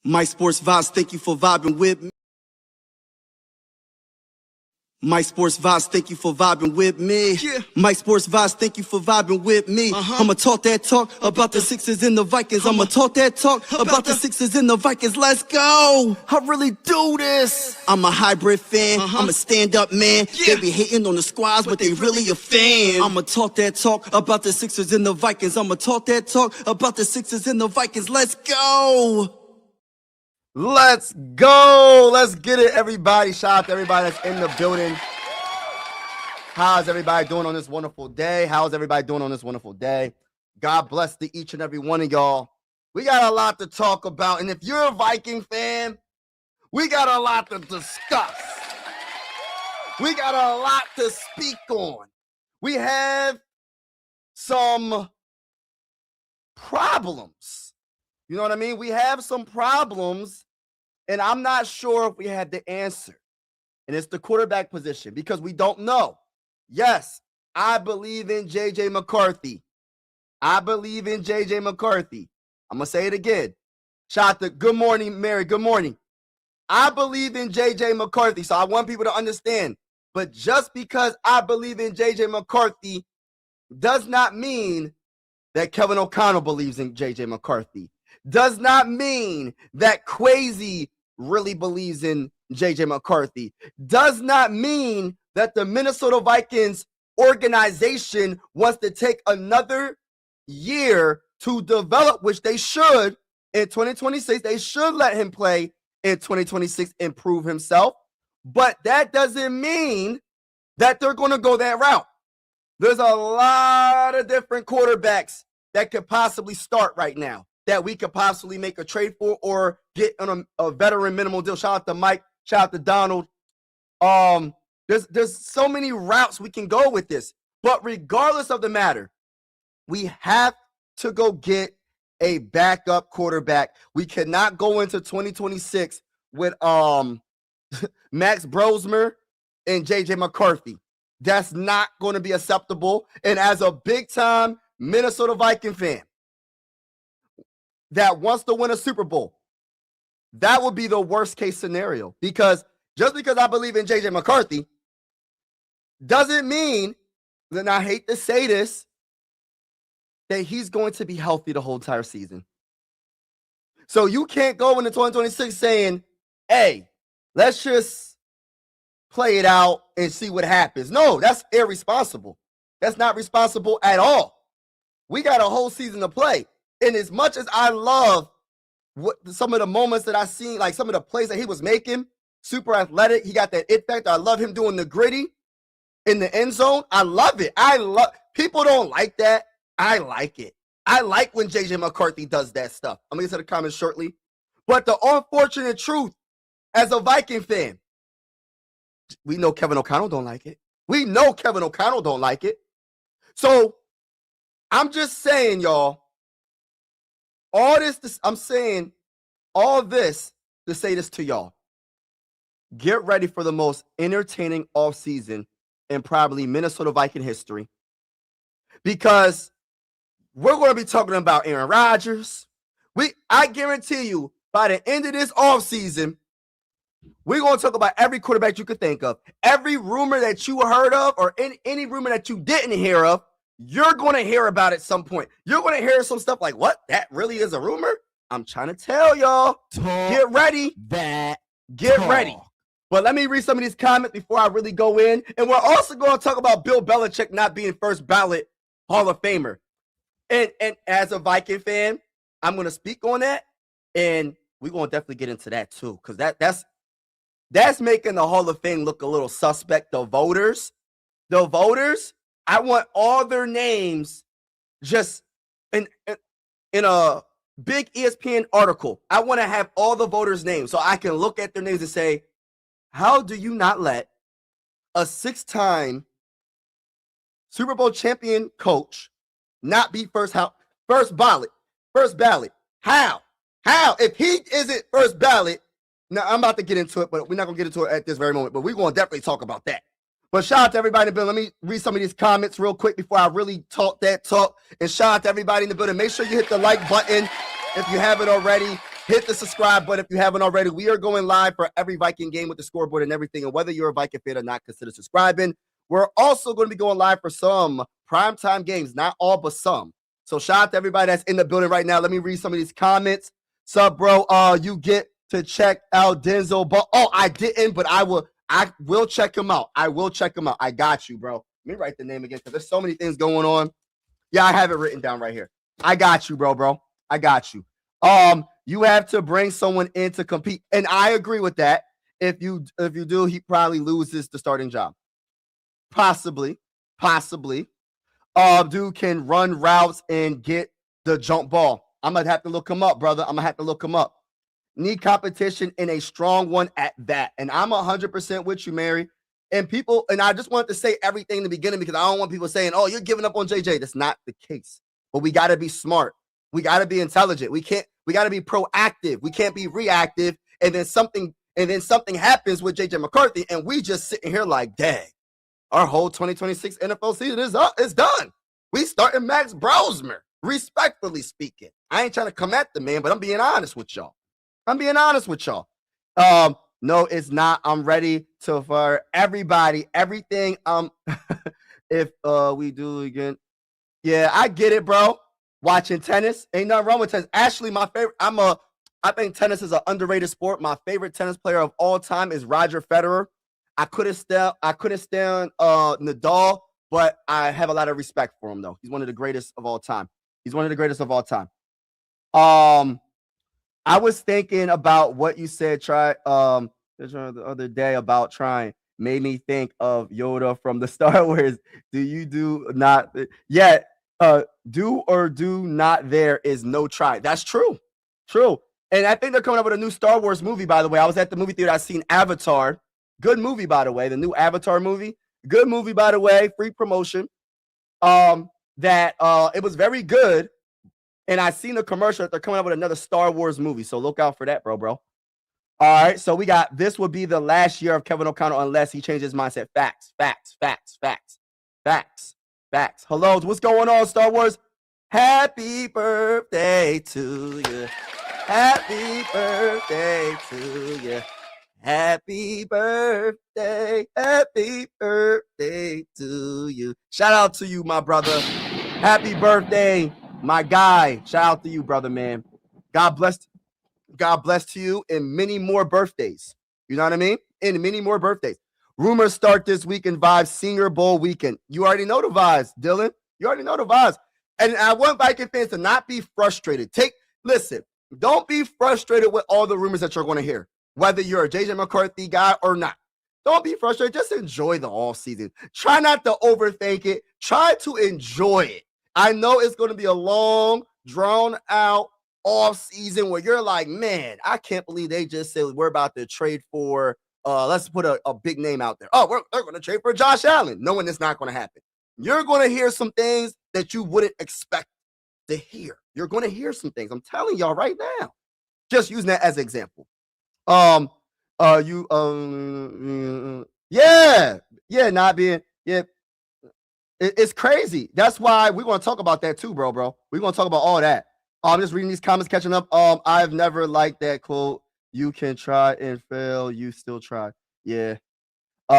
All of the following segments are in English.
My Sports Vibes, thank you for vibing with me. My Sports Vibes, thank you for vibing with me. Yeah. My Sports Vibes, thank you for vibing with me. I'ma talk that talk about the Sixers and the Vikings. I'ma talk that talk about the Sixers and the Vikings. Let's go. I really do this. I'm a hybrid fan. I'm a stand-up man. Yeah. They be hating on the squads, but they really a fan. I'ma talk that talk about the Sixers and the Vikings. I'ma talk that talk about the Sixers and the Vikings. Let's go. Let's go. Let's get it, everybody. Shout out to everybody that's in the building. How's everybody doing on this wonderful day? How's everybody doing on this wonderful day? God bless to each and every one of y'all. We got a lot to talk about. And if you're a Viking fan, we got a lot to discuss. We got a lot to speak on. We have some problems. You know what I mean? We have some problems. And I'm not sure if we had the answer. And it's the quarterback position because we don't know. Yes, I believe in J.J. McCarthy. I believe in J.J. McCarthy. I'm going to say it again. Shout out to good morning, Mary. Good morning. I believe in J.J. McCarthy, so I want people to understand. But just because I believe in J.J. McCarthy does not mean that Kevin O'Connell believes in J.J. McCarthy. Does not mean that Kwesi really believes in J.J. McCarthy. Does not mean that the Minnesota Vikings organization wants to take another year to develop, which they should in 2026. They should let him play in 2026 and prove himself. But that doesn't mean that they're going to go that route. There's a lot of different quarterbacks that could possibly start right now that we could possibly make a trade for or get on a veteran minimal deal. Shout out to Mike. Shout out to Donald. There's so many routes we can go with this. But regardless of the matter, we have to go get a backup quarterback. We cannot go into 2026 with Max Brosmer and J.J. McCarthy. That's not going to be acceptable. And as a big-time Minnesota Viking fan that wants to win a Super Bowl, that would be the worst-case scenario. Because just because I believe in J.J. McCarthy doesn't mean, and I hate to say this, that he's going to be healthy the whole entire season. So you can't go into 2026 saying, hey, let's just play it out and see what happens. No, that's irresponsible. That's not responsible at all. We got a whole season to play. And as much as I love some of the moments that I seen, like some of the plays that he was making, super athletic, he got that it factor. I love him doing the gritty in the end zone. I love it. People don't like that. I like it. I like when J.J. McCarthy does that stuff. I'm going to get to the comments shortly. But the unfortunate truth, as a Viking fan, we know Kevin O'Connell don't like it. We know Kevin O'Connell don't like it. So I'm just saying, y'all, I'm saying all this to say this to y'all. Get ready for the most entertaining offseason in probably Minnesota Viking history. Because we're going to be talking about Aaron Rodgers. I guarantee you, by the end of this offseason, we're going to talk about every quarterback you could think of. Every rumor that you heard of or any rumor that you didn't hear of, you're going to hear about it at some point. You're going to hear some stuff like, what? That really is a rumor? I'm trying to tell y'all. Get ready. Get ready. But let me read some of these comments before I really go in. And we're also going to talk about Bill Belichick not being first ballot Hall of Famer. And as a Viking fan, I'm going to speak on that. And we're going to definitely get into that too. Because that's making the Hall of Fame look a little suspect. The voters, I want all their names just in a big ESPN article. I want to have all the voters' names so I can look at their names and say, how do you not let a 6-time Super Bowl champion coach not be first ballot? How? If he isn't first ballot, now I'm about to get into it, but we're not going to get into it at this very moment, but we're going to definitely talk about that. But shout out to everybody in the building. Let me read some of these comments real quick before I really talk that talk. And shout out to everybody in the building. Make sure you hit the like button if you haven't already. Hit the subscribe button if you haven't already. We are going live for every Viking game with the scoreboard and everything. And whether you're a Viking fan or not, consider subscribing. We're also going to be going live for some primetime games, not all, but some. So shout out to everybody that's in the building right now. Let me read some of these comments. Sup, bro? You get to check out Denzel, but I didn't, but I will check him out. I will check him out. I got you, bro. Let me write the name again because there's so many things going on. Yeah, I have it written down right here. I got you, bro. I got you. You have to bring someone in to compete, and I agree with that. If you do, he probably loses the starting job. Possibly. Dude can run routes and get the jump ball. I'm gonna have to look him up, brother. I'm gonna have to look him up. Need competition and a strong one at that. And I'm 100% with you, Mary. And I just wanted to say everything in the beginning because I don't want people saying, "Oh, you're giving up on JJ." That's not the case. But we got to be smart. We got to be intelligent. We got to be proactive. We can't be reactive. And then something happens with JJ McCarthy, and we just sitting here like, dang, our whole 2026 NFL season is done. We starting Max Brosmer, respectfully speaking. I ain't trying to come at the man, but I'm being honest with y'all. No, it's not. I'm ready to for everybody, everything. If we do again. Yeah, I get it, bro. Watching tennis. Ain't nothing wrong with tennis. Actually, my favorite, I think tennis is an underrated sport. My favorite tennis player of all time is Roger Federer. I couldn't stand Nadal, but I have a lot of respect for him, though. He's one of the greatest of all time. I was thinking about what you said, the other day about trying. Made me think of Yoda from the Star Wars. Do or do not there is no try. That's true. And I think they're coming up with a new Star Wars movie, by the way. I was at the movie theater. I seen Avatar. Good movie, by the way. The new Avatar movie. Good movie, by the way. Free promotion. It was very good. And I seen the commercial that they're coming up with another Star Wars movie. So look out for that, bro. All right. So we got, this will be the last year of Kevin O'Connell unless he changes his mindset. Facts. Hello. What's going on, Star Wars? Happy birthday to you. Happy birthday to you. Happy birthday to you. Shout out to you, my brother. Happy birthday, my guy. Shout out to you, brother, man. God bless to you and many more birthdays. You know what I mean? And many more birthdays. Rumors start this week in Vibes Senior Bowl weekend. You already know the vibes, Dylan. You already know the vibes. And I want Viking fans to not be frustrated. Listen, don't be frustrated with all the rumors that you're going to hear, whether you're a JJ McCarthy guy or not. Don't be frustrated. Just enjoy the off season. Try not to overthink it. Try to enjoy it. I know it's going to be a long, drawn-out off season where you're like, man, I can't believe they just said we're about to trade for, let's put a big name out there. Oh, they're going to trade for Josh Allen, knowing it's not going to happen. You're going to hear some things that you wouldn't expect to hear. You're going to hear some things. I'm telling y'all right now. Just using that as an example. It's crazy. That's why we're going to talk about that too, bro. We're going to talk about all that. I'm just reading these comments, catching up. I've never liked that quote. You can try and fail, you still try. Yeah.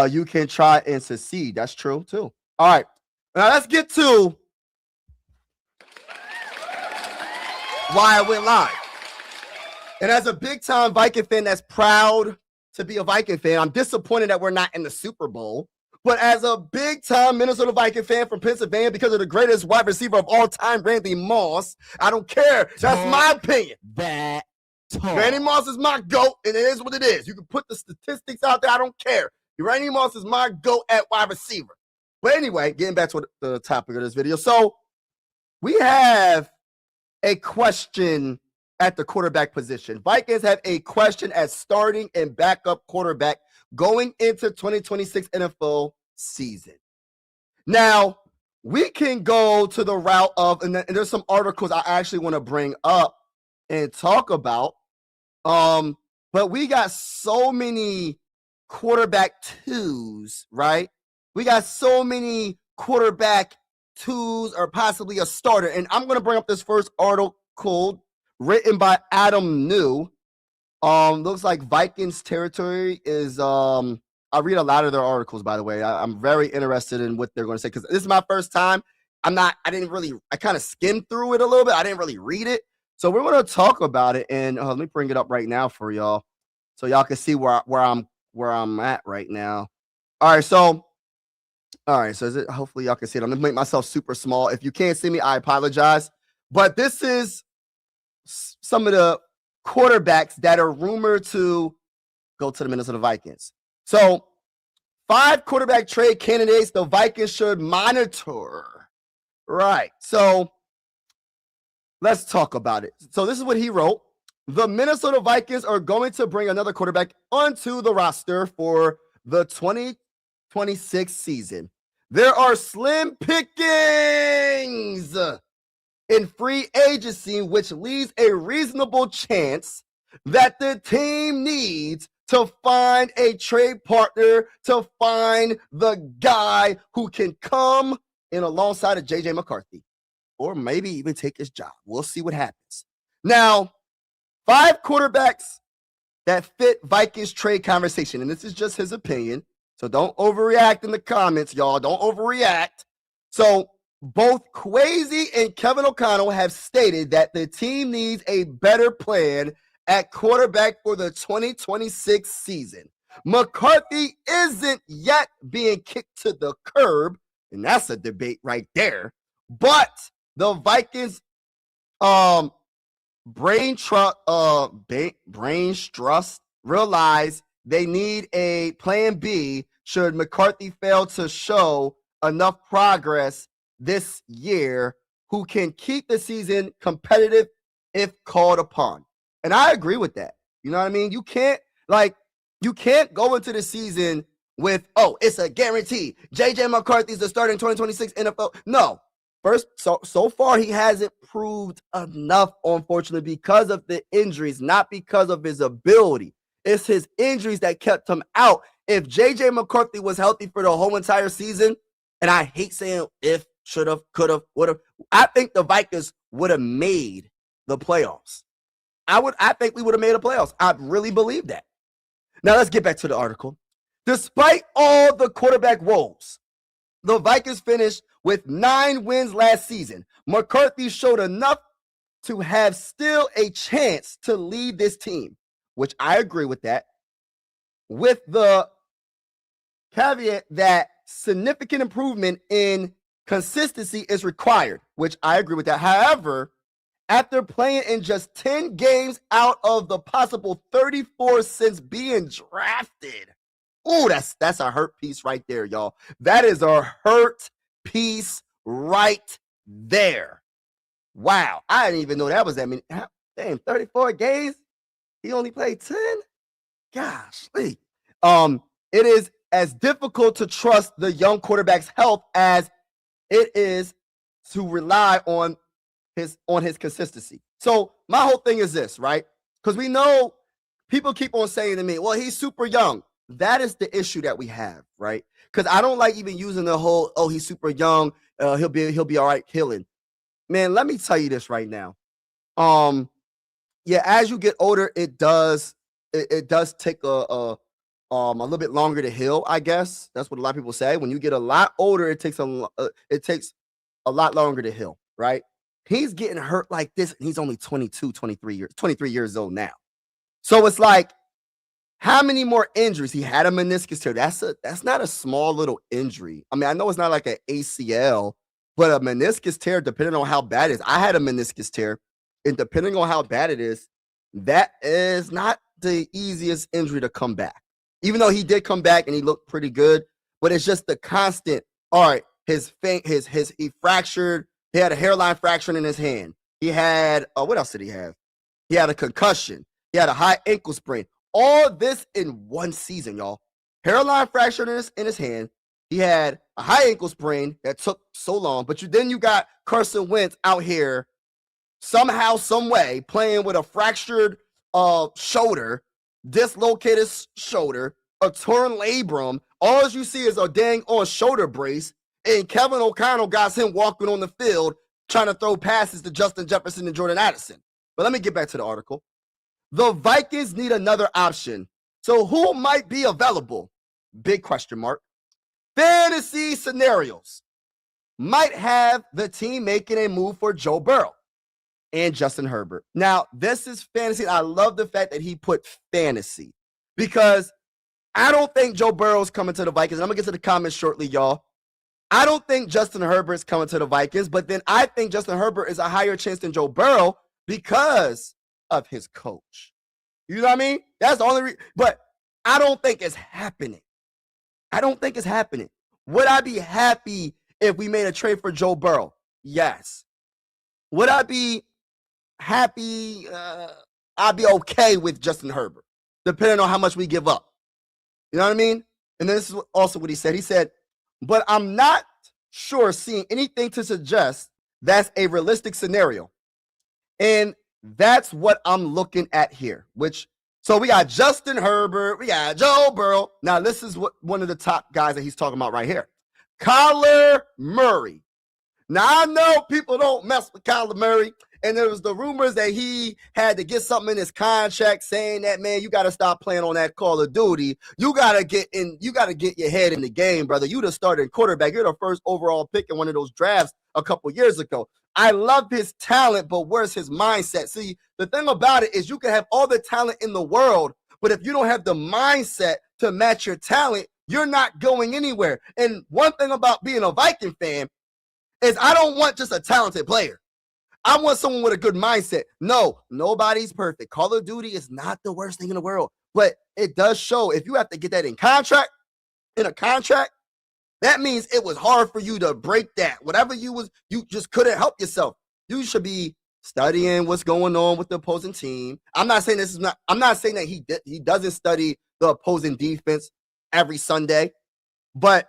You can try and succeed. That's true too. All right. Now let's get to why I went live. And as a big-time Viking fan that's proud to be a Viking fan, I'm disappointed that we're not in the Super Bowl. But as a big-time Minnesota Viking fan from Pennsylvania, because of the greatest wide receiver of all time, Randy Moss, I don't care. That's my opinion. Randy Moss is my GOAT, and it is what it is. You can put the statistics out there. I don't care. Randy Moss is my GOAT at wide receiver. But anyway, getting back to the topic of this video. So we have a question at the quarterback position. Vikings have a question at starting and backup quarterback going into 2026 NFL season. Now, we can go to the route of, and there's some articles I actually want to bring up and talk about. But we got so many quarterback twos, right? We got so many quarterback twos or possibly a starter. And I'm going to bring up this first article written by Adam New. Looks like Vikings territory is I read a lot of their articles, by the way. I'm very interested in what they're going to say because this is my first time. I kind of skimmed through it a little bit. I didn't really read it. So we're going to talk about it, and let me bring it up right now for y'all so y'all can see where I'm at right now. All right, so is it? Hopefully y'all can see it. I'm going to make myself super small. If you can't see me, I apologize. But this is some of the quarterbacks that are rumored to go to the Minnesota Vikings. So 5 quarterback trade candidates the Vikings should monitor. Right. So let's talk about it. So this is what he wrote. The Minnesota Vikings are going to bring another quarterback onto the roster for the 2026 season. There are slim pickings in free agency, which leaves a reasonable chance that the team needs to find a trade partner to find the guy who can come in alongside of J.J. McCarthy, or maybe even take his job. We'll see what happens. Now, 5 quarterbacks that fit Vikings trade conversation, and this is just his opinion, so don't overreact in the comments, y'all. Don't overreact. So both Kwesi and Kevin O'Connell have stated that the team needs a better plan at quarterback for the 2026 season. McCarthy isn't yet being kicked to the curb, and that's a debate right there. But the Vikings brain trust realize they need a plan B should McCarthy fail to show enough progress this year who can keep the season competitive if called upon. And I agree with that. You know what I mean? You can't go into the season with, it's a guarantee. J.J. McCarthy's the starting 2026 NFL. No. First, so far he hasn't proved enough, unfortunately, because of the injuries, not because of his ability. It's his injuries that kept him out. If J.J. McCarthy was healthy for the whole entire season, and I hate saying if, should have, could have, would have, I think the Vikings would have made the playoffs. I think we would have made the playoffs. I really believe that. Now let's get back to the article. Despite all the quarterback woes, the Vikings finished with 9 wins last season. McCarthy showed enough to have still a chance to lead this team, which I agree with that, with the caveat that significant improvement in consistency is required, which I agree with that. However, after playing in just 10 games out of the possible 34 since being drafted. Ooh, that's a hurt piece right there, y'all. That is a hurt piece right there. Wow. I didn't even know that was that many. Damn, 34 games? He only played 10? Gosh. It is as difficult to trust the young quarterback's health as it is to rely on his consistency. So my whole thing is this, right? Because we know people keep on saying to me, well, he's super young. That is the issue that we have, right? Because I don't like even using the whole, he's super young, he'll be all right killing. Man, let me tell you this right now. As you get older, it does take a little bit longer to heal, I guess. That's what a lot of people say. When you get a lot older, it takes a lot longer to heal, right? He's getting hurt like this, and he's only 23 years old now. So it's like, how many more injuries? He had a meniscus tear. That's not a small little injury. I mean, I know it's not like an ACL, but a meniscus tear, depending on how bad it is. I had a meniscus tear, and depending on how bad it is, that is not the easiest injury to come back. Even though he did come back and he looked pretty good, but it's just the constant. All right, he fractured. He had a hairline fracture in his hand. He had what else did he have? He had a concussion. He had a high ankle sprain. All this in one season, y'all. Hairline fracture in his hand. He had a high ankle sprain that took so long. But then you got Carson Wentz out here somehow, some way, playing with a fractured shoulder, dislocated shoulder, a torn labrum. All you see is a dang on shoulder brace. And Kevin O'Connell got him walking on the field trying to throw passes to Justin Jefferson and Jordan Addison. But let me get back to the article. The Vikings need another option. So who might be available? Big question mark. Fantasy scenarios might have the team making a move for Joe Burrow and Justin Herbert. Now, this is fantasy. I love the fact that he put fantasy because I don't think Joe Burrow's coming to the Vikings. And I'm going to get to the comments shortly, y'all. I don't think Justin Herbert's coming to the Vikings, but then I think Justin Herbert is a higher chance than Joe Burrow because of his coach. You know what I mean? That's the only reason. But I don't think it's happening. I don't think it's happening. Would I be happy if we made a trade for Joe Burrow? Yes. Would I be happy? I'd be okay with Justin Herbert, depending on how much we give up. You know what I mean? And then this is also what he said. He said, but I'm not sure seeing anything to suggest that's a realistic scenario. And that's what I'm looking at here, so we got Justin Herbert, we got Joe Burrow. Now, this is what one of the top guys that he's talking about right here. Kyler Murray. Now, I know people don't mess with Kyler Murray, and there was the rumors that he had to get something in his contract saying that, man, you got to stop playing on that Call of Duty. You got to get your head in the game, brother. You the starting quarterback. You're the first overall pick in one of those drafts a couple years ago. I love his talent, but where's his mindset? See, the thing about it is you can have all the talent in the world, but if you don't have the mindset to match your talent, you're not going anywhere. And one thing about being a Viking fan is I don't want just a talented player. I want someone with a good mindset. No, nobody's perfect. Call of Duty is not the worst thing in the world, but it does show if you have to get that in a contract, that means it was hard for you to break that. Whatever you just couldn't help yourself. You should be studying what's going on with the opposing team. I'm not saying that he doesn't study the opposing defense every Sunday, but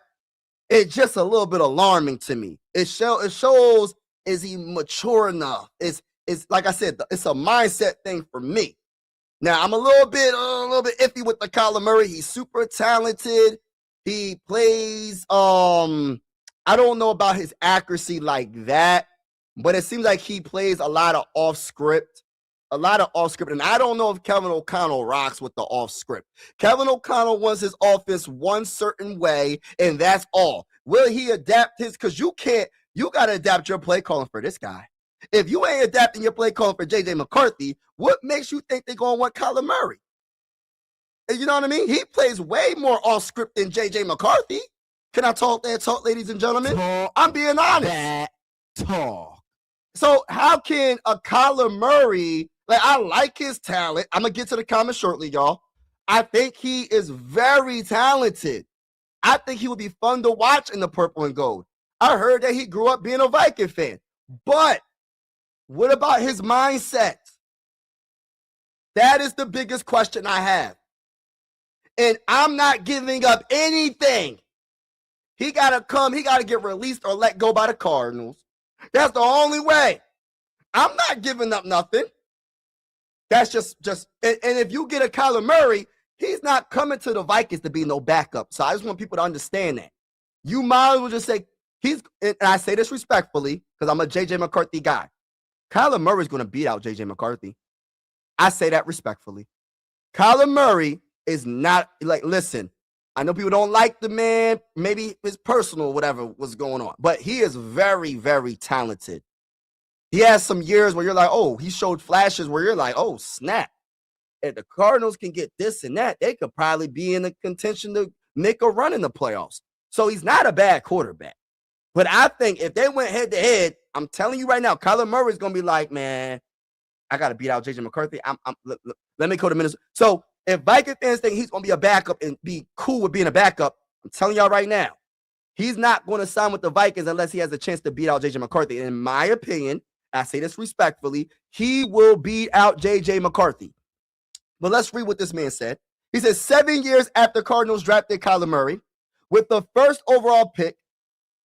it's just a little bit alarming to me. It shows, is he mature enough? It's like I said, it's a mindset thing for me. Now, I'm a little bit iffy with the Kyler Murray. He's super talented. He plays, I don't know about his accuracy like that, but it seems like he plays a lot of off script. And I don't know if Kevin O'Connell rocks with the off script. Kevin O'Connell wants his offense one certain way, and that's all. Will he adapt because you got to adapt your play calling for this guy. If you ain't adapting your play calling for J.J. McCarthy, what makes you think they're going to want Kyler Murray? You know what I mean? He plays way more off script than J.J. McCarthy. Can I talk that talk, ladies and gentlemen? I'm being honest. That talk. So how can a Kyler Murray, I like his talent. I'm going to get to the comments shortly, y'all. I think he is very talented. I think he would be fun to watch in the purple and gold. I heard that he grew up being a Viking fan. But what about his mindset? That is the biggest question I have. And I'm not giving up anything. He got to get released or let go by the Cardinals. That's the only way. I'm not giving up nothing. That's just and if you get a Kyler Murray, he's not coming to the Vikings to be no backup. So I just want people to understand that. You might as well just say, and I say this respectfully because I'm a J.J. McCarthy guy. Kyler Murray's going to beat out J.J. McCarthy. I say that respectfully. Kyler Murray is not listen, I know people don't like the man, maybe his personal whatever was going on, but he is very, very talented. He has some years where you're like, oh, he showed flashes where you're like, oh, snap. If the Cardinals can get this and that, they could probably be in the contention to make a run in the playoffs. So he's not a bad quarterback. But I think if they went head to head, I'm telling you right now, Kyler Murray is going to be like, man, I got to beat out J.J. McCarthy. Let me go to Minnesota. So if Viking fans think he's going to be a backup and be cool with being a backup, I'm telling y'all right now, he's not going to sign with the Vikings unless he has a chance to beat out J.J. McCarthy. And in my opinion, I say this respectfully, he will beat out J.J. McCarthy. But let's read what this man said. He says, 7 years after Cardinals drafted Kyler Murray, with the first overall pick,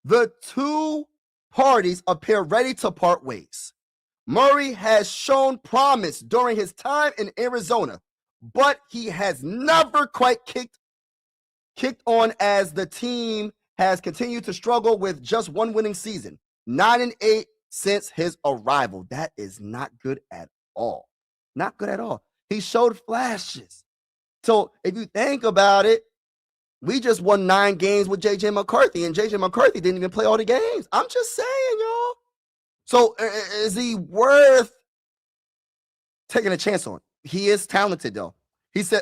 the two parties appear ready to part ways. Murray has shown promise during his time in Arizona, but he has never quite kicked on as the team has continued to struggle with just one winning season, 9-8 since his arrival. That is not good at all. Not good at all. He showed flashes. So if you think about it, we just won 9 games with J.J. McCarthy, and J.J. McCarthy didn't even play all the games. I'm just saying, y'all. So is he worth taking a chance on? He is talented, though. He said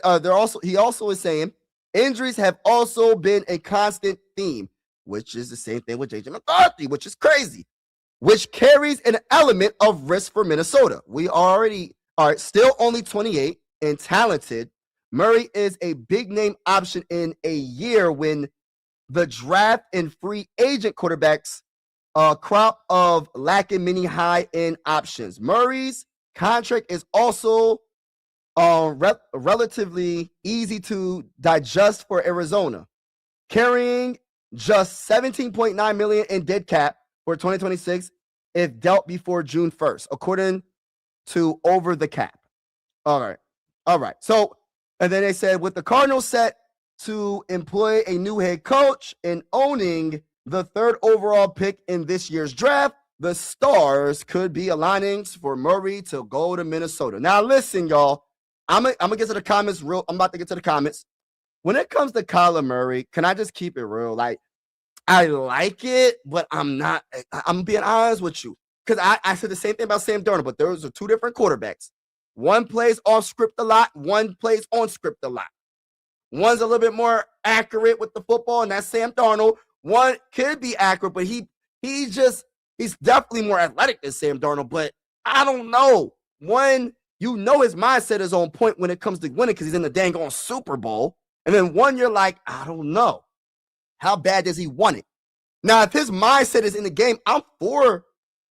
he also is saying injuries have also been a constant theme, which is the same thing with J.J. McCarthy, which is crazy, which carries an element of risk for Minnesota. We already are still only 28 and talented. Murray is a big-name option in a year when the draft and free agent quarterbacks crop of lacking many high-end options. Murray's contract is also relatively easy to digest for Arizona, carrying just $17.9 million in dead cap for 2026 if dealt before June 1st, according to Over the Cap. All right. So, and then they said, with the Cardinals set to employ a new head coach and owning the 3rd overall pick in this year's draft, the stars could be aligning for Murray to go to Minnesota. Now, listen, y'all. I'm gonna get to the comments I'm about to get to the comments. When it comes to Kyler Murray, can I just keep it real? Like, I like it, but I'm being honest with you. Because I said the same thing about Sam Darnold, but those are 2 different quarterbacks. One plays off script a lot, one plays on script a lot. One's a little bit more accurate with the football, and that's Sam Darnold. One could be accurate, but he's definitely more athletic than Sam Darnold. But I don't know. One, his mindset is on point when it comes to winning because he's in the dang on Super Bowl. And then one, you're like, I don't know. How bad does he want it? Now, if his mindset is in the game, I'm for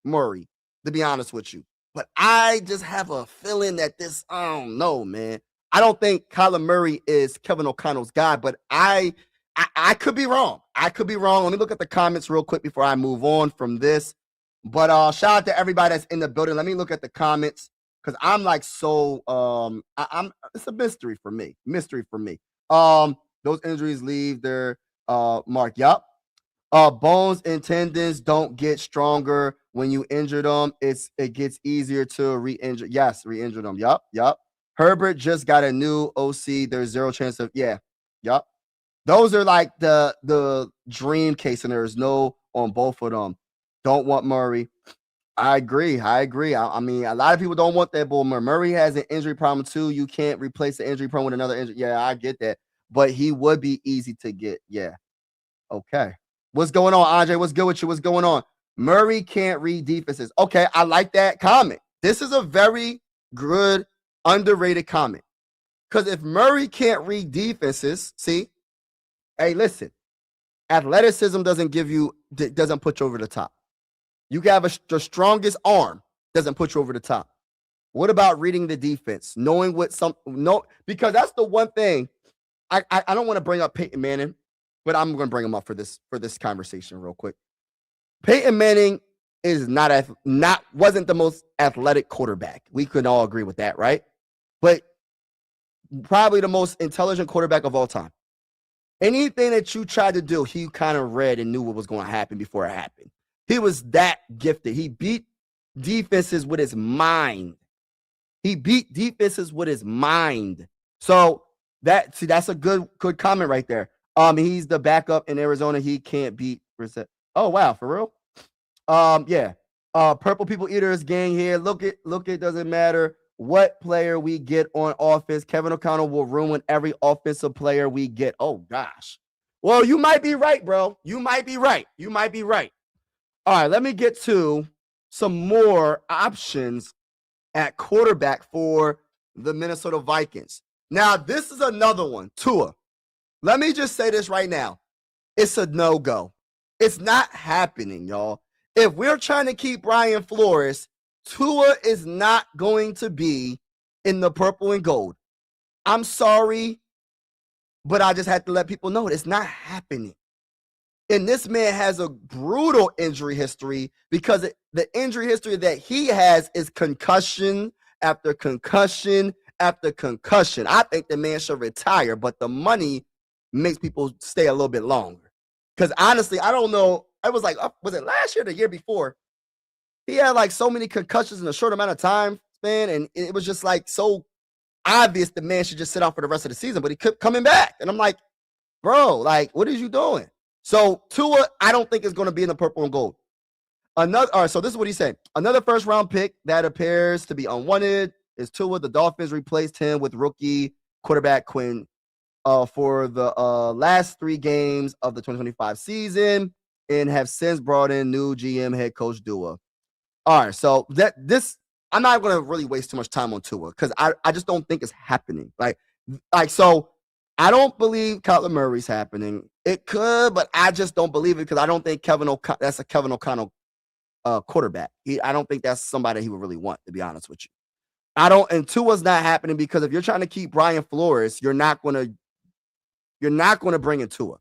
Murray, to be honest with you. But I just have a feeling that I don't know, man. I don't think Kyler Murray is Kevin O'Connell's guy, but I could be wrong. I could be wrong. Let me look at the comments real quick before I move on from this. But shout out to everybody that's in the building. Let me look at the comments because I'm like so it's a mystery for me. Those injuries leave their mark. Yup. Bones and tendons don't get stronger when you injure them. It gets easier to re-injure. Yes, re-injure them. Yup. Herbert just got a new OC. There's zero chance of Yup. Those are like the dream case, and there's no on both of them. Don't want Murray. I agree. I mean, a lot of people don't want that bull. Murray has an injury problem too. You can't replace the injury problem with another injury. Yeah, I get that. But he would be easy to get. Yeah. Okay. What's going on, Andre? What's good with you? What's going on? Murray can't read defenses. Okay, I like that comment. This is a very good, underrated comment. Because if Murray can't read defenses, see, hey, listen, athleticism doesn't put you over the top. You can have the strongest arm, doesn't put you over the top. What about reading the defense? Knowing because that's the one thing. I don't want to bring up Peyton Manning, but I'm going to bring him up for this conversation real quick. Peyton Manning is wasn't the most athletic quarterback. We could all agree with that, right? But probably the most intelligent quarterback of all time. Anything that you tried to do, he kind of read and knew what was going to happen before it happened. He was that gifted. He beat defenses with his mind. So that's a good comment right there. He's the backup in Arizona. He can't beat Brissett. Oh wow, for real? Yeah. Purple People Eaters gang here. Look, it doesn't matter what player we get on offense. Kevin O'Connell will ruin every offensive player we get. Oh gosh. Well, you might be right, bro. You might be right. All right, let me get to some more options at quarterback for the Minnesota Vikings. Now, this is another one, Tua. Let me just say this right now. It's a no-go. It's not happening, y'all. If we're trying to keep Brian Flores, Tua is not going to be in the purple and gold. I'm sorry, but I just had to let people know it's not happening. And this man has a brutal injury history because the injury history that he has is concussion after concussion after concussion. I think the man should retire, but the money makes people stay a little bit longer. Because honestly, I don't know. I was like, was it last year or the year before? He had like so many concussions in a short amount of time, fan, and it was just like so obvious the man should just sit out for the rest of the season, but he kept coming back. And I'm like, bro, like, what is you doing? So Tua, I don't think is going to be in the purple and gold. All right, so this is what he said. Another first round pick that appears to be unwanted is Tua. The Dolphins replaced him with rookie quarterback Quinn for the last 3 games of the 2025 season and have since brought in new GM head coach Dua. All right, so I'm not going to really waste too much time on Tua because I just don't think it's happening. So I don't believe Kyler Murray's happening. It could, but I just don't believe it because I don't think that's a Kevin O'Connell quarterback. I don't think that's somebody he would really want, to be honest with you. And Tua's not happening because if you're trying to keep Brian Flores, you're not going to bring in Tua.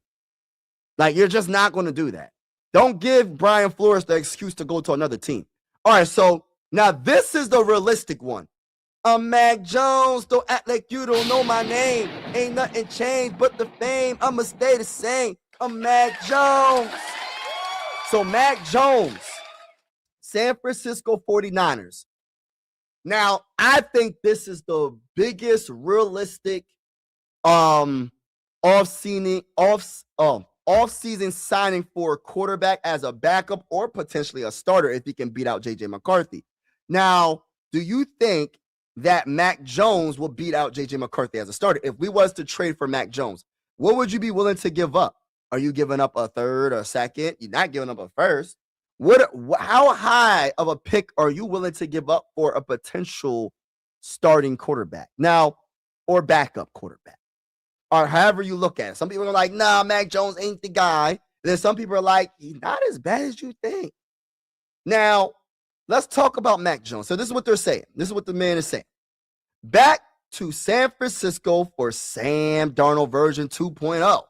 Like, you're just not going to do that. Don't give Brian Flores the excuse to go to another team. All right, so now this is the realistic one. Mac Jones, don't act like you don't know my name. Ain't nothing changed but the fame. I'ma stay the same. I'm Mac Jones. So Mac Jones, San Francisco 49ers. Now, I think this is the biggest realistic off-season signing for a quarterback as a backup or potentially a starter if he can beat out J.J. McCarthy. Now, do you think that Mac Jones will beat out J.J. McCarthy as a starter? If we was to trade for Mac Jones, what would you be willing to give up? Are you giving up a third or a second? You're not giving up a first. How high of a pick are you willing to give up for a potential starting quarterback now or backup quarterback? Or however you look at it. Some people are like, nah, Mac Jones ain't the guy. And then some people are like, he's not as bad as you think. Now, let's talk about Mac Jones. So this is what they're saying. This is what the man is saying. Back to San Francisco for Sam Darnold version 2.0.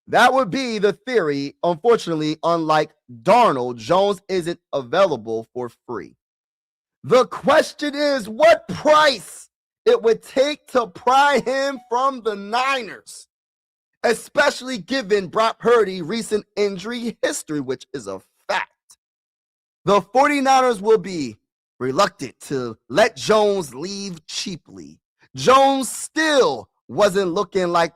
That would be the theory. Unfortunately, unlike Darnold, Jones isn't available for free. The question is, what price it would take to pry him from the Niners, especially given Brock Purdy's recent injury history, which is a fact. The 49ers will be reluctant to let Jones leave cheaply. Jones still wasn't looking like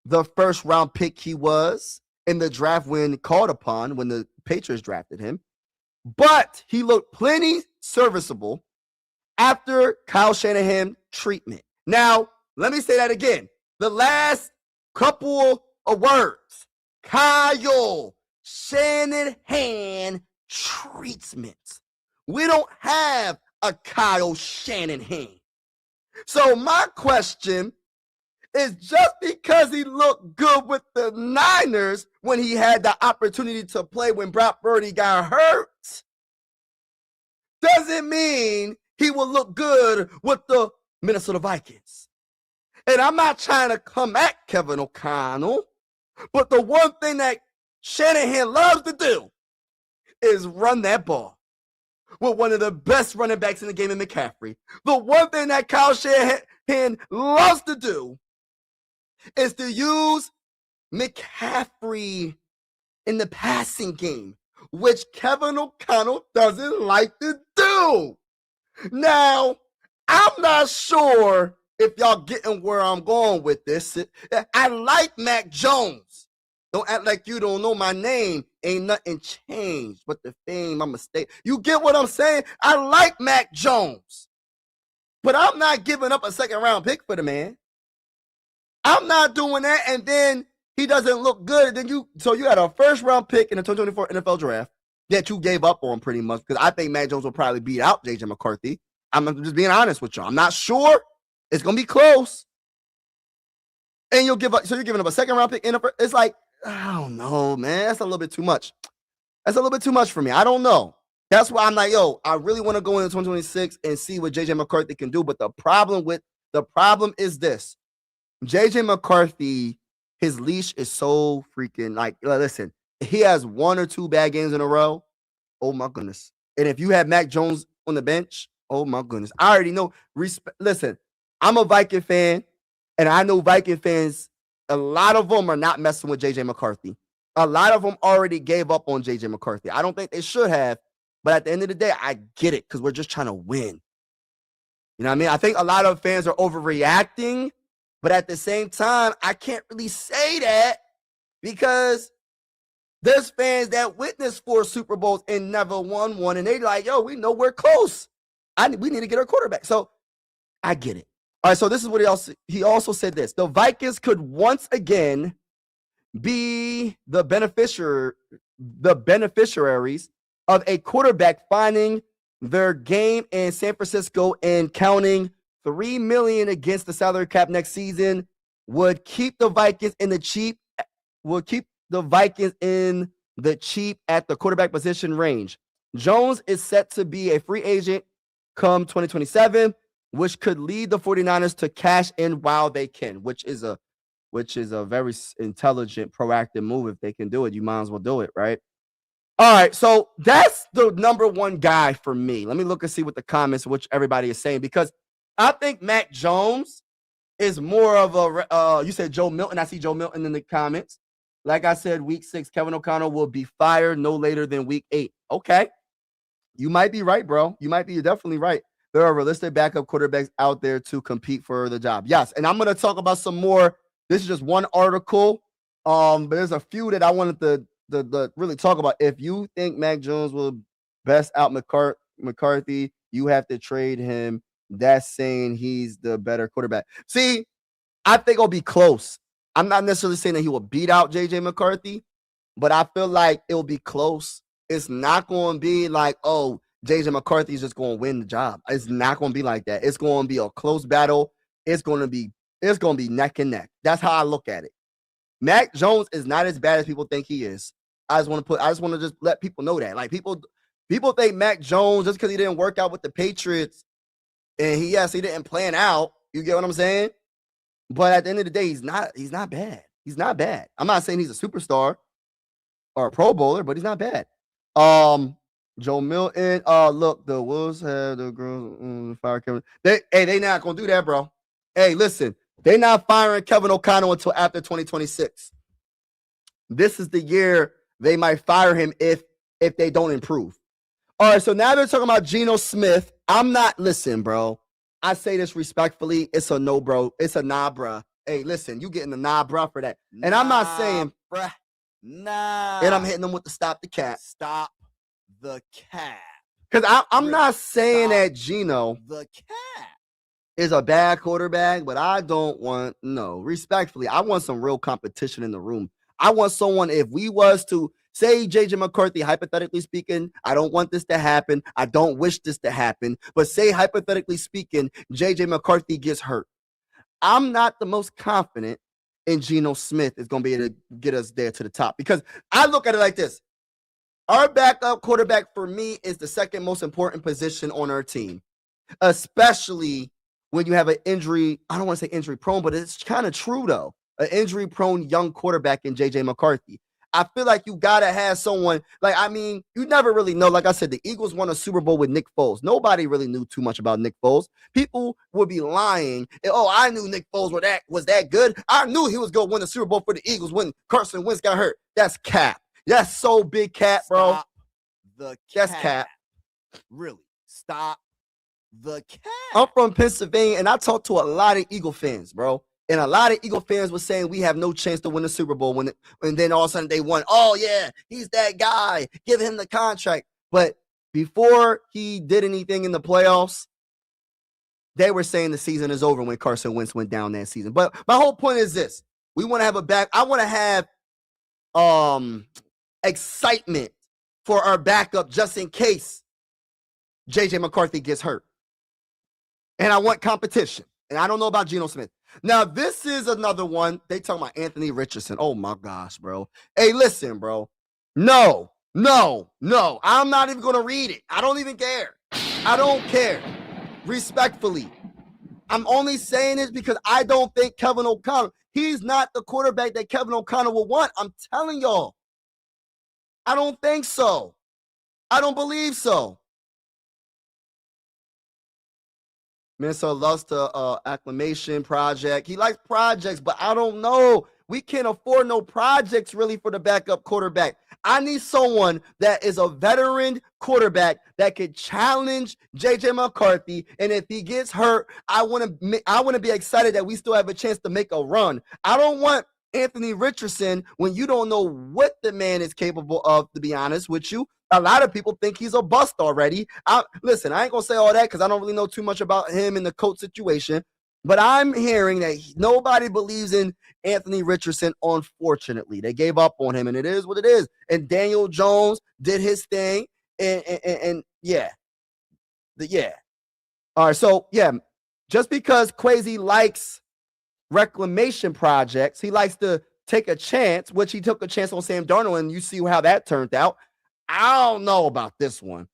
the first round pick he was in the draft when called upon, when the Patriots drafted him. But he looked plenty serviceable after Kyle Shanahan treatment. Now, let me say that again. The last couple of words, Kyle Shanahan treatment. We don't have a Kyle Shanahan. So my question is, just because he looked good with the Niners when he had the opportunity to play when Brock Purdy got hurt, doesn't mean he will look good with the Minnesota Vikings. And I'm not trying to come at Kevin O'Connell, but the one thing that Shanahan loves to do is run that ball with one of the best running backs in the game in McCaffrey. The one thing that Kyle Shanahan loves to do is to use McCaffrey in the passing game, which Kevin O'Connell doesn't like to do. Now, I'm not sure if y'all getting where I'm going with this. I like Mac Jones. Don't act like you don't know my name. Ain't nothing changed but the fame. I'm a mistake. You get what I'm saying? I like Mac Jones. But I'm not giving up a second round pick for the man. I'm not doing that, and then he doesn't look good. And then so you had a first round pick in the 2024 NFL draft that you gave up on pretty much, because I think Mac Jones will probably beat out J.J. McCarthy. I'm just being honest with you. I'm not sure. It's gonna be close. And you're giving up a second round pick in it's like, I don't know, man. That's a little bit too much. That's a little bit too much for me. I don't know. That's why I'm like, I really want to go into 2026 and see what J.J. McCarthy can do. But the problem is this. J.J. McCarthy, his leash is so freaking, like, listen, he has 1 or 2 bad games in a row. Oh, my goodness. And if you have Mac Jones on the bench, oh, my goodness. I already know. Listen, I'm a Viking fan, and I know Viking fans, a lot of them are not messing with J.J. McCarthy. A lot of them already gave up on J.J. McCarthy. I don't think they should have, but at the end of the day, I get it because we're just trying to win. You know what I mean? I think a lot of fans are overreacting, but at the same time, I can't really say that because there's fans that witnessed 4 Super Bowls and never won one, and they like, yo, we know we're close. We need to get our quarterback. So I get it. All right, so this is what he also said this. The Vikings could once again be the beneficiaries of a quarterback finding their game in San Francisco and counting $3 million against the salary cap next season would keep the Vikings in the cheap at the quarterback position range. Jones is set to be a free agent come 2027, which could lead the 49ers to cash in while they can, which is a very intelligent, proactive move. If they can do it, you might as well do it, right? All right, so that's the number one guy for me. Let me look and see what the comments, which everybody is saying, because I think Mac Jones is more of a, you said Joe Milton. I see Joe Milton in the comments. Like I said, week 6, Kevin O'Connell will be fired no later than week 8. Okay. You might be right, bro. You're definitely right. There are realistic backup quarterbacks out there to compete for the job. Yes, and I'm going to talk about some more. This is just one article, but there's a few that I wanted to really talk about. If you think Mac Jones will best out McCarthy, you have to trade him. That's saying he's the better quarterback. See, I think it'll be close. I'm not necessarily saying that he will beat out J.J. McCarthy, but I feel like it'll be close. It's not going to be like, oh, J.J. McCarthy is just going to win the job. It's not going to be like that. It's going to be a close battle. It's going to be neck and neck. That's how I look at it. Mac Jones is not as bad as people think he is. I just want to just let people know that. Like people think Mac Jones, just because he didn't work out with the Patriots and he didn't plan out. You get what I'm saying? But at the end of the day, he's not bad. He's not bad. I'm not saying he's a superstar or a Pro Bowler, but he's not bad. Joe Milton. Look, the Wolves have the girls fire Kevin. They not gonna do that, bro. Hey, listen, they're not firing Kevin O'Connell until after 2026. This is the year they might fire him if they don't improve. All right, so now they're talking about Geno Smith. Listen, bro. I say this respectfully. It's a no, bro. It's a nah, bruh. Hey, listen, you getting the nah, bruh, for that. And I'm not saying, bruh. Nah. And I'm hitting them with the stop the cap. Stop the cap. Because I'm not saying that Geno the cap is a bad quarterback, but I don't want, respectfully, I want some real competition in the room. I want someone, if we was to say J.J. McCarthy, hypothetically speaking, I don't want this to happen. I don't wish this to happen. But say, hypothetically speaking, J.J. McCarthy gets hurt. I'm not the most confident in Geno Smith is going to be able to get us there to the top. Because I look at it like this. Our backup quarterback, for me, is the second most important position on our team. Especially when you have an injury. I don't want to say injury prone, but it's kind of true, though. An injury prone young quarterback in J.J. McCarthy. I feel like you got to have someone, you never really know. Like I said, the Eagles won a Super Bowl with Nick Foles. Nobody really knew too much about Nick Foles. People would be lying. I knew Nick Foles was that good. I knew he was going to win the Super Bowl for the Eagles when Carson Wentz got hurt. That's cap. That's so big cap, bro. Stop the cap. That's cap. Really. Stop the cap. I'm from Pennsylvania, and I talk to a lot of Eagle fans, bro. And a lot of Eagle fans were saying we have no chance to win the Super Bowl and then all of a sudden they won. Oh, yeah, he's that guy. Give him the contract. But before he did anything in the playoffs, they were saying the season is over when Carson Wentz went down that season. But my whole point is this. We want to have I want to have excitement for our backup just in case J.J. McCarthy gets hurt. And I want competition. And I don't know about Geno Smith. Now, this is another one. They talking about Anthony Richardson. Oh, my gosh, bro. Hey, listen, bro. No. I'm not even going to read it. I don't even care. I don't care. Respectfully. I'm only saying this because I don't think Kevin O'Connell, he's not the quarterback that Kevin O'Connell will want. I'm telling y'all. I don't think so. I don't believe so. Minnesota loves the acclimation project. He likes projects, but I don't know. We can't afford no projects really for the backup quarterback. I need someone that is a veteran quarterback that could challenge JJ McCarthy. And if he gets hurt, I want to be excited that we still have a chance to make a run. I don't want Anthony Richardson when you don't know what the man is capable of, to be honest with you. A lot of people think he's a bust already. Listen, I ain't going to say all that because I don't really know too much about him and the coach situation. But I'm hearing that nobody believes in Anthony Richardson, unfortunately. They gave up on him, and it is what it is. And Daniel Jones did his thing, and yeah. All right, so, yeah, just because Kwesi likes reclamation projects, he likes to take a chance, which he took a chance on Sam Darnold, and you see how that turned out. I don't know about this one.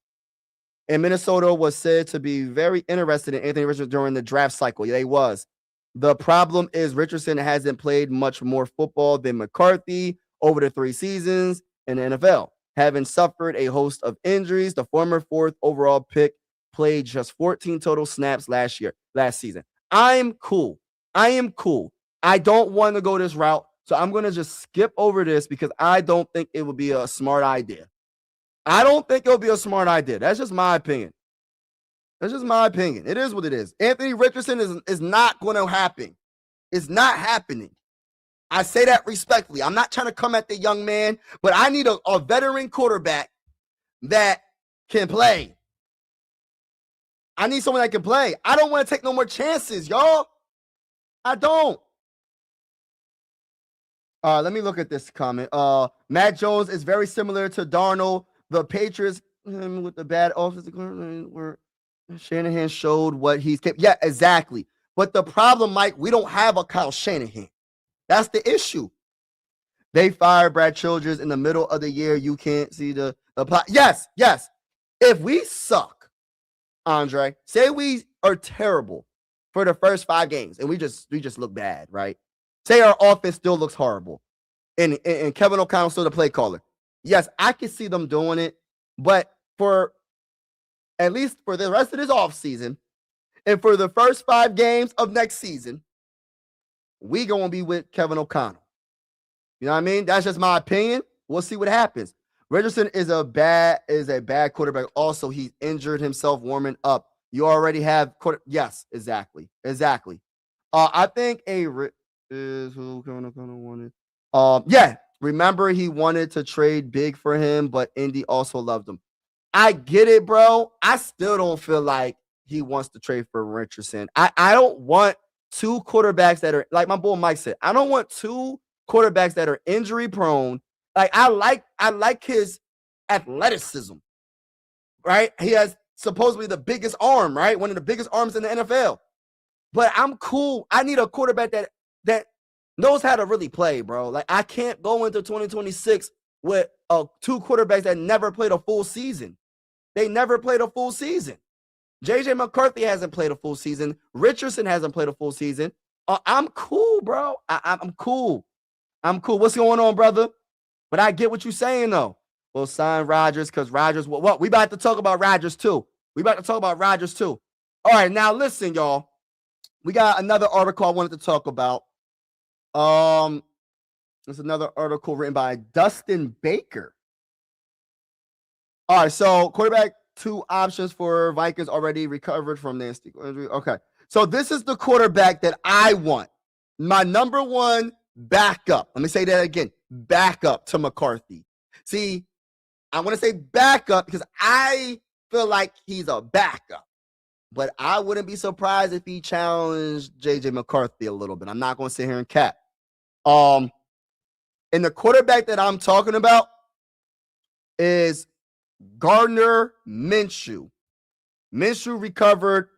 And Minnesota was said to be very interested in Anthony Richardson during the draft cycle. Yeah, he was. The problem is Richardson hasn't played much more football than McCarthy over the 3 seasons in the NFL, having suffered a host of injuries. The former 4th overall pick played just 14 total snaps last season. I'm cool. I don't want to go this route, so I'm going to just skip over this because I don't think it would be a smart idea. That's just my opinion. It is what it is. Anthony Richardson is not going to happen. It's not happening. I say that respectfully. I'm not trying to come at the young man, but I need a veteran quarterback that can play. I need someone that can play. I don't want to take no more chances, y'all. I don't. Let me look at this comment. Matt Jones is very similar to Darnold. The Patriots with the bad offensive where Shanahan showed what he's capable. Yeah, exactly. But the problem, Mike, we don't have a Kyle Shanahan. That's the issue. They fired Brad Childress in the middle of the year. You can't see the plot. Yes. If we suck, Andre, say we are terrible for the first 5 games and we just look bad, right? Say our offense still looks horrible and Kevin O'Connell's still the play caller. Yes, I can see them doing it, but for at least for the rest of this offseason and for the first 5 games of next season, we going to be with Kevin O'Connell. You know what I mean? That's just my opinion. We'll see what happens. Richardson is a bad quarterback. Also, he injured himself warming up. You already have yes, exactly. I think is who Kevin O'Connell wanted. Yeah. Remember, he wanted to trade big for him, but Indy also loved him. I get it, bro. I still don't feel like he wants to trade for Richardson. I don't want 2 quarterbacks that are, like my boy Mike said, I don't want 2 quarterbacks that are injury prone. Like I like his athleticism, right? He has supposedly the biggest arm, right? One of the biggest arms in the NFL. But I'm cool. I need a quarterback that knows how to really play, bro. Like I can't go into 2026 with 2 quarterbacks that never played a full season. They never played a full season. JJ McCarthy hasn't played a full season. Richardson hasn't played a full season. I'm cool, bro. I'm cool. What's going on, brother? But I get what you're saying, though. We'll sign Rodgers because Rodgers, what? We about to talk about Rodgers, too. All right, now listen, y'all. We got another article I wanted to talk about. There's another article written by Dustin Baker. All right, so quarterback 2 options for Vikings already recovered from nasty injury. Okay, so this is the quarterback that I want. My number 1 backup. Let me say that again. Backup to McCarthy. See, I want to say backup because I feel like he's a backup. But I wouldn't be surprised if he challenged JJ McCarthy a little bit. I'm not going to sit here and cap. And the quarterback that I'm talking about is Gardner Minshew. Minshew recovered,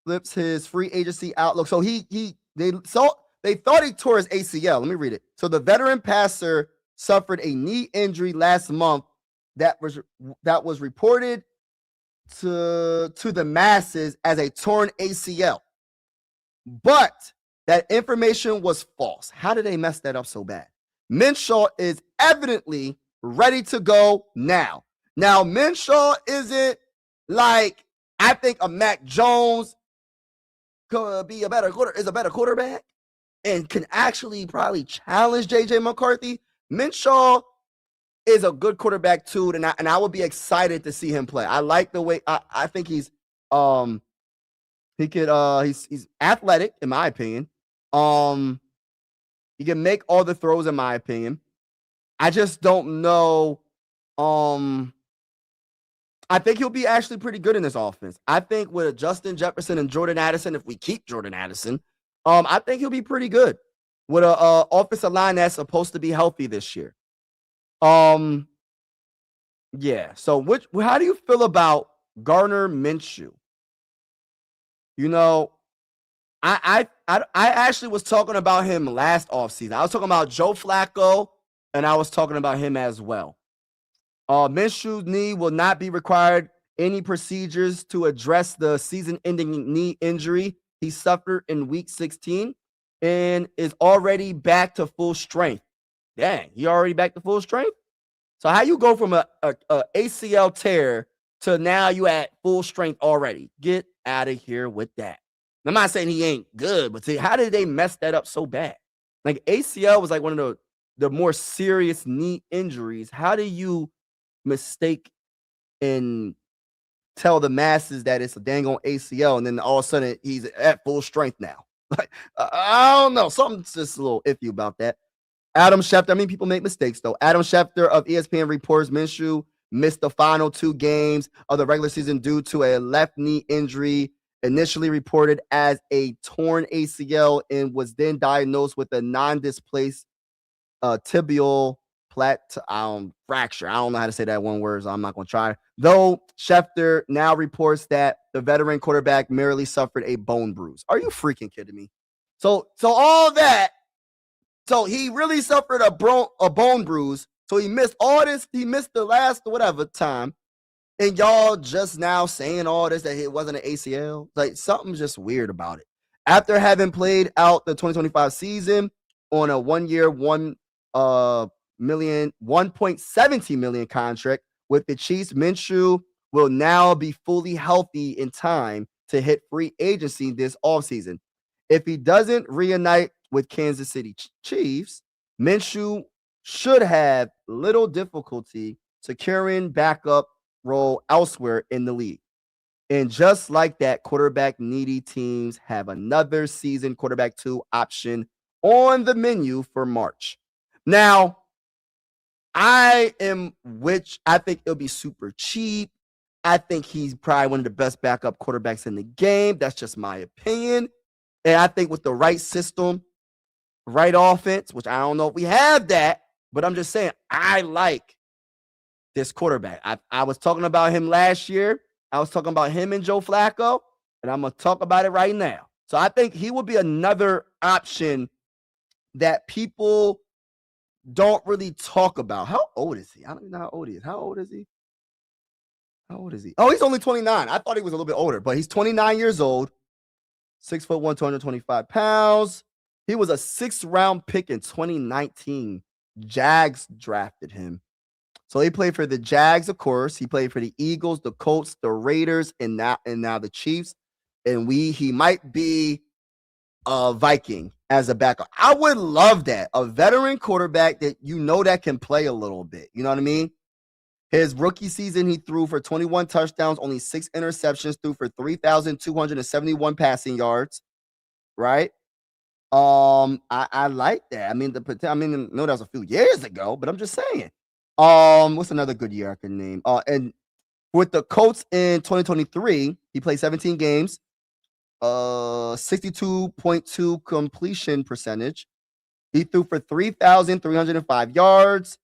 flips his free agency outlook. So they thought he tore his ACL. Let me read it. So the veteran passer suffered a knee injury last month that was reported to the masses as a torn ACL. But that information was false. How did they mess that up so bad? Minshew is evidently ready to go now. Now, Minshew isn't like I think a Mac Jones could be a better quarterback and can actually probably challenge JJ McCarthy. Minshew is a good quarterback too, and I would be excited to see him play. I like the way I think he's he's athletic in my opinion. He can make all the throws in my opinion. I just don't know. I think he'll be actually pretty good in this offense. I think with Justin Jefferson and Jordan Addison, if we keep Jordan Addison, I think he'll be pretty good with a offensive line that's supposed to be healthy this year. Yeah. So how do you feel about Gardner Minshew? You know, I actually was talking about him last offseason. I was talking about Joe Flacco, and I was talking about him as well. Minshew's knee will not be required any procedures to address the season-ending knee injury he suffered in Week 16 and is already back to full strength. Dang, he already back to full strength? So how you go from a ACL tear to now you at full strength already? Get out of here with that. I'm not saying he ain't good, but see, how did they mess that up so bad? Like ACL was like one of the more serious knee injuries. How do you mistake and tell the masses that it's a dang on ACL, and then all of a sudden he's at full strength now? Like, I don't know. Something's just a little iffy about that. Adam Schefter, I mean, people make mistakes, though. Adam Schefter of ESPN reports Minshew missed the final 2 games of the regular season due to a left knee injury, initially reported as a torn ACL, and was then diagnosed with a non-displaced tibial fracture. I don't know how to say that one word, so I'm not going to try. Though Schefter now reports that the veteran quarterback merely suffered a bone bruise. Are you freaking kidding me? So all that. So he really suffered a bone bruise. So he missed all this. He missed the last whatever time. And y'all just now saying all this that it wasn't an ACL. Like, something's just weird about it. After having played out the 2025 season on a 1-year, $1.17 million contract with the Chiefs, Minshew will now be fully healthy in time to hit free agency this offseason. If he doesn't reunite with Kansas City Chiefs, Minshew should have little difficulty securing backup role elsewhere in the league. And just like that, quarterback needy teams have another season quarterback 2 option on the menu for March. Now, I think it'll be super cheap. I think he's probably one of the best backup quarterbacks in the game. That's just my opinion. And I think with the right system, right offense, which I don't know if we have that, but I'm just saying, I like this quarterback. I was talking about him last year. I was talking about him and Joe Flacco, and I'm going to talk about it right now. So I think he will be another option that people don't really talk about. How old is he? I don't even know how old he is. How old is he? Oh, he's only 29. I thought he was a little bit older, but he's 29 years old, 6'1", 225 pounds. He was a 6th-round pick in 2019. Jags drafted him. So he played for the Jags, of course. He played for the Eagles, the Colts, the Raiders, and now the Chiefs. And he might be a Viking as a backup. I would love that. A veteran quarterback that that can play a little bit. You know what I mean? His rookie season, he threw for 21 touchdowns, only 6 interceptions, threw for 3,271 passing yards. Right? I like that. I mean, no, that was a few years ago, but I'm just saying. What's another good year I can name? And with the Colts in 2023, he played 17 games, 62.2 completion percentage. He threw for 3,305 yards,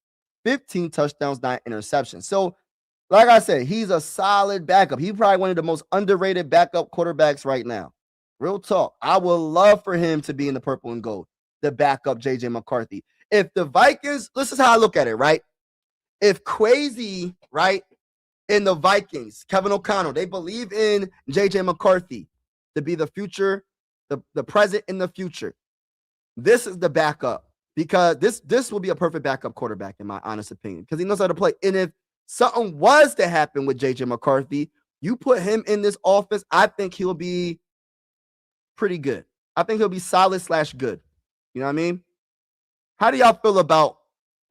15 touchdowns, 9 interceptions. So, like I said, he's a solid backup. He's probably one of the most underrated backup quarterbacks right now. Real talk. I would love for him to be in the purple and gold, the backup JJ McCarthy. If the Vikings, this is how I look at it, right? If Crazy, right, in the Vikings, Kevin O'Connell, they believe in JJ McCarthy to be the future, the present and the future. This is the backup, because this will be a perfect backup quarterback, in my honest opinion, because he knows how to play. And if something was to happen with JJ McCarthy, You put him in this offense, I think he'll be pretty good. I think he'll be solid/good. You know what I mean? How do y'all feel about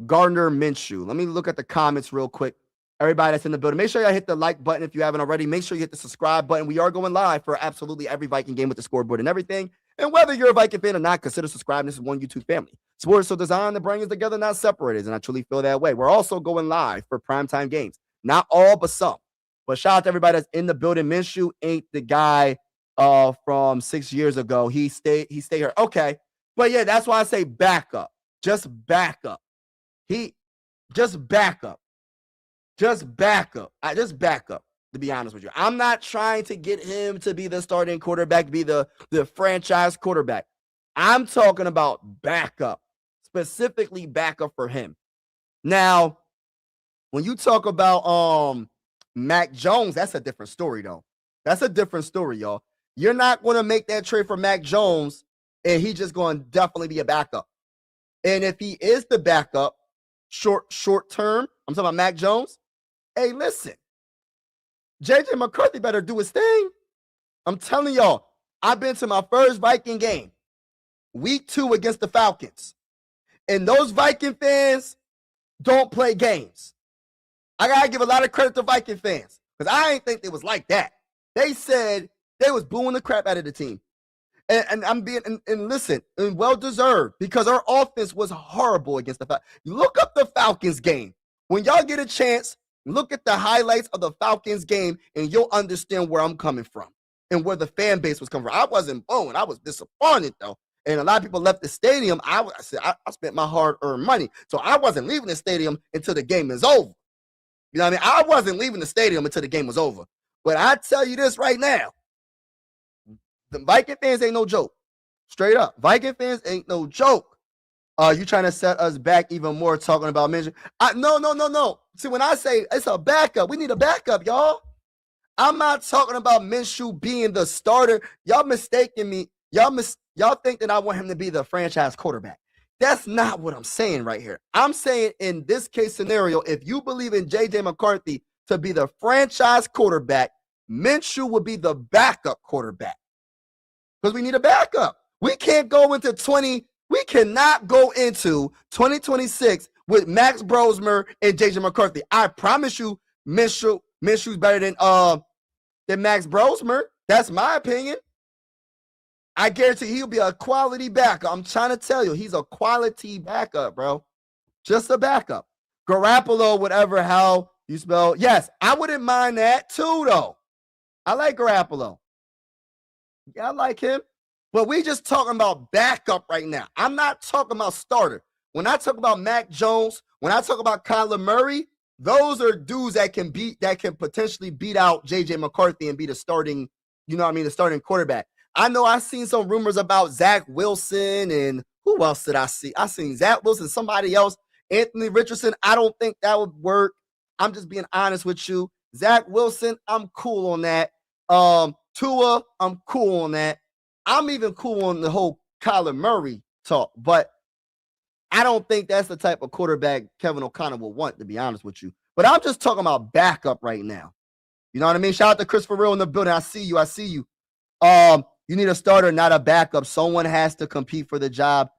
Gardner Minshew? Let me look at the comments real quick. Everybody that's in the building, make sure y'all hit the like button if you haven't already. Make sure you hit the subscribe button. We are going live for absolutely every Viking game with the scoreboard and everything. And whether you're a Viking fan or not, consider subscribing. This is one YouTube family. Sports so designed to bring us together, not separated. And I truly feel that way. We're also going live for primetime games. Not all, but some. But shout out to everybody that's in the building. Minshew ain't the guy from 6 years ago. He stayed here. Okay. But yeah, that's why I say back up. Just back up. Just back up. Just back up. Just back up, to be honest with you. I'm not trying to get him to be the starting quarterback, be the franchise quarterback. I'm talking about backup, specifically backup for him. Now, when you talk about Mac Jones, that's a different story, though. That's a different story, y'all. You're not going to make that trade for Mac Jones, and he's just going to definitely be a backup. And if he is the backup, short term, I'm talking about Mac Jones. Hey, listen, JJ McCarthy better do his thing. I'm telling y'all, I've been to my first Viking game, week 2 against the Falcons. And those Viking fans don't play games. I got to give a lot of credit to Viking fans because I ain't think it was like that. They said they was booing the crap out of the team. And I'm being, and listen, and well-deserved because our offense was horrible against the Falcons. Look up the Falcons game. When y'all get a chance, look at the highlights of the Falcons game, and you'll understand where I'm coming from and where the fan base was coming from. I wasn't booing. I was disappointed, though. And a lot of people left the stadium. I spent my hard-earned money, so I wasn't leaving the stadium until the game is over. You know what I mean? I wasn't leaving the stadium until the game was over. But I tell you this right now, the Viking fans ain't no joke. Straight up. Viking fans ain't no joke. You trying to set us back even more talking about Minshew? No. See, when I say it's a backup, we need a backup, y'all. I'm not talking about Minshew being the starter. Y'all mistaking me. Y'all think that I want him to be the franchise quarterback. That's not what I'm saying right here. I'm saying in this case scenario, if you believe in J.J. McCarthy to be the franchise quarterback, Minshew would be the backup quarterback. Because we need a backup. We cannot go into 2026 with Max Brosmer and J.J. McCarthy. I promise you, Minshew's better than Max Brosmer. That's my opinion. I guarantee he'll be a quality backup. I'm trying to tell you, he's a quality backup, bro. Just a backup. Garoppolo, whatever, how you spell. Yes, I wouldn't mind that too, though. I like Garoppolo. Yeah, I like him. But we just talking about backup right now. I'm not talking about starter. When I talk about Mac Jones, when I talk about Kyler Murray, those are dudes that can potentially beat out J.J. McCarthy and be the starting, the starting quarterback. I know I've seen some rumors about Zach Wilson and who else did I see? I seen Zach Wilson, somebody else, Anthony Richardson. I don't think that would work. I'm just being honest with you. Zach Wilson, I'm cool on that. Tua, I'm cool on that. I'm even cool on the whole Kyler Murray talk, but I don't think that's the type of quarterback Kevin O'Connor will want, to be honest with you. But I'm just talking about backup right now. You know what I mean? Shout out to Christopher Real in the building. I see you. You need a starter, not a backup. Someone has to compete for the job.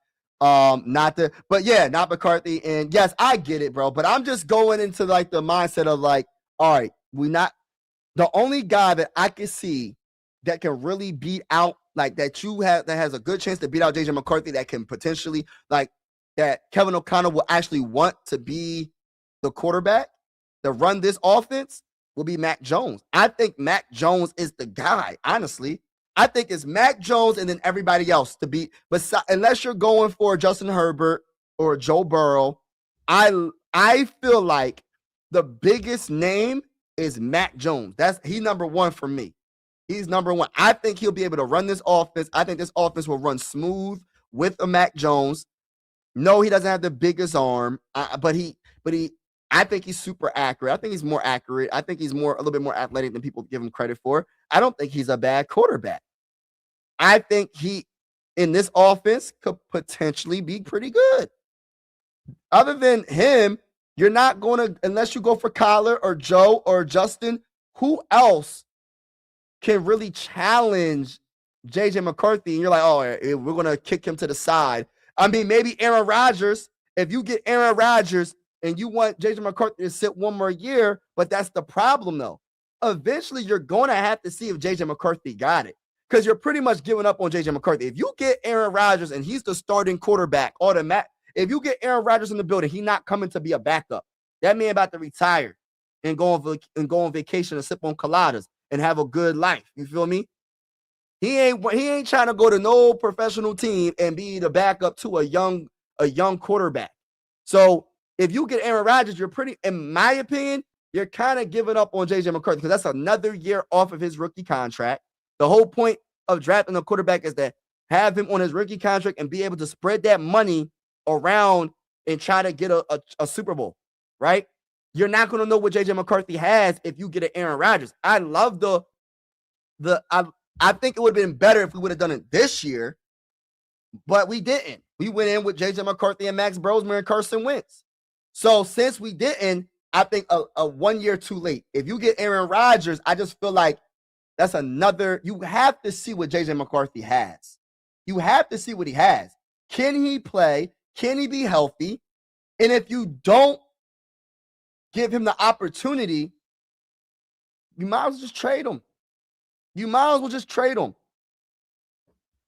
Not McCarthy. And yes, I get it, bro. But I'm just going into like the mindset of like, all right, the only guy that I can see that can really beat out like that has a good chance to beat out J.J. McCarthy that can potentially like that Kevin O'Connor will actually want to be the quarterback to run this offense will be Mac Jones. I think Mac Jones is the guy, honestly. I think it's Mac Jones and then everybody else to beat. But unless you're going for Justin Herbert or Joe Burrow, I feel like the biggest name is Mac Jones. He's number one for me. He's number one. I think he'll be able to run this offense. I think this offense will run smooth with a Mac Jones. No, he doesn't have the biggest arm, but I think he's super accurate. I think he's more accurate. I think he's a little bit more athletic than people give him credit for. I don't think he's a bad quarterback. I think he, in this offense, could potentially be pretty good. Other than him, you're not going to, unless you go for Kyler or Joe or Justin, who else can really challenge JJ McCarthy? And you're like, oh, we're going to kick him to the side. I mean, maybe Aaron Rodgers. If you get Aaron Rodgers and you want JJ McCarthy to sit one more year, but that's the problem, though. Eventually, you're going to have to see if JJ McCarthy got it, because you're pretty much giving up on JJ McCarthy. If you get Aaron Rodgers and he's the starting quarterback, if you get Aaron Rodgers in the building, he's not coming to be a backup. That man about to retire and go on vacation and sip on coladas and have a good life. You feel me? He ain't trying to go to no professional team and be the backup to a young quarterback. So if you get Aaron Rodgers, you're pretty, in my opinion, you're kind of giving up on JJ McCarthy, because that's another year off of his rookie contract. The whole point of drafting a quarterback is to have him on his rookie contract and be able to spread that money around and try to get a Super Bowl, right? You're not going to know what JJ McCarthy has if you get an Aaron Rodgers. I love I think it would have been better if we would have done it this year, but we didn't. We went in with JJ McCarthy and Max Brosmer and Carson Wentz. So since we didn't, I think a 1 year too late. If you get Aaron Rodgers, I just feel like that's another. You have to see what JJ McCarthy has. You have to see what he has. Can he play? Can he be healthy? And if you don't give him the opportunity, you might as well just trade him. You might as well just trade him.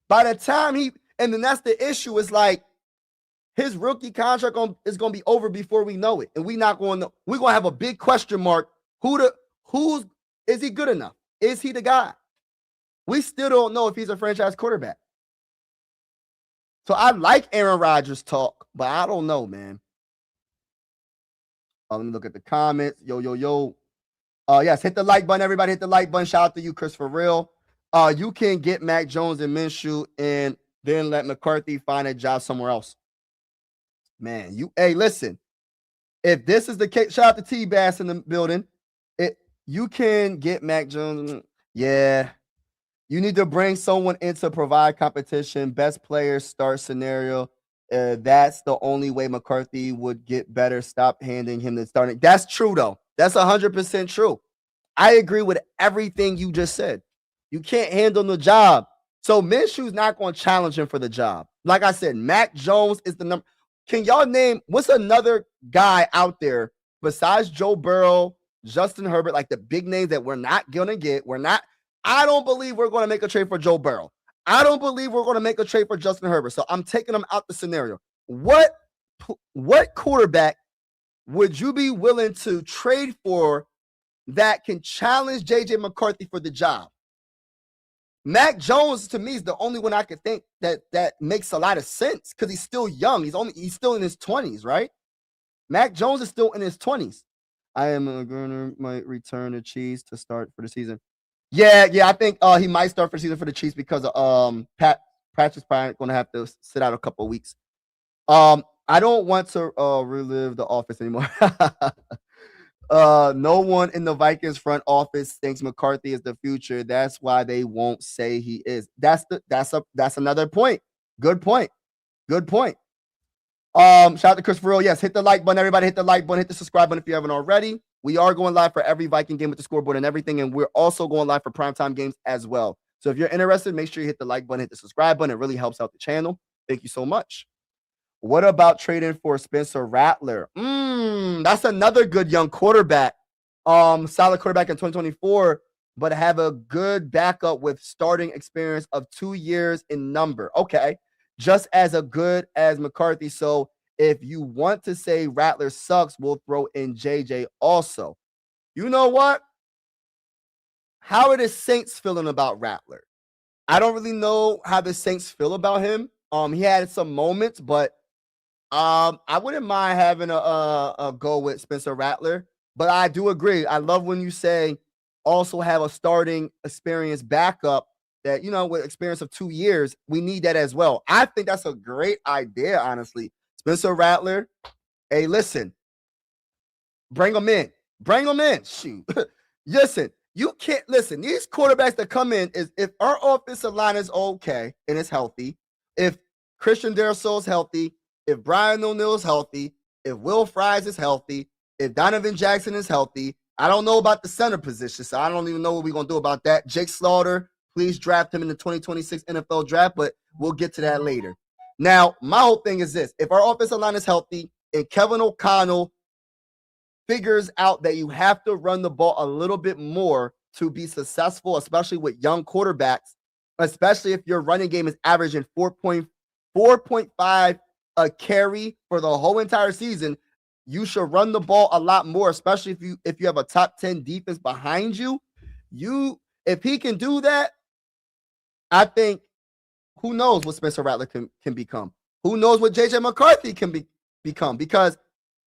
By the time and then that's the issue. It's like his rookie contract is going to be over before we know it. And we're going to have a big question mark. Is he good enough? Is he the guy? We still don't know if he's a franchise quarterback. So I like Aaron Rodgers talk, but I don't know, man. Let me look at the comments. Yo. Yes, hit the like button, everybody. Hit the like button. Shout out to you, Chris, for real. You can get Mac Jones and Minshew and then let McCarthy find a job somewhere else. Man, listen. If this is the case, shout out to T-Bass in the building. You can get Mac Jones. Yeah. You need to bring someone in to provide competition. Best player start scenario. That's the only way McCarthy would get better. Stop handing him the starting. That's true, though. That's 100% true. I agree with everything you just said. You can't handle the job. So Minshew's not going to challenge him for the job. Like I said, Mac Jones is the number. Can y'all name what's another guy out there besides Joe Burrow, Justin Herbert, like the big names that we're not going to get? I don't believe we're going to make a trade for Joe Burrow. I don't believe we're going to make a trade for Justin Herbert. So I'm taking them out the scenario. What quarterback would you be willing to trade for that can challenge JJ McCarthy for the job? Mac Jones, to me, is the only one I could think that makes a lot of sense, because he's still young. He's still in his 20s, right? Mac Jones is still in his 20s. I am a Gurner might return to Chiefs to start for the season. Yeah, I think he might start for the season for the Chiefs because Patrick's probably going to have to sit out a couple of weeks. I don't want to relive the office anymore. No one in the Vikings front office thinks McCarthy is the future. That's why they won't say he is. That's another point. Good point. Shout out to Chris Farrell. Yes, hit the like button, everybody. Hit the like button, hit the subscribe button if you haven't already. We are going live for every Viking game with the scoreboard and everything, and we're also going live for primetime games as well. So if you're interested, make sure you hit the like button, hit the subscribe button. It really helps out the channel. Thank you so much. What about trading for Spencer Rattler? That's another good young quarterback. Solid quarterback in 2024, but have a good backup with starting experience of 2 years in number. Okay, just as good as McCarthy. So if you want to say Rattler sucks, we'll throw in JJ also. You know what? How are the Saints feeling about Rattler? I don't really know how the Saints feel about him. He had some moments, but I wouldn't mind having a go with Spencer Rattler. But I do agree. I love when you say also have a starting experience backup that, with experience of 2 years. We need that as well. I think that's a great idea, honestly. Spencer Rattler, hey, listen, bring him in. Shoot. Listen, you can't listen. These quarterbacks that come in is if our offensive line is okay and it's healthy, if Christian Darrisaw is healthy, if Brian O'Neill is healthy, if Will Fries is healthy, if Donovan Jackson is healthy, I don't know about the center position, so I don't even know what we're going to do about that. Jake Slaughter, please draft him in the 2026 NFL draft, but we'll get to that later. Now, my whole thing is this. If our offensive line is healthy and Kevin O'Connell figures out that you have to run the ball a little bit more to be successful, especially with young quarterbacks, especially if your running game is averaging 4.5 a carry for the whole entire season, you should run the ball a lot more, especially if you have a top 10 defense behind you. If he can do that, I think who knows what Spencer Rattler can become. Who knows what J.J. McCarthy can become, because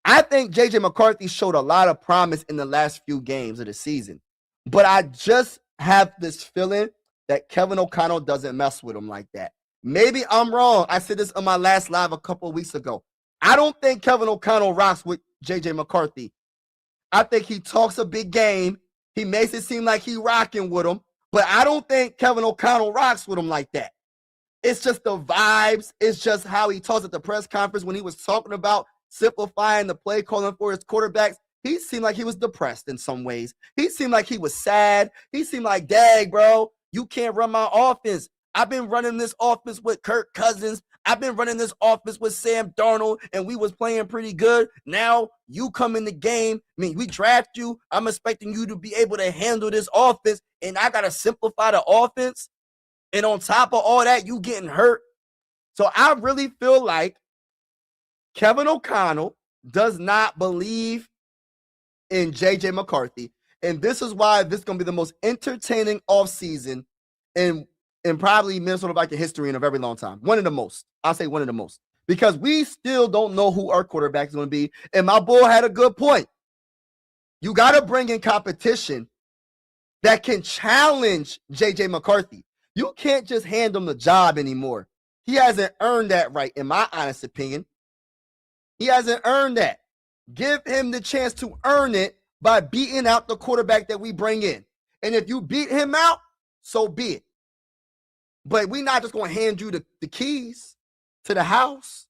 I think J.J. McCarthy showed a lot of promise in the last few games of the season. But I just have this feeling that Kevin O'Connell doesn't mess with him like that. Maybe I'm wrong. I said this on my last live a couple of weeks ago. I don't think Kevin O'Connell rocks with J.J. McCarthy. I think he talks a big game. He makes it seem like he rocking with him. But I don't think Kevin O'Connell rocks with him like that. It's just the vibes. It's just how he talks at the press conference when he was talking about simplifying the play calling for his quarterbacks. He seemed like he was depressed in some ways. He seemed like he was sad. He seemed like, dang, bro, you can't run my offense. I've been running this offense with Kirk Cousins. I've been running this offense with Sam Darnold, and we was playing pretty good. Now you come in the game. I mean, we draft you. I'm expecting you to be able to handle this offense, and I got to simplify the offense. And on top of all that, you getting hurt. So I really feel like Kevin O'Connell does not believe in J.J. McCarthy. And this is why this is going to be the most entertaining offseason in probably Minnesota Viking history in a very long time. One of the most. I'll say one of the most. Because we still don't know who our quarterback is going to be. And my boy had a good point. You got to bring in competition that can challenge J.J. McCarthy. You can't just hand him the job anymore. He hasn't earned that right, in my honest opinion. He hasn't earned that. Give him the chance to earn it by beating out the quarterback that we bring in. And if you beat him out, so be it. But we're not just going to hand you the keys to the house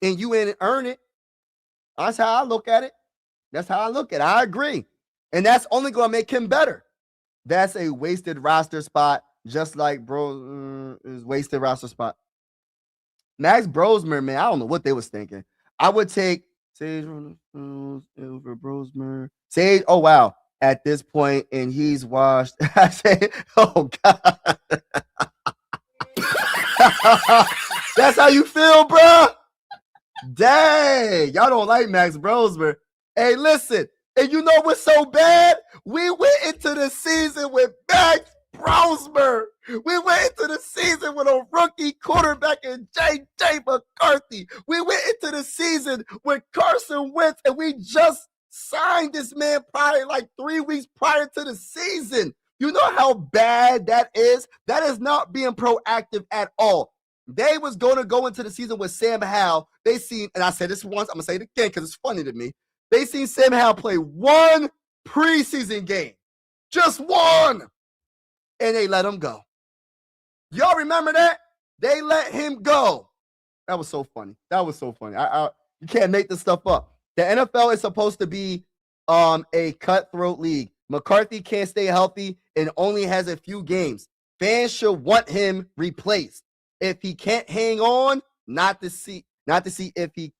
and you in and earn it. That's how I look at it. That's how I look at it. I agree. And that's only going to make him better. That's a wasted roster spot, just like is wasted roster spot. Max Brosmer, man, I don't know what they was thinking. I would take Sage over Brosmer. Sage, oh wow, at this point, and he's washed. I say, oh God. That's how you feel, bro? Dang, y'all don't like Max Brosmer. Hey, listen, and you know what's so bad? We went into the season with Max Brosmer. We went into the season with a rookie quarterback in J.J. McCarthy. We went into the season with Carson Wentz, and we just signed this man probably like 3 weeks prior to the season. You know how bad that is? That is not being proactive at all. They was going to go into the season with Sam Howell. They seen, and I said this once, I'm going to say it again because it's funny to me. They seen Sam Howell play one preseason game. Just one. And they let him go. Y'all remember that? They let him go. That was so funny. That was so funny. You can't make this stuff up. The NFL is supposed to be a cutthroat league. McCarthy can't stay healthy and only has a few games. Fans should want him replaced. If he can't hang on, not to see if he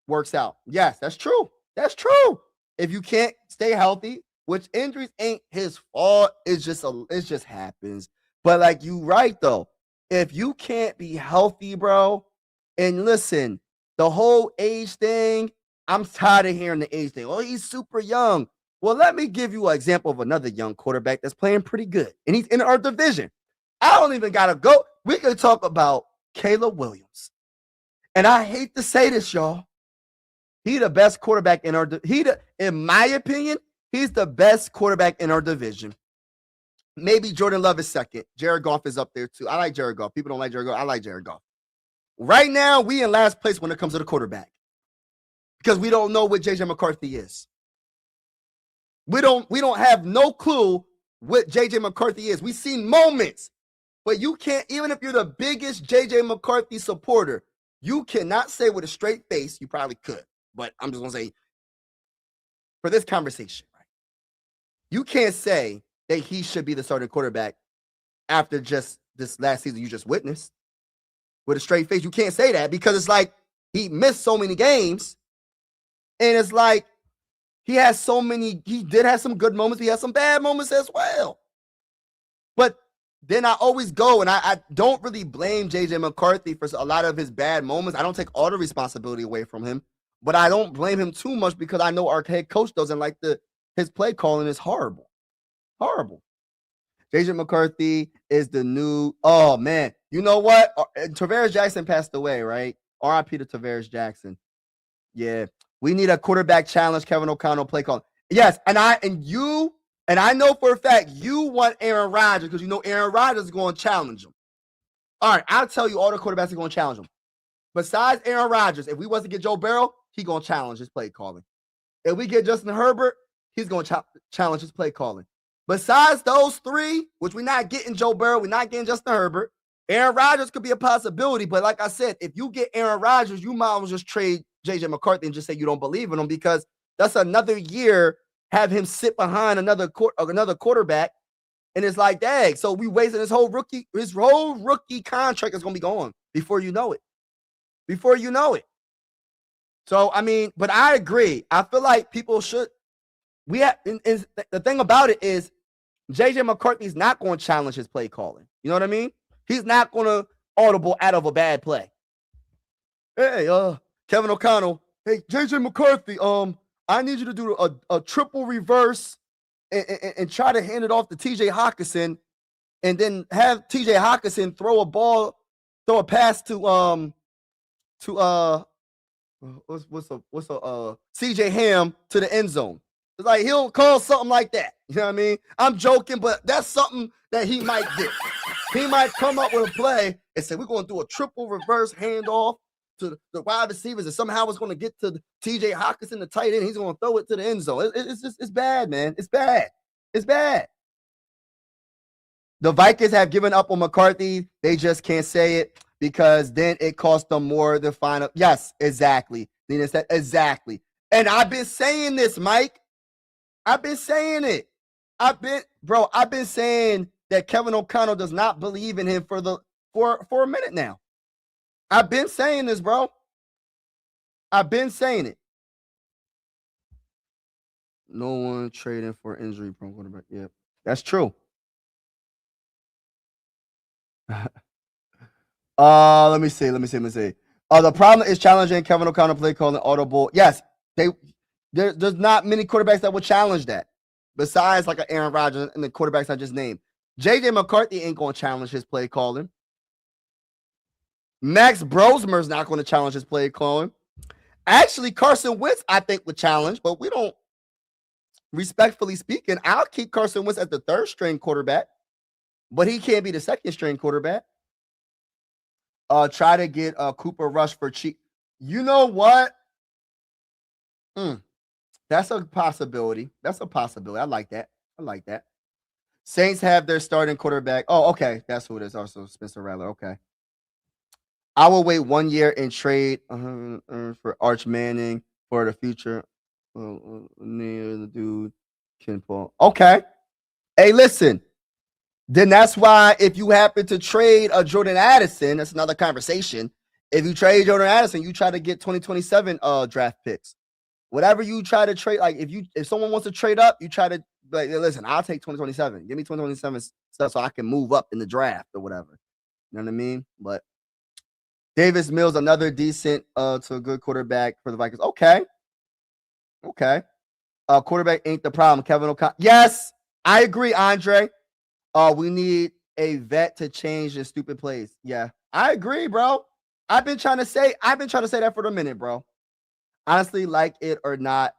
works out. Yes, that's true. That's true. If you can't stay healthy, which injuries ain't his fault, it just happens. But like you right though, if you can't be healthy, bro, and listen, the whole age thing, I'm tired of hearing the age thing. Oh, he's super young. Well, let me give you an example of another young quarterback that's playing pretty good, and he's in our division. I don't even gotta go. We can talk about Caleb Williams, and I hate to say this, y'all. He the best quarterback in in my opinion, he's the best quarterback in our division. Maybe Jordan Love is second. Jared Goff is up there too. I like Jared Goff. People don't like Jared Goff. I like Jared Goff. Right now, we in last place when it comes to the quarterback because we don't know what J.J. McCarthy is. We don't have no clue what J.J. McCarthy is. We've seen moments, but you can't, even if you're the biggest J.J. McCarthy supporter, you cannot say with a straight face, you probably could, but I'm just going to say, for this conversation, right? You can't say that he should be the starting quarterback after just this last season you just witnessed with a straight face. You can't say that because it's like he missed so many games, and it's like he did have some good moments, he has some bad moments as well. But then I always go, and I don't really blame JJ McCarthy for a lot of his bad moments. I don't take all the responsibility away from him, but I don't blame him too much because I know our head coach doesn't like his play calling is horrible. Horrible. JJ McCarthy is the new, oh man, you know what? Tavares Jackson passed away, right? RIP to Tavares Jackson. Yeah. We need a quarterback challenge, Kevin O'Connell play call. Yes, and I know for a fact you want Aaron Rodgers because you know Aaron Rodgers is going to challenge him. All right, I'll tell you all the quarterbacks are going to challenge him. Besides Aaron Rodgers, if we was to get Joe Burrow, he's going to challenge his play calling. If we get Justin Herbert, he's going to challenge his play calling. Besides those three, which we're not getting Joe Burrow, we're not getting Justin Herbert, Aaron Rodgers could be a possibility. But like I said, if you get Aaron Rodgers, you might as well just trade JJ McCarthy and just say you don't believe in him because that's another year have him sit behind another quarterback. And it's like, dang, so we wasted his whole rookie contract is going to be gone before you know it. Before you know it. So, I mean, but I agree. I feel like people should. The thing about it is JJ McCarthy's not going to challenge his play calling. You know what I mean? He's not going to audible out of a bad play. Hey, Kevin O'Connell. Hey, JJ McCarthy, I need you to do a triple reverse and try to hand it off to TJ Hawkinson and then have TJ Hawkinson throw a pass to CJ Ham to the end zone. It's like he'll call something like that. You know what I mean? I'm joking, but that's something that he might do. He might come up with a play and say, we're going to do a triple reverse handoff to the wide receivers, and somehow it's going to get to TJ Hawkinson, the tight end. He's going to throw it to the end zone. It's bad, man. It's bad. It's bad. The Vikings have given up on McCarthy. They just can't say it because then it costs them more to find out. Yes, exactly. Nina said exactly. And I've been saying this, Mike. I've been saying it. I've been saying that Kevin O'Connell does not believe in him for a minute now. I've been saying this, bro. I've been saying it. No one trading for injury prone quarterback. Yeah, that's true. Let me see. The problem is challenging Kevin O'Connell play calling audible. Yes, there's not many quarterbacks that would challenge that. Besides like an Aaron Rodgers and the quarterbacks I just named. JJ McCarthy ain't going to challenge his play calling. Max Brosmer's not going to challenge his play calling. Actually, Carson Wentz, I think, would challenge, but we don't, respectfully speaking, I'll keep Carson Wentz as the third string quarterback, but he can't be the second string quarterback. Try to get Cooper Rush for cheap. You know what? That's a possibility. I like that. Saints have their starting quarterback. Oh, okay. That's who it is. Also, Spencer Rattler. Okay. I will wait 1 year and trade for Arch Manning for the future. The dude can pull. Okay. Hey, listen. Then that's why if you happen to trade a Jordan Addison, that's another conversation. If you trade Jordan Addison, you try to get 2027 draft picks. Whatever you try to trade, like if someone wants to trade up, you try to like, listen, I'll take 2027. Give me 2027 stuff so I can move up in the draft or whatever. You know what I mean? But Davis Mills, another decent to a good quarterback for the Vikings. Okay. Quarterback ain't the problem. Kevin O'Connell. Yes, I agree, Andre. We need a vet to change the stupid plays. Yeah, I agree, bro. I've been trying to say that for a minute, bro. Honestly, like it or not,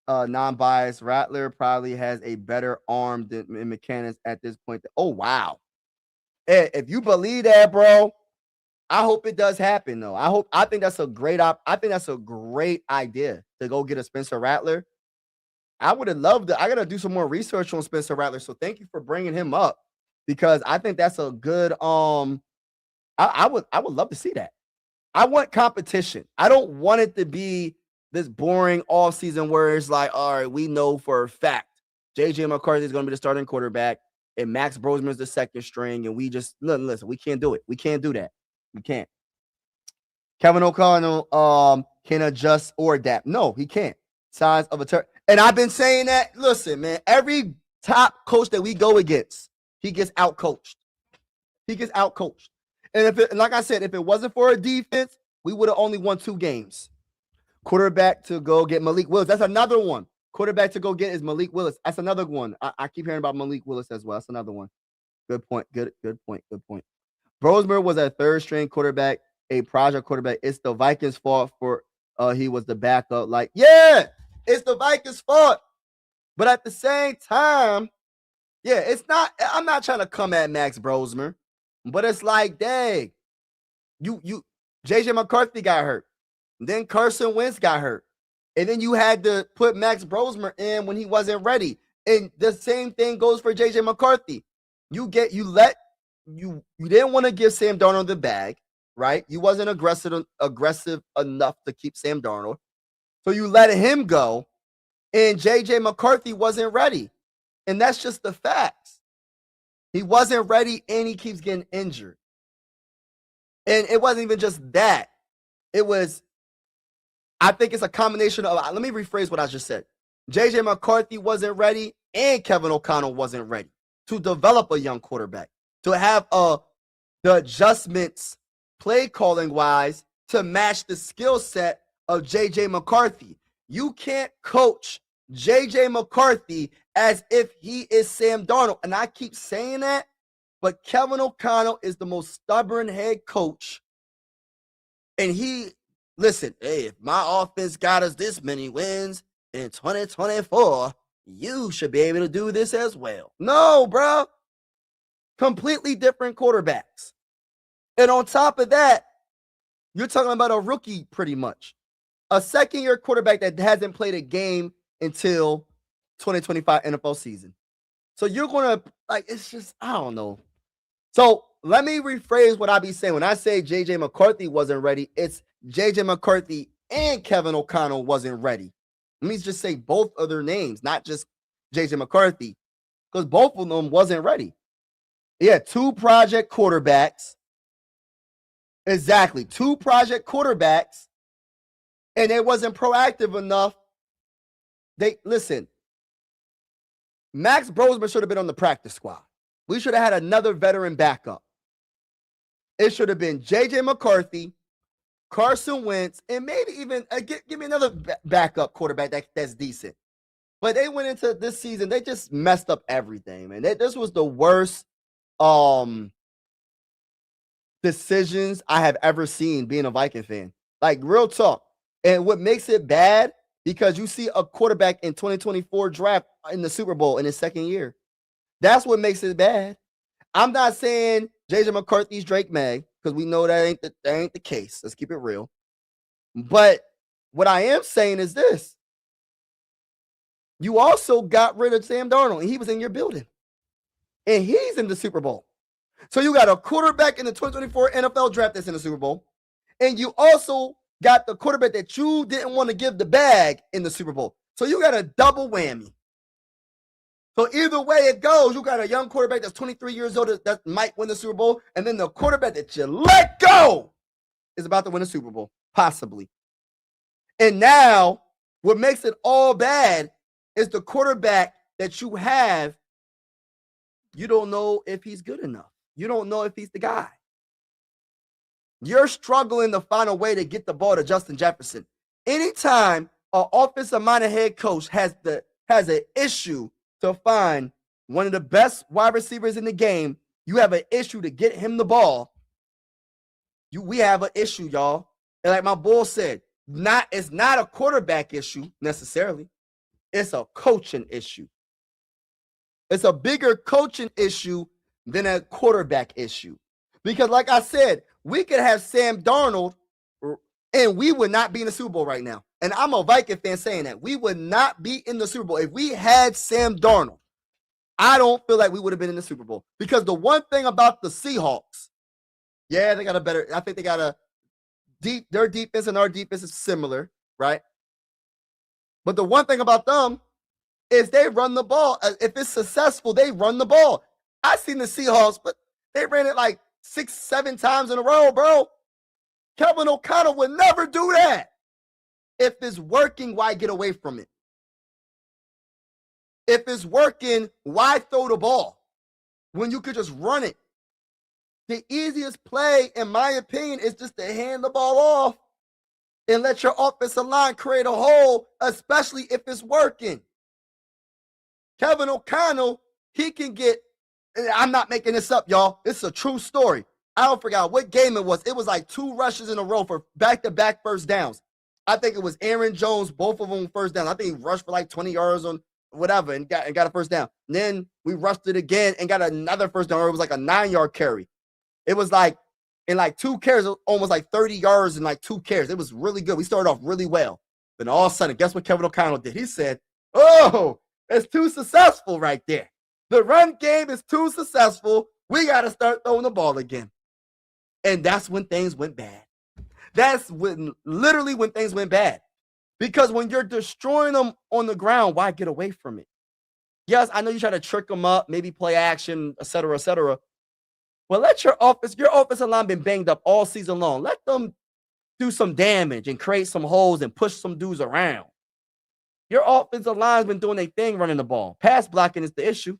non-biased, Rattler probably has a better arm than mechanics at this point. Oh, wow. Hey, if you believe that, bro, I hope it does happen, though. I think that's a great idea to go get a Spencer Rattler. I would have loved it. I got to do some more research on Spencer Rattler. So thank you for bringing him up because I think that's a good, I would love to see that. I want competition. I don't want it to be this boring offseason where it's like, all right, we know for a fact J.J. McCarthy is going to be the starting quarterback and Max Brosmer is the second string, and we just listen, we can't do it. We can't do that. We can't. Kevin O'Connell can adjust or adapt. No, he can't. Size of a turn. And I've been saying that. Listen, man, every top coach that we go against, he gets outcoached. He gets outcoached. And like I said, if it wasn't for a defense, we would have only won 2 games. Quarterback to go get Malik Willis. That's another one. Quarterback to go get is Malik Willis. That's another one. I keep hearing about Malik Willis as well. That's another one. Good point. Good point. Good point. Brosmer was a third string quarterback, a project quarterback. It's the Vikings' fault for he was the backup. Like, yeah, it's the Vikings' fault. But at the same time, yeah, it's not. I'm not trying to come at Max Brosmer, but it's like, dang, you JJ McCarthy got hurt. Then Carson Wentz got hurt. And then you had to put Max Brosmer in when he wasn't ready. And the same thing goes for JJ McCarthy. You didn't want to give Sam Darnold the bag, right? You wasn't aggressive enough to keep Sam Darnold. So you let him go, and JJ McCarthy wasn't ready. And that's just the facts. He wasn't ready, and he keeps getting injured. And it wasn't even just that. It was, I think it's a combination of, let me rephrase what I just said. JJ McCarthy wasn't ready, and Kevin O'Connell wasn't ready to develop a young quarterback, to have the adjustments play calling wise to match the skill set of JJ McCarthy. You can't coach JJ McCarthy as if he is Sam Darnold. And I keep saying that, but Kevin O'Connell is the most stubborn head coach. And listen, hey, if my offense got us this many wins in 2024, you should be able to do this as well. No, bro. Completely different quarterbacks. And on top of that, you're talking about a rookie pretty much. A second-year quarterback that hasn't played a game until 2025 NFL season. So you're going to, it's just, I don't know. So let me rephrase what I be saying. When I say J.J. McCarthy wasn't ready, it's J.J. McCarthy and Kevin O'Connell wasn't ready. Let me just say both of their names, not just J.J. McCarthy, because both of them wasn't ready. Yeah, 2 project quarterbacks. Exactly, 2 project quarterbacks, and they wasn't proactive enough. Listen, Max Brosmer should have been on the practice squad. We should have had another veteran backup. It should have been J.J. McCarthy, Carson Wentz, and maybe even give me another backup quarterback that's decent. But they went into this season, they just messed up everything, man. This was the worst decisions I have ever seen being a Viking fan. Like, real talk. And what makes it bad, because you see a quarterback in 2024 draft in the Super Bowl in his second year. That's what makes it bad. I'm not saying J.J. McCarthy's Drake May, because we know that ain't the case. Let's keep it real. But what I am saying is this. You also got rid of Sam Darnold, and he was in your building. And he's in the Super Bowl. So you got a quarterback in the 2024 NFL draft that's in the Super Bowl. And you also got the quarterback that you didn't want to give the bag in the Super Bowl. So you got a double whammy. So either way it goes, you got a young quarterback that's 23 years old that might win the Super Bowl. And then the quarterback that you let go is about to win the Super Bowl, possibly. And now what makes it all bad is the quarterback that you have, you don't know if he's good enough. You don't know if he's the guy. You're struggling to find a way to get the ball to Justin Jefferson. Anytime an offensive-minded head coach has an issue to find one of the best wide receivers in the game, you have an issue to get him the ball. We have an issue, y'all. And like my bull said, it's not a quarterback issue necessarily. It's a coaching issue. It's a bigger coaching issue than a quarterback issue. Because like I said, we could have Sam Darnold and we would not be in the Super Bowl right now. And I'm a Viking fan saying that. We would not be in the Super Bowl. If we had Sam Darnold, I don't feel like we would have been in the Super Bowl. Because the one thing about the Seahawks, yeah, I think they got their defense and our defense is similar, right? But the one thing about them is they run the ball. If it's successful, they run the ball. I seen the Seahawks, but they ran it like 6, 7 times in a row, bro. Kevin O'Connell would never do that. If it's working, why get away from it? If it's working, why throw the ball when you could just run it? The easiest play, in my opinion, is just to hand the ball off and let your offensive line create a hole, especially if it's working. Kevin O'Connell, he can get, I'm not making this up, y'all. This is a true story. I don't forget what game it was. It was like 2 rushes in a row for back-to-back first downs. I think it was Aaron Jones, both of them first down. I think he rushed for like 20 yards on whatever and got a first down. And then we rushed it again and got another first down. It was like a 9-yard carry. It was like in like 2 carries, almost like 30 yards in like 2 carries. It was really good. We started off really well. Then all of a sudden, guess what Kevin O'Connell did? He said, oh, it's too successful right there. The run game is too successful. We got to start throwing the ball again. And that's when things went bad. That's literally when things went bad. Because when you're destroying them on the ground, why get away from it? Yes, I know you try to trick them up, maybe play action, et cetera, et cetera. Well, let your offensive line been banged up all season long. Let them do some damage and create some holes and push some dudes around. Your offensive line's been doing their thing running the ball. Pass blocking is the issue.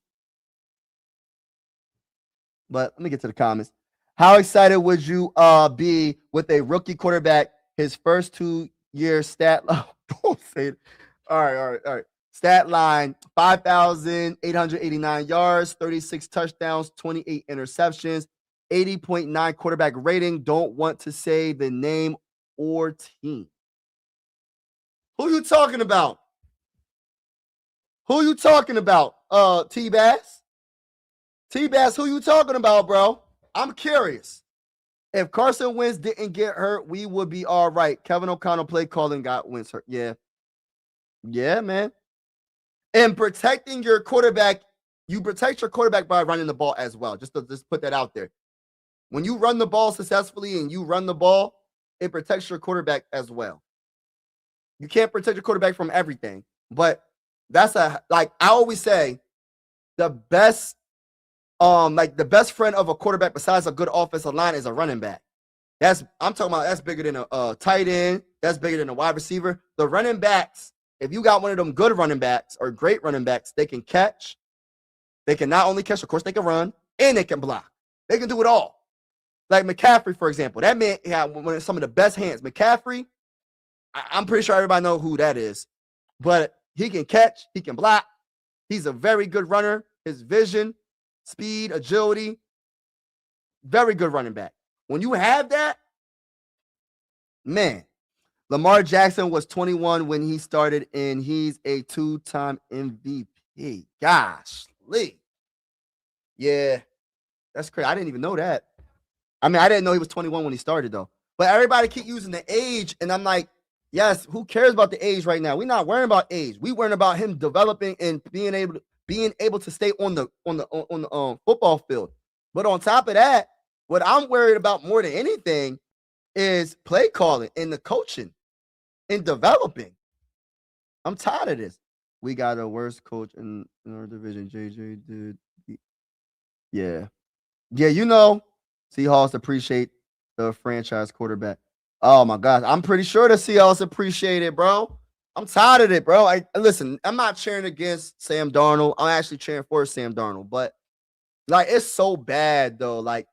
But let me get to the comments. How excited would you be with a rookie quarterback, his first 2-year stat line? Don't say it. All right. Stat line, 5,889 yards, 36 touchdowns, 28 interceptions, 80.9 quarterback rating. Don't want to say the name or team. Who you talking about? T-Bass? T-Bass, who you talking about, bro? I'm curious. If Carson Wentz didn't get hurt, we would be all right. Kevin O'Connell play calling got Wentz hurt. Yeah, man. And protecting your quarterback, you protect your quarterback by running the ball as well. Just put that out there. When you run the ball successfully and you run the ball, it protects your quarterback as well. You can't protect your quarterback from everything, but that's like I always say, the best friend of a quarterback besides a good offensive line is a running back. That's bigger than a tight end. That's bigger than a wide receiver. The running backs, if you got one of them good running backs or great running backs, they can catch. They can not only catch, of course, they can run and they can block. They can do it all. Like McCaffrey, for example. That man had one of some of the best hands. McCaffrey, I'm pretty sure everybody knows who that is. But he can catch. He can block. He's a very good runner. His vision, speed, agility, very good running back. When you have that, man, Lamar Jackson was 21 when he started, and he's a 2-time MVP. Gosh, Lee. Yeah, that's crazy. I didn't even know that. I mean, I didn't know he was 21 when he started, though. But everybody keep using the age, and I'm like, yes, who cares about the age right now? We're not worrying about age. We worrying about him developing and being able to stay on the football field. But on top of that, what I'm worried about more than anything is play calling and the coaching and developing. I'm tired of this. We got a worst coach in our division. JJ did. Yeah, you know, Seahawks appreciate the franchise quarterback. Oh my gosh, I'm pretty sure the Seahawks appreciate it, bro. I'm tired of it, bro. Listen, I'm not cheering against Sam Darnold. I'm actually cheering for Sam Darnold, but like it's so bad though. Like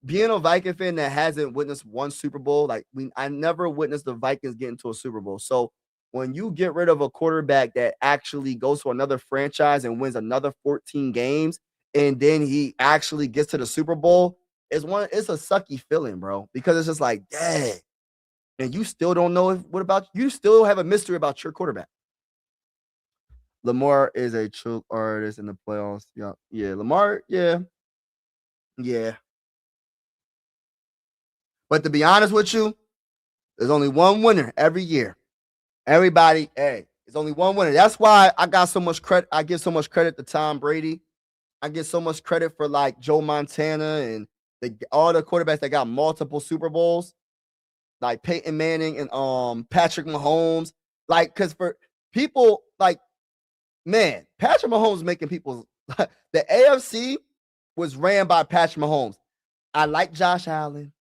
being a Viking fan that hasn't witnessed one Super Bowl, I never witnessed the Vikings get into a Super Bowl. So when you get rid of a quarterback that actually goes to another franchise and wins another 14 games, and then he actually gets to the Super Bowl, it's a sucky feeling, bro, because it's just like, dang. And you still don't know you still have a mystery about your quarterback. Lamar is a true artist in the playoffs. Yeah, Lamar, yeah. But to be honest with you, there's only one winner every year. Everybody, there's only one winner. That's why I got so much credit. I give so much credit to Tom Brady. I give so much credit for like Joe Montana and all the quarterbacks that got multiple Super Bowls, like Peyton Manning and Patrick Mahomes. Like, because people like, man, Patrick Mahomes making people the AFC was ran by Patrick Mahomes. I like Josh Allen.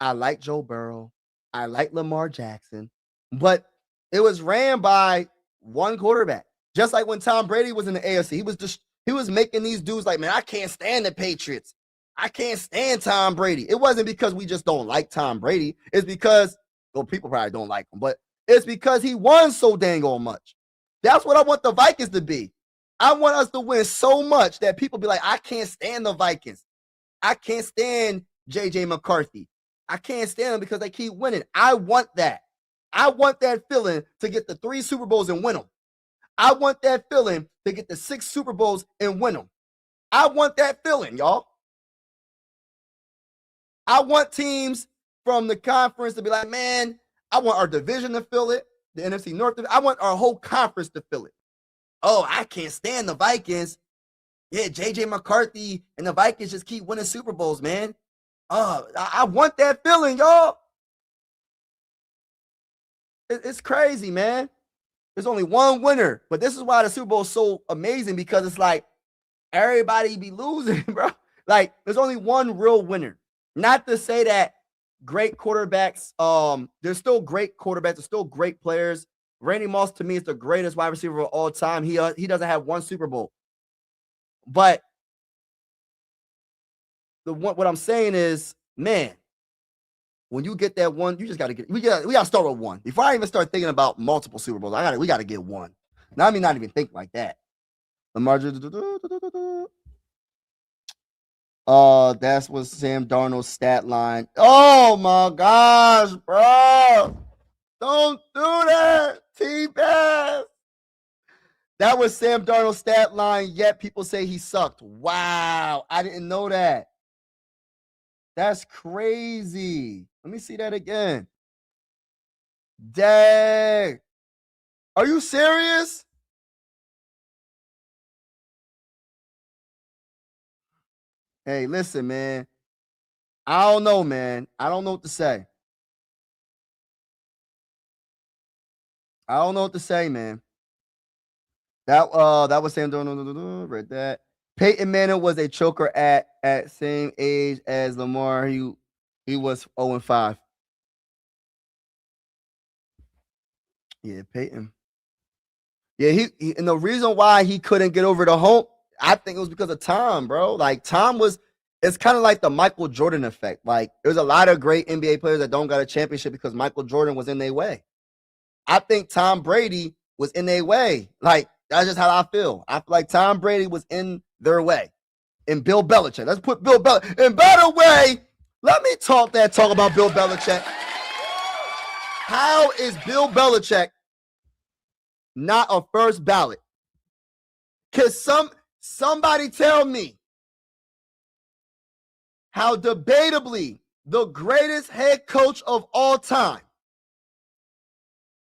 I like Joe Burrow. I like Lamar Jackson. But it was ran by one quarterback. Just like when Tom Brady was in the AFC, he was making these dudes like, man, I can't stand the Patriots. I can't stand Tom Brady. It wasn't because we just don't like Tom Brady. It's because, well, people probably don't like him, but it's because he won so dang on much. That's what I want the Vikings to be. I want us to win so much that people be like, I can't stand the Vikings. I can't stand J.J. McCarthy. I can't stand them because they keep winning. I want that. I want that feeling to get the 3 Super Bowls and win them. I want that feeling to get the 6 Super Bowls and win them. I want that feeling, y'all. I want teams from the conference to be like, man, I want our division to feel it, the NFC North. I want our whole conference to feel it. Oh, I can't stand the Vikings. Yeah, J.J. McCarthy and the Vikings just keep winning Super Bowls, man. I want that feeling, y'all. It's crazy, man. There's only one winner, but this is why the Super Bowl is so amazing, because it's like everybody be losing, bro. Like, there's only one real winner. Not to say that great quarterbacks, there's still great quarterbacks, there's still great players. Randy Moss, to me, is the greatest wide receiver of all time. He doesn't have one Super Bowl. But what I'm saying is, man, when you get that one, you just got to get. We got to start with one. Before I even start thinking about multiple Super Bowls, we got to get one. Now, I mean, not even think like that. Lamar. That's what Sam Darnold's stat line. Oh my gosh, bro! Don't do that, T-Bass. That was Sam Darnold's stat line, yet people say he sucked. Wow, I didn't know that. That's crazy. Let me see that again. Dang. Are you serious? Hey, listen, man. I don't know, man. I don't know what to say. I don't know what to say, man. That was Sam Darnold. Read that. Peyton Manning was a choker at same age as Lamar. He was 0-5. Yeah, Peyton. Yeah, he and the reason why he couldn't get over the hump, I think it was because of Tom, bro. Like, it's kind of like the Michael Jordan effect. Like, there's a lot of great NBA players that don't got a championship because Michael Jordan was in their way. I think Tom Brady was in their way. Like, that's just how I feel. I feel like Tom Brady was in their way. And Bill Belichick. Let's put Bill Belichick. And by the way, let me talk about Bill Belichick. How is Bill Belichick not a first ballot? Because somebody tell me how debatably the greatest head coach of all time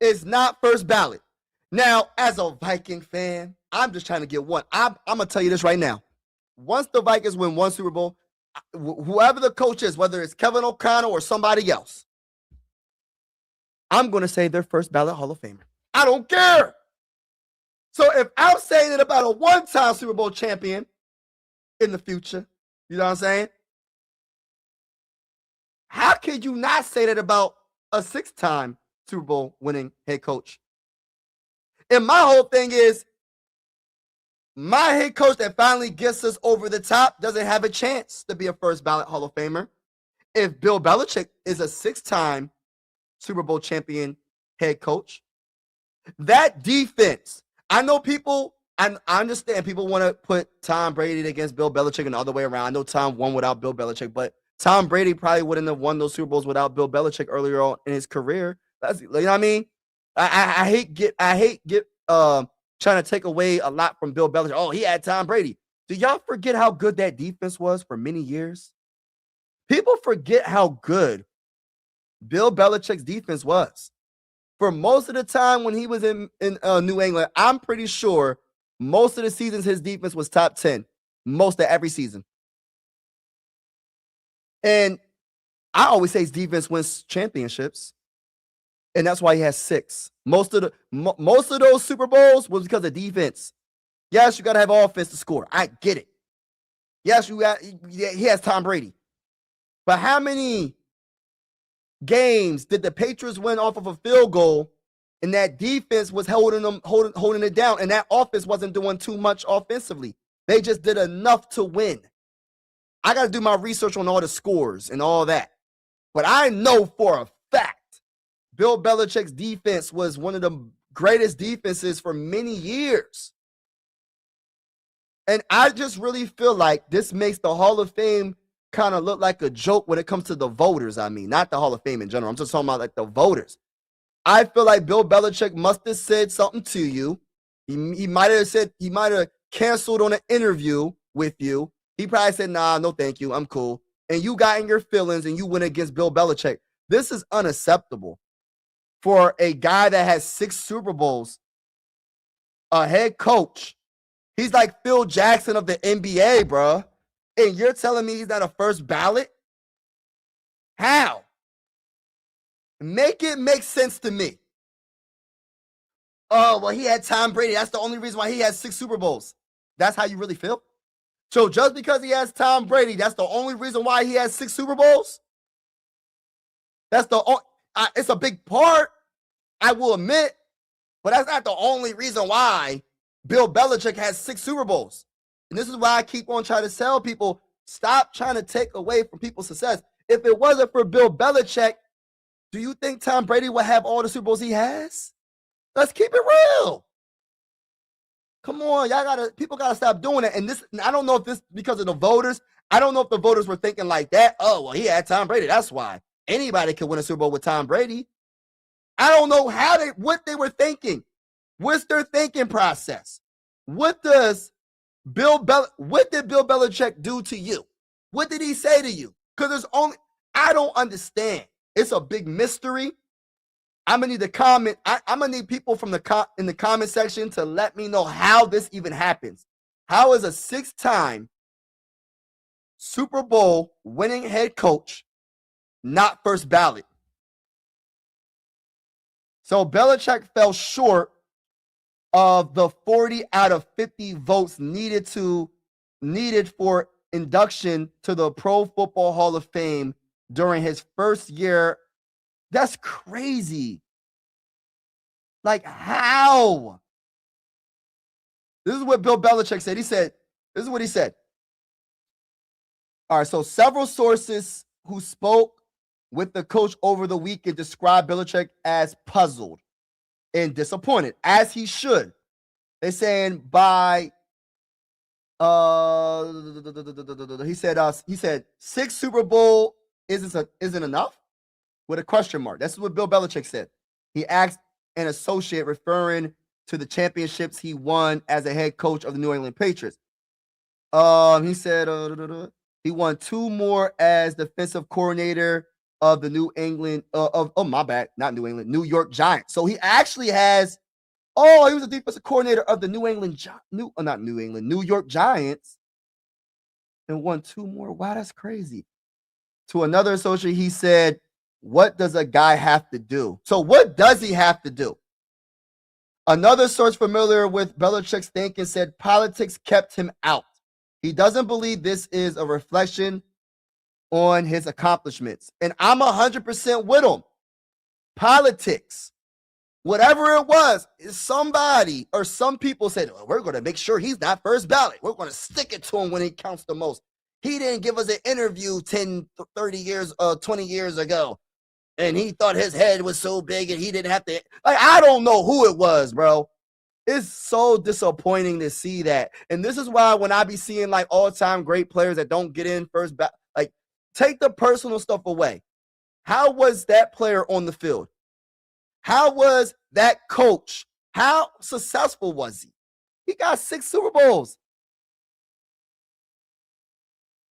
is not first ballot. Now, as a Viking fan, I'm just trying to get one. I'm going to tell you this right now. Once the Vikings win one Super Bowl, whoever the coach is, whether it's Kevin O'Connell or somebody else, I'm going to say they're first ballot Hall of Famer. I don't care. So if I'm saying it about a one-time Super Bowl champion in the future, you know what I'm saying? How can you not say that about a 6-time Super Bowl winning head coach? And my whole thing is, my head coach that finally gets us over the top doesn't have a chance to be a first ballot Hall of Famer. If Bill Belichick is a 6-time Super Bowl champion head coach, that defense, I know people, I understand people want to put Tom Brady against Bill Belichick and the other way around. I know Tom won without Bill Belichick, but Tom Brady probably wouldn't have won those Super Bowls without Bill Belichick earlier on in his career. You know what I mean? I hate trying to take away a lot from Bill Belichick. Oh, he had Tom Brady. Do y'all forget how good that defense was for many years? People forget how good Bill Belichick's defense was. For most of the time when he was in New England, I'm pretty sure most of the seasons his defense was top 10. Most of every season. And I always say his defense wins championships. And that's why he has 6. Most of those Super Bowls was because of defense. Yes, you got to have offense to score. I get it. Yes, he has Tom Brady. But how many games did the Patriots win off of a field goal and that defense was holding it down, and that offense wasn't doing too much offensively? They just did enough to win. I got to do my research on all the scores and all that. But I know for a fact Bill Belichick's defense was one of the greatest defenses for many years. And I just really feel like this makes the Hall of Fame kind of look like a joke when it comes to the voters. I mean, not the Hall of Fame in general. I'm just talking about like the voters. I feel like Bill Belichick must have said something to you. He might have canceled on an interview with you. He probably said, nah, no thank you, I'm cool. And you got in your feelings and you went against Bill Belichick. This is unacceptable for a guy that has 6 Super Bowls, a head coach. He's like Phil Jackson of the NBA, bro. And you're telling me he's not a first ballot? How? Make it make sense to me. Oh, well, he had Tom Brady. That's the only reason why he has 6 Super Bowls. That's how you really feel? So just because he has Tom Brady, that's the only reason why he has 6 Super Bowls? It's a big part, I will admit, but that's not the only reason why Bill Belichick has 6 Super Bowls. And this is why I keep on trying to tell people, stop trying to take away from people's success. If it wasn't for Bill Belichick, do you think Tom Brady would have all the Super Bowls he has? Let's keep it real. Come on, people gotta stop doing it. And this, I don't know if this because of the voters. I don't know if the voters were thinking like that. Oh, well, he had Tom Brady. That's why anybody could win a Super Bowl with Tom Brady. I don't know what they were thinking. What's their thinking process? What did Bill Belichick do to you? What did he say to you? Because I don't understand. It's a big mystery. I'm gonna need the comment. I'm gonna need people from in the comment section to let me know how this even happens. How is a 6-time Super Bowl winning head coach not first ballot? So Belichick fell short of the 40 out of 50 votes needed for induction to the Pro Football Hall of Fame during his first year. That's crazy. Like, how? This is what Bill Belichick said. This is what he said. All right, so several sources who spoke with the coach over the weekend described Belichick as puzzled and disappointed, as he should. They're saying he said 6 Super Bowl isn't enough? With a question mark. That's what Bill Belichick said. He asked an associate, referring to the championships he won as a head coach of the New England Patriots. He said he won 2 more as defensive coordinator of the New York Giants. So he actually has. Oh, he was a defensive coordinator of the New York Giants, and won 2 more. Wow, that's crazy. To another associate, he said, what does a guy have to do? So what does he have to do? Another source familiar with Belichick's thinking said politics kept him out. He doesn't believe this is a reflection on his accomplishments. And I'm 100% with him. Politics, whatever it was, somebody or some people said, well, we're going to make sure he's not first ballot. We're going to stick it to him when he counts the most. He didn't give us an interview 10, 30 years, 20 years ago. And he thought his head was so big and he didn't have to. Like, I don't know who it was, bro. It's so disappointing to see that. And this is why when I be seeing like all-time great players that don't get in first ballot, like, take the personal stuff away. How was that player on the field? How was that coach? How successful was he? He got 6 Super Bowls.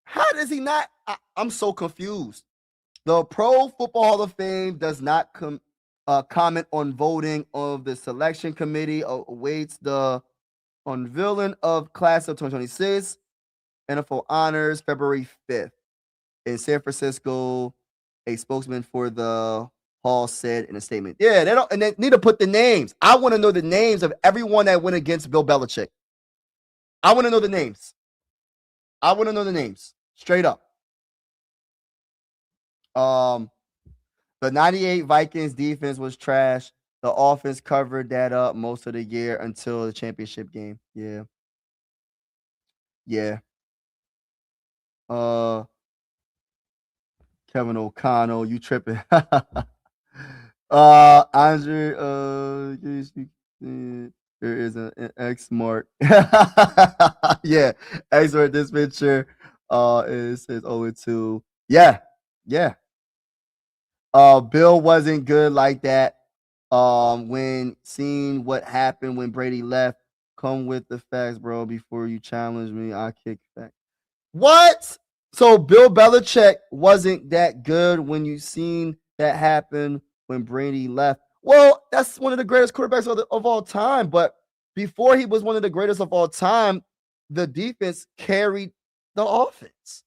How does he not? I'm so confused. The Pro Football Hall of Fame does not comment on voting of the selection committee. Awaits the unveiling of class of 2026 NFL honors February 5th in San Francisco. A spokesman for the Hall said in a statement. Yeah, they don't, and they need to put the names. I want to know the names of everyone that went against Bill Belichick. I want to know the names. I want to know the names straight up. The 98 Vikings defense was trash. The offense covered that up most of the year until the championship game. Yeah. Yeah. Kevin O'Connell, you tripping. Andre, there is an X mark. Yeah, X mark this picture. It says 0-2. Yeah, yeah. Bill wasn't good like that. When seeing what happened when Brady left, come with the facts, bro. Before you challenge me, I kick facts. What? So Bill Belichick wasn't that good when you seen that happen when Brady left. Well, that's one of the greatest quarterbacks of all time. But before he was one of the greatest of all time, the defense carried the offense.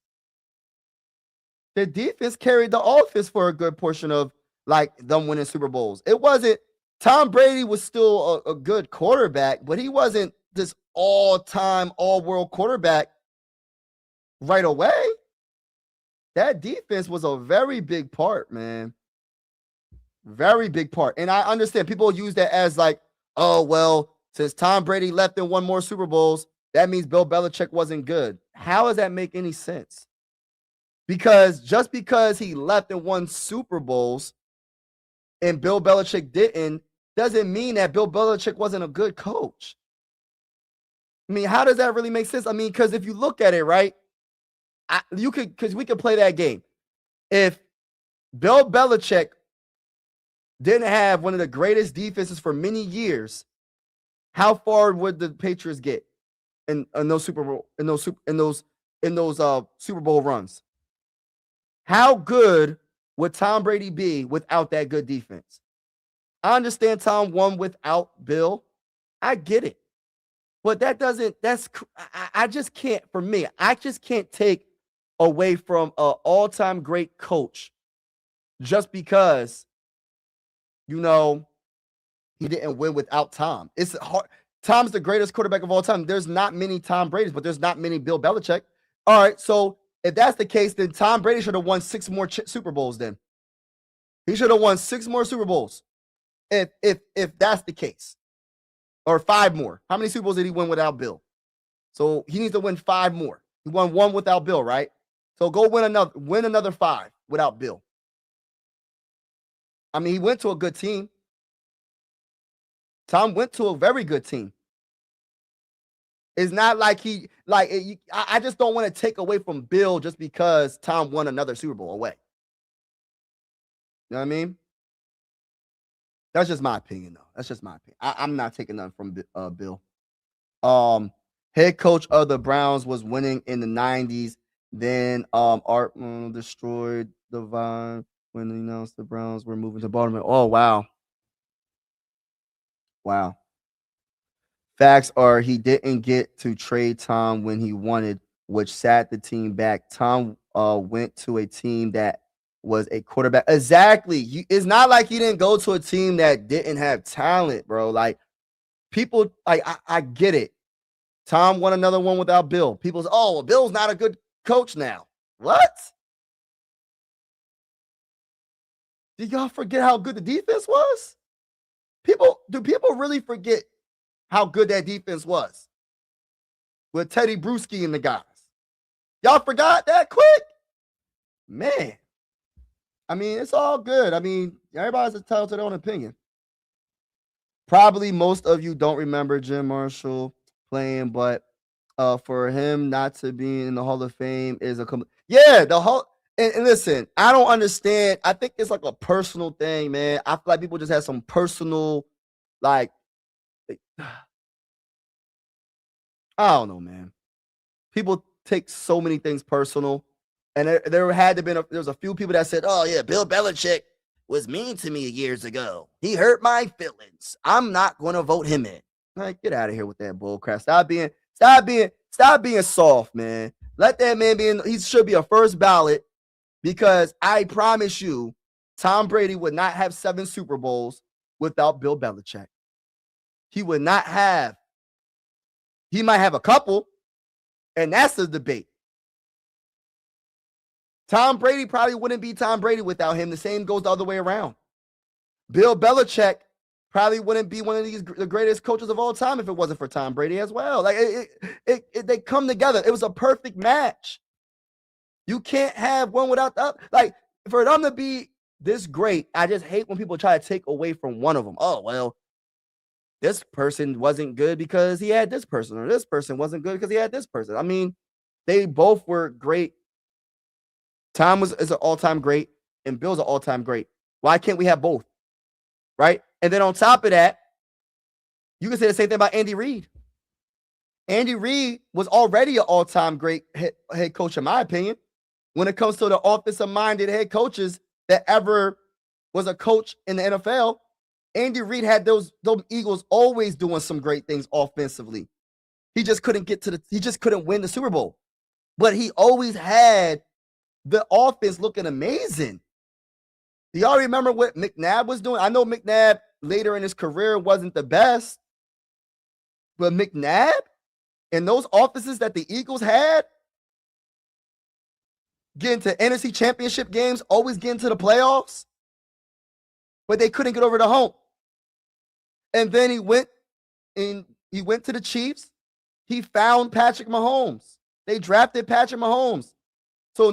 The defense carried the offense for a good portion of like them winning Super Bowls. It wasn't Tom Brady was still a good quarterback, but he wasn't this all-time, all-world quarterback right away. That defense was a very big part, man. Very big part. And I understand people use that as like, oh, well, since Tom Brady left and won more Super Bowls, that means Bill Belichick wasn't good. How does that make any sense? Because just because he left and won Super Bowls and Bill Belichick didn't, doesn't mean that Bill Belichick wasn't a good coach. I mean, how does that really make sense? I mean, because if you look at it, right, because we could play that game. If Bill Belichick didn't have one of the greatest defenses for many years, how far would the Patriots get in those Super Bowl runs? How good would Tom Brady be without that good defense? I understand Tom won without Bill. I get it. But I just can't, for me, I just can't take away from an all-time great coach just because, he didn't win without Tom. It's hard. Tom's the greatest quarterback of all time. There's not many Tom Brady's, but there's not many Bill Belichick. All right, so if that's the case, then Tom Brady should have won 6 more Super Bowls then. He should have won 6 more Super Bowls if that's the case. Or 5 more. How many Super Bowls did he win without Bill? So he needs to win 5 more. He won 1 without Bill, right? So go win another 5 without Bill. I mean, he went to a good team. Tom went to a very good team. It's not like I just don't want to take away from Bill just because Tom won another Super Bowl away. You know what I mean? That's just my opinion, though. That's just my opinion. I'm not taking nothing from Bill. Head coach of the Browns was winning in the 90s. Then Art destroyed the Vine when they announced the Browns were moving to Baltimore. Oh, wow. Wow. Facts are he didn't get to trade Tom when he wanted, which sat the team back. Tom went to a team that was a quarterback. Exactly. It's not like he didn't go to a team that didn't have talent, bro. Like people, I get it. Tom won another one without Bill. People say, oh, well, Bill's not a good coach now. What? Did y'all forget how good the defense was? Do people really forget how good that defense was with Teddy Bruschi and the guys? Y'all forgot that quick? Man. I mean, it's all good. I mean, everybody's entitled to their own opinion. Probably most of you don't remember Jim Marshall playing, but for him not to be in the Hall of Fame is the whole. And listen, I don't understand. I think it's like a personal thing, man. I feel like people just have some personal, like, I don't know, man. People take so many things personal. And there was a few people that said, oh, yeah, Bill Belichick was mean to me years ago. He hurt my feelings. I'm not going to vote him in. Like, get out of here with that bull crap. Stop being soft, man. Let that man be in. He should be a first ballot because I promise you, Tom Brady would not have 7 Super Bowls without Bill Belichick. He would not have. He might have a couple, and that's the debate. Tom Brady probably wouldn't be Tom Brady without him. The same goes the other way around. Bill Belichick probably wouldn't be one of the greatest coaches of all time if it wasn't for Tom Brady as well. Like they come together. It was a perfect match. You can't have one without the other. Like for them to be this great, I just hate when people try to take away from one of them. Oh, well, this person wasn't good because he had this person, or this person wasn't good because he had this person. I mean, they both were great. Tom is an all-time great, and Bill's an all-time great. Why can't we have both? Right? And then on top of that, you can say the same thing about Andy Reid. Andy Reid was already an all-time great head coach, in my opinion. When it comes to the offensive-minded head coaches that ever was a coach in the NFL, Andy Reid had those Eagles always doing some great things offensively. He just couldn't win the Super Bowl. But he always had the offense looking amazing. Do y'all remember what McNabb was doing? I know McNabb later in his career wasn't the best, but McNabb and those offenses that the Eagles had, getting to NFC championship games, always getting to the playoffs, but they couldn't get over the hump. And then he went to the Chiefs. He found Patrick Mahomes. They drafted Patrick Mahomes. So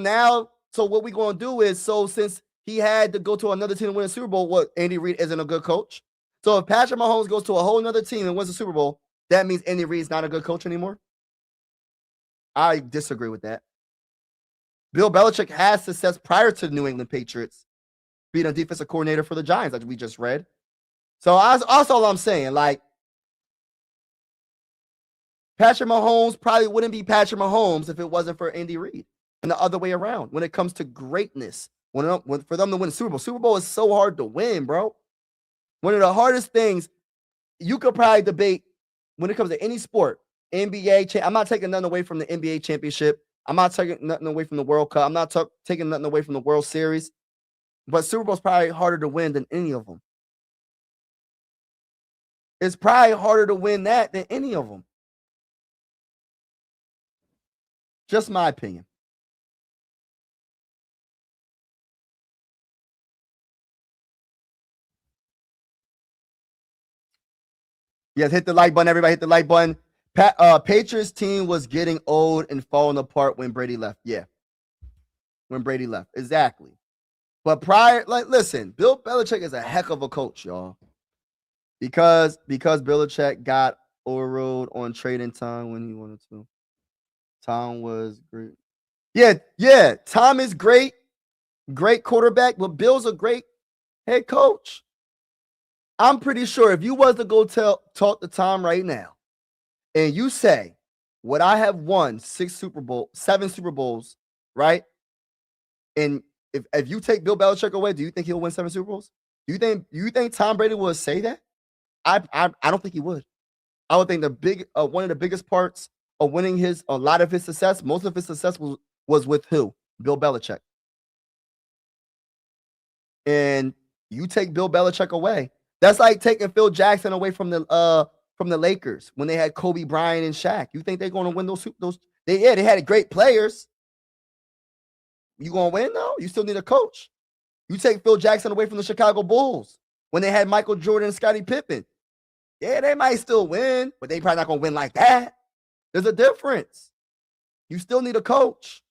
what we're going to do is, since he had to go to another team to win a Super Bowl, what, Andy Reid isn't a good coach? So if Patrick Mahomes goes to a whole other team and wins the Super Bowl, that means Andy Reid's not a good coach anymore? I disagree with that. Bill Belichick had success prior to the New England Patriots being a defensive coordinator for the Giants, like we just read. So that's all I'm saying. Like, Patrick Mahomes probably wouldn't be Patrick Mahomes if it wasn't for Andy Reid. And the other way around, when it comes to greatness, for them to win the Super Bowl is so hard to win, bro. One of the hardest things you could probably debate when it comes to any sport, NBA. I'm not taking nothing away from the NBA championship. I'm not taking nothing away from the World Cup. I'm not taking nothing away from the World Series. But Super Bowl is probably harder to win than any of them. It's probably harder to win that than any of them. Just my opinion. Yes, hit the like button, everybody. Hit the like button. Patriots team was getting old and falling apart when Brady left. Yeah. When Brady left. Exactly. But listen, Bill Belichick is a heck of a coach, y'all. Because Belichick got overruled on trading time when he wanted to. Tom was great. Yeah. Tom is great. Great quarterback, but Bill's a great head coach. I'm pretty sure if you was to go talk to Tom right now, and you say, "Would I have won 7 Super Bowls, right?" And if you take Bill Belichick away, do you think he'll win 7 Super Bowls? Do you think Tom Brady would say that? I don't think he would. I would think one of the biggest parts of winning a lot of his success, most of his success was with who? Bill Belichick. And you take Bill Belichick away. That's like taking Phil Jackson away from the Lakers when they had Kobe Bryant and Shaq. You think they're going to win those? They had great players. You going to win though? You still need a coach. You take Phil Jackson away from the Chicago Bulls when they had Michael Jordan and Scottie Pippen. Yeah, they might still win, but they probably not going to win like that. There's a difference. You still need a coach.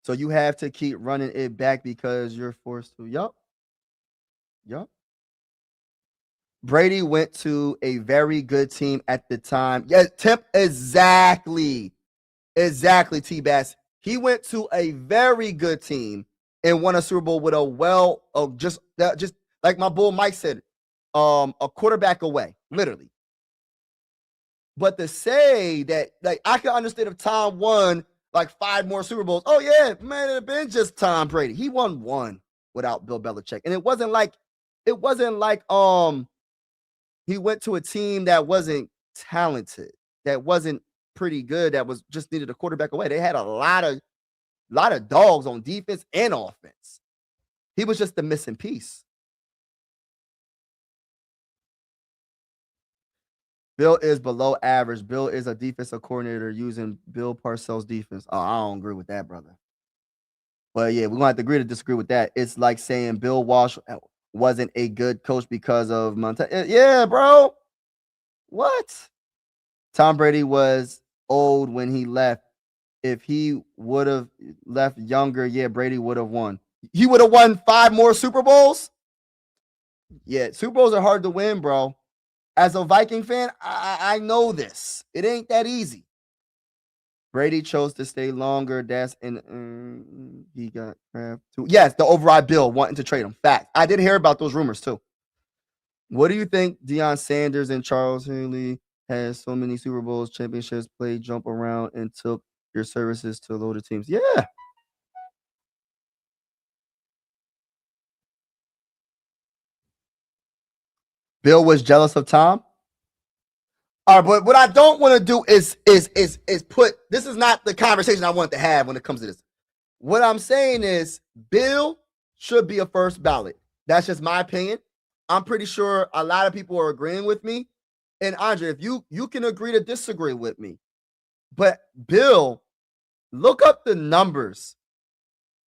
So you have to keep running it back because you're forced to. Yup. Brady went to a very good team at the time. Yeah, exactly, T-Bass. He went to a very good team and won a Super Bowl with just like my bull Mike said, a quarterback away, literally. But to say that, like, I can understand if Tom won like 5 more Super Bowls. Oh yeah, man, it'd have been just Tom Brady. He won 1 without Bill Belichick, and it wasn't like he went to a team that wasn't talented, that wasn't pretty good, that was just needed a quarterback away. They had a lot of lot of dogs on defense and offense. He was just the missing piece. Bill is below average. Bill is a defensive coordinator using Bill Parcells' defense. Oh, I don't agree with that, brother. But yeah, we're going to have to agree to disagree with that. It's like saying Bill Walsh wasn't a good coach because of Montana. Yeah, bro. What? Tom Brady was old when he left. If he would have left younger, yeah, Brady would have won. He would have won 5 more Super Bowls? Yeah, Super Bowls are hard to win, bro. As a Viking fan, I know this. It ain't that easy. Brady chose to stay longer. That's in he got craft too. Yes, the override bill wanting to trade him. Fact. I did hear about those rumors too. What do you think Deion Sanders and Charles Haley has so many Super Bowls, championships, played, jump around, and took your services to loaded teams? Yeah. Bill was jealous of Tom. All right, but what I don't want to do is put this is not the conversation I want to have when it comes to this. What I'm saying is Bill should be a first ballot. That's just my opinion. I'm pretty sure a lot of people are agreeing with me. And Andre, if you can agree to disagree with me, but Bill, look up the numbers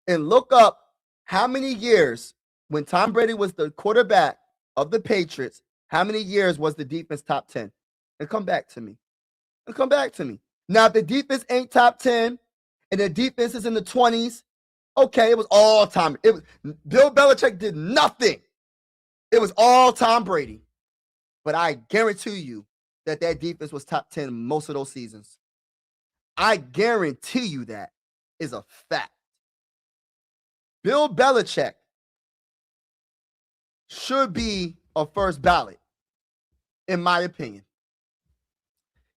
and look up how many years when Tom Brady was the quarterback of the Patriots, how many years was the defense top 10? And come back to me. Now, if the defense ain't top 10 and the defense is in the 20s, okay, it was all time. It was Bill Belichick did nothing. It was all Tom Brady. But I guarantee you that defense was top 10 most of those seasons. I guarantee you that is a fact. Bill Belichick should be a first ballot, in my opinion.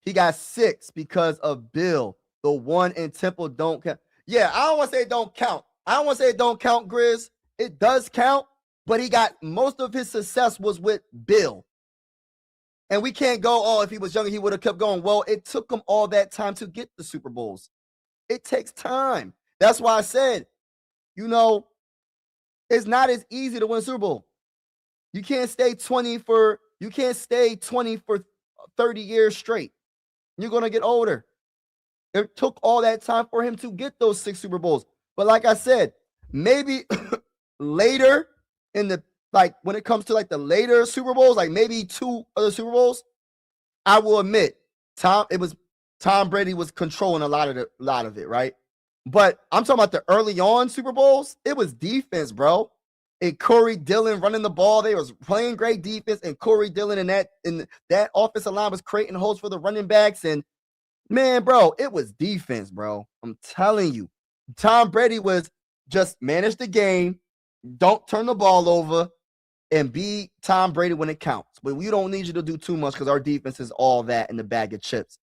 He got 6 because of Bill. The one in Temple don't count. Yeah, I don't want to say it don't count. Grizz. It does count, but he got most of his success was with Bill. And we can't go, oh, if he was younger, he would have kept going. Well, it took him all that time to get the Super Bowls. It takes time. That's why I said, it's not as easy to win a Super Bowl. You can't stay 20 for 30 years straight. You're going to get older. It took all that time for him to get those 6 Super Bowls. But like I said, maybe later in the, when it comes to the later Super Bowls, maybe 2 other Super Bowls, I will admit, Tom Brady was controlling a lot of it, right? But I'm talking about the early on Super Bowls. It was defense, bro. And Corey Dillon running the ball. They was playing great defense, and Corey Dillon and that offensive line was creating holes for the running backs. And man, bro, it was defense, bro. I'm telling you, Tom Brady was just manage the game, don't turn the ball over, and be Tom Brady when it counts. But we don't need you to do too much because our defense is all that in the bag of chips.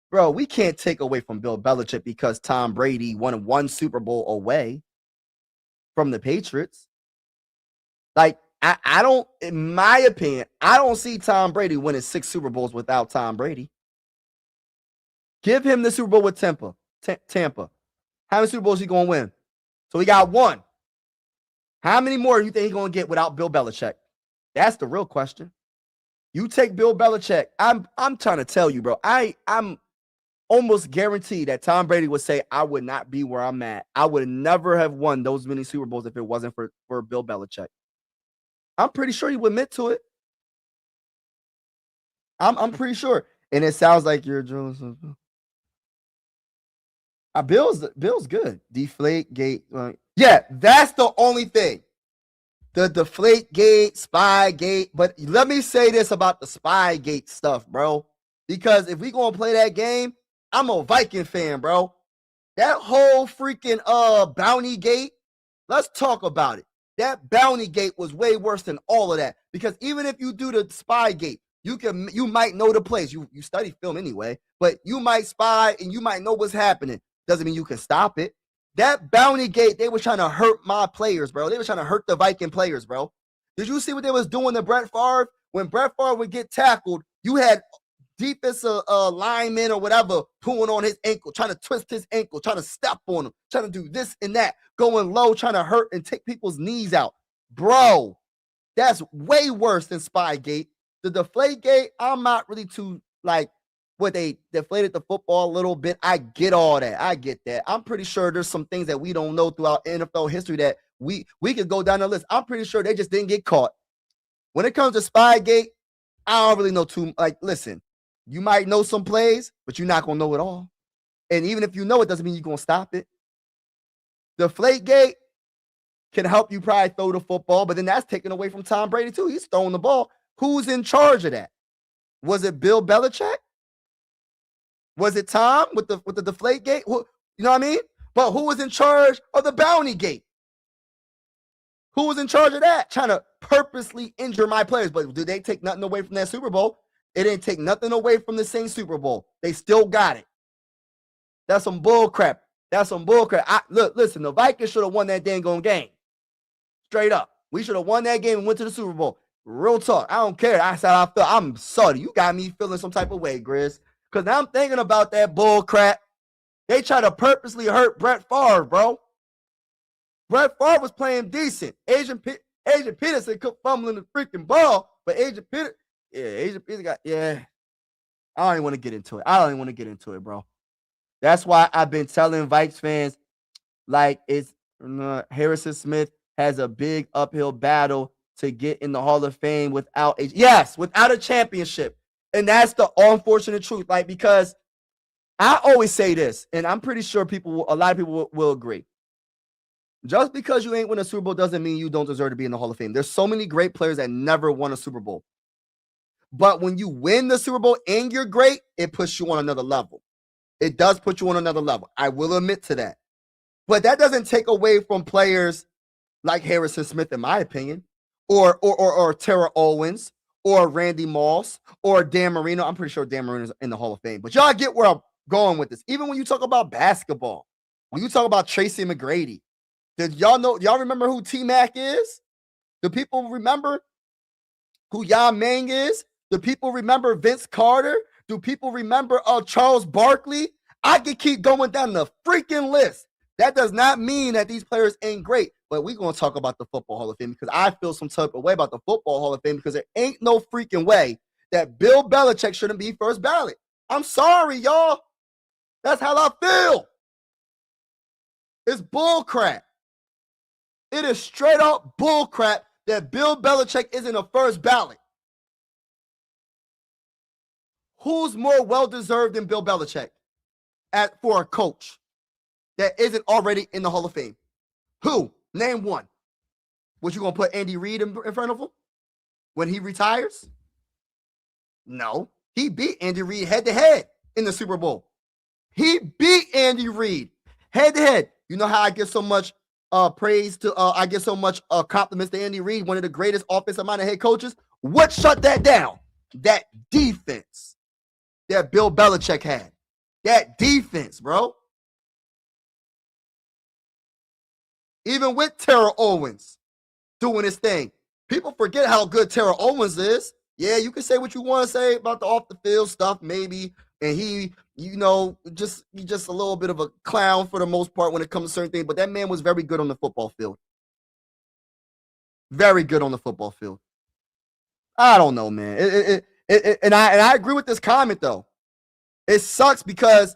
Bro, we can't take away from Bill Belichick because Tom Brady won 1 Super Bowl away from the Patriots. I don't, in my opinion, I don't see Tom Brady winning 6 Super Bowls without Tom Brady. Give him the Super Bowl with Tampa. How many Super Bowls he going to win? So he got 1. How many more do you think he's going to get without Bill Belichick? That's the real question. You take Bill Belichick. I'm trying to tell you, bro. I'm almost guaranteed that Tom Brady would say, I would not be where I'm at. I would never have won those many Super Bowls if it wasn't for Bill Belichick. I'm pretty sure he would admit to it. I'm pretty sure. And it sounds like you're jealous of Bill's good. Deflate gate. Yeah, that's the only thing. The deflate gate, spy gate. But let me say this about the spy gate stuff, bro. Because if we gonna play that game, I'm a Viking fan, bro. That whole freaking bounty gate, let's talk about it. That bounty gate was way worse than all of that. Because even if you do the spy gate, you might know the place. You study film anyway, but you might spy and you might know what's happening. Doesn't mean you can stop it. That bounty gate, they were trying to hurt my players, bro. They were trying to hurt the Viking players, bro. Did you see what they was doing to Brett Favre? When Brett Favre would get tackled, you had defensive lineman or whatever pulling on his ankle, trying to twist his ankle, trying to step on him, trying to do this and that, going low, trying to hurt and take people's knees out. Bro, that's way worse than Spygate. The Deflategate, I'm not really too like what they deflated the football a little bit. I get all that. I get that. I'm pretty sure there's some things that we don't know throughout NFL history that we could go down the list. I'm pretty sure they just didn't get caught. When it comes to Spygate, I don't really know too. Like, listen, you might know some plays, but you're not gonna know it all. And even if you know it, doesn't mean you're gonna stop it. Deflategate can help you probably throw the football, but then that's taken away from Tom Brady too. He's throwing the ball. Who's in charge of that? Was it Bill Belichick? Was it Tom with the Deflategate? You know what I mean? But who was in charge of the Bounty Gate? Who was in charge of that? Trying to purposely injure my players. But did they take nothing away from that Super Bowl? It didn't take nothing away from the same Super Bowl. They still got it. That's some bull crap. That's some bull crap. Listen, the Vikings should have won that dang game. Straight up. We should have won that game and went to the Super Bowl. Real talk. I don't care. I said I felt. I'm sorry. You got me feeling some type of way, Grizz. Because now I'm thinking about that bull crap. They try to purposely hurt Brett Favre, bro. Brett Favre was playing decent. Adrian Peterson kept fumbling the freaking ball, but Adrian Peterson got, I don't even want to get into it. Bro. That's why I've been telling Vikes fans, like, Harrison Smith has a big uphill battle to get in the Hall of Fame without a championship. And that's the unfortunate truth. Like, because I always say this, and I'm pretty sure a lot of people will agree. Just because you ain't win a Super Bowl doesn't mean you don't deserve to be in the Hall of Fame. There's so many great players that never won a Super Bowl. But when you win the Super Bowl and you're great, it puts you on another level. It does put you on another level. I will admit to that. But that doesn't take away from players like Harrison Smith, in my opinion, or Terrell Owens, or Randy Moss, or Dan Marino. I'm pretty sure Dan Marino is in the Hall of Fame. But y'all get where I'm going with this. Even when you talk about basketball, when you talk about Tracy McGrady, y'all remember who T-Mac is? Do people remember who Yao Ming is? Do people remember Vince Carter? Do people remember Charles Barkley? I could keep going down the freaking list. That does not mean that these players ain't great, but we're going to talk about the Football Hall of Fame because I feel some type of way about the Football Hall of Fame because there ain't no freaking way that Bill Belichick shouldn't be first ballot. I'm sorry, y'all. That's how I feel. It's bull crap. It is straight up bull crap that Bill Belichick isn't a first ballot. Who's more well-deserved than Bill Belichick for a coach that isn't already in the Hall of Fame? Who? Name one. What, you going to put Andy Reid in front of him when he retires? No. He beat Andy Reid head-to-head in the Super Bowl. He beat Andy Reid head-to-head. You know how I get so much praise to I get so much compliments to Andy Reid, one of the greatest offensive-minded head coaches? What shut that down? That defense that Bill Belichick had. That defense, bro. Even with Terrell Owens doing his thing. People forget how good Terrell Owens is. Yeah, you can say what you want to say about the off-the-field stuff, maybe. And he, he's just a little bit of a clown for the most part when it comes to certain things. But that man was very good on the football field. Very good on the football field. I don't know, man. And I agree with this comment, though. It sucks because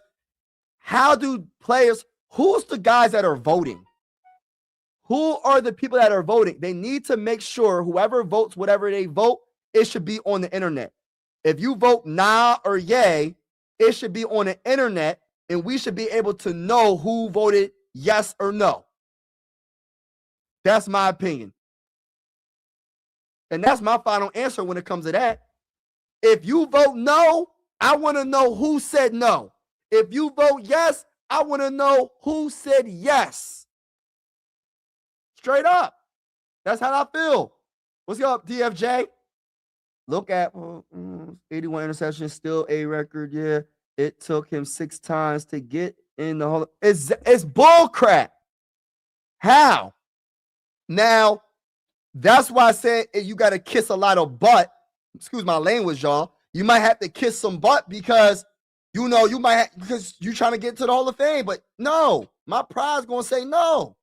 how do players, who's the guys that are voting? Who are the people that are voting? They need to make sure whoever votes, whatever they vote, it should be on the internet. If you vote nah or yay, it should be on the internet, and we should be able to know who voted yes or no. That's my opinion. And that's my final answer when it comes to that. If you vote no, I want to know who said no. If you vote yes, I want to know who said yes. Straight up. That's how I feel. What's up, DFJ? Look at 81 interceptions, still a record. Yeah, it took him 6 times to get in the Hall. It's bull crap. How? Now, that's why I said you got to kiss a lot of butt. Excuse my language, y'all. You might have to kiss some butt because because you're trying to get to the Hall of Fame. But no, my pride's gonna say no.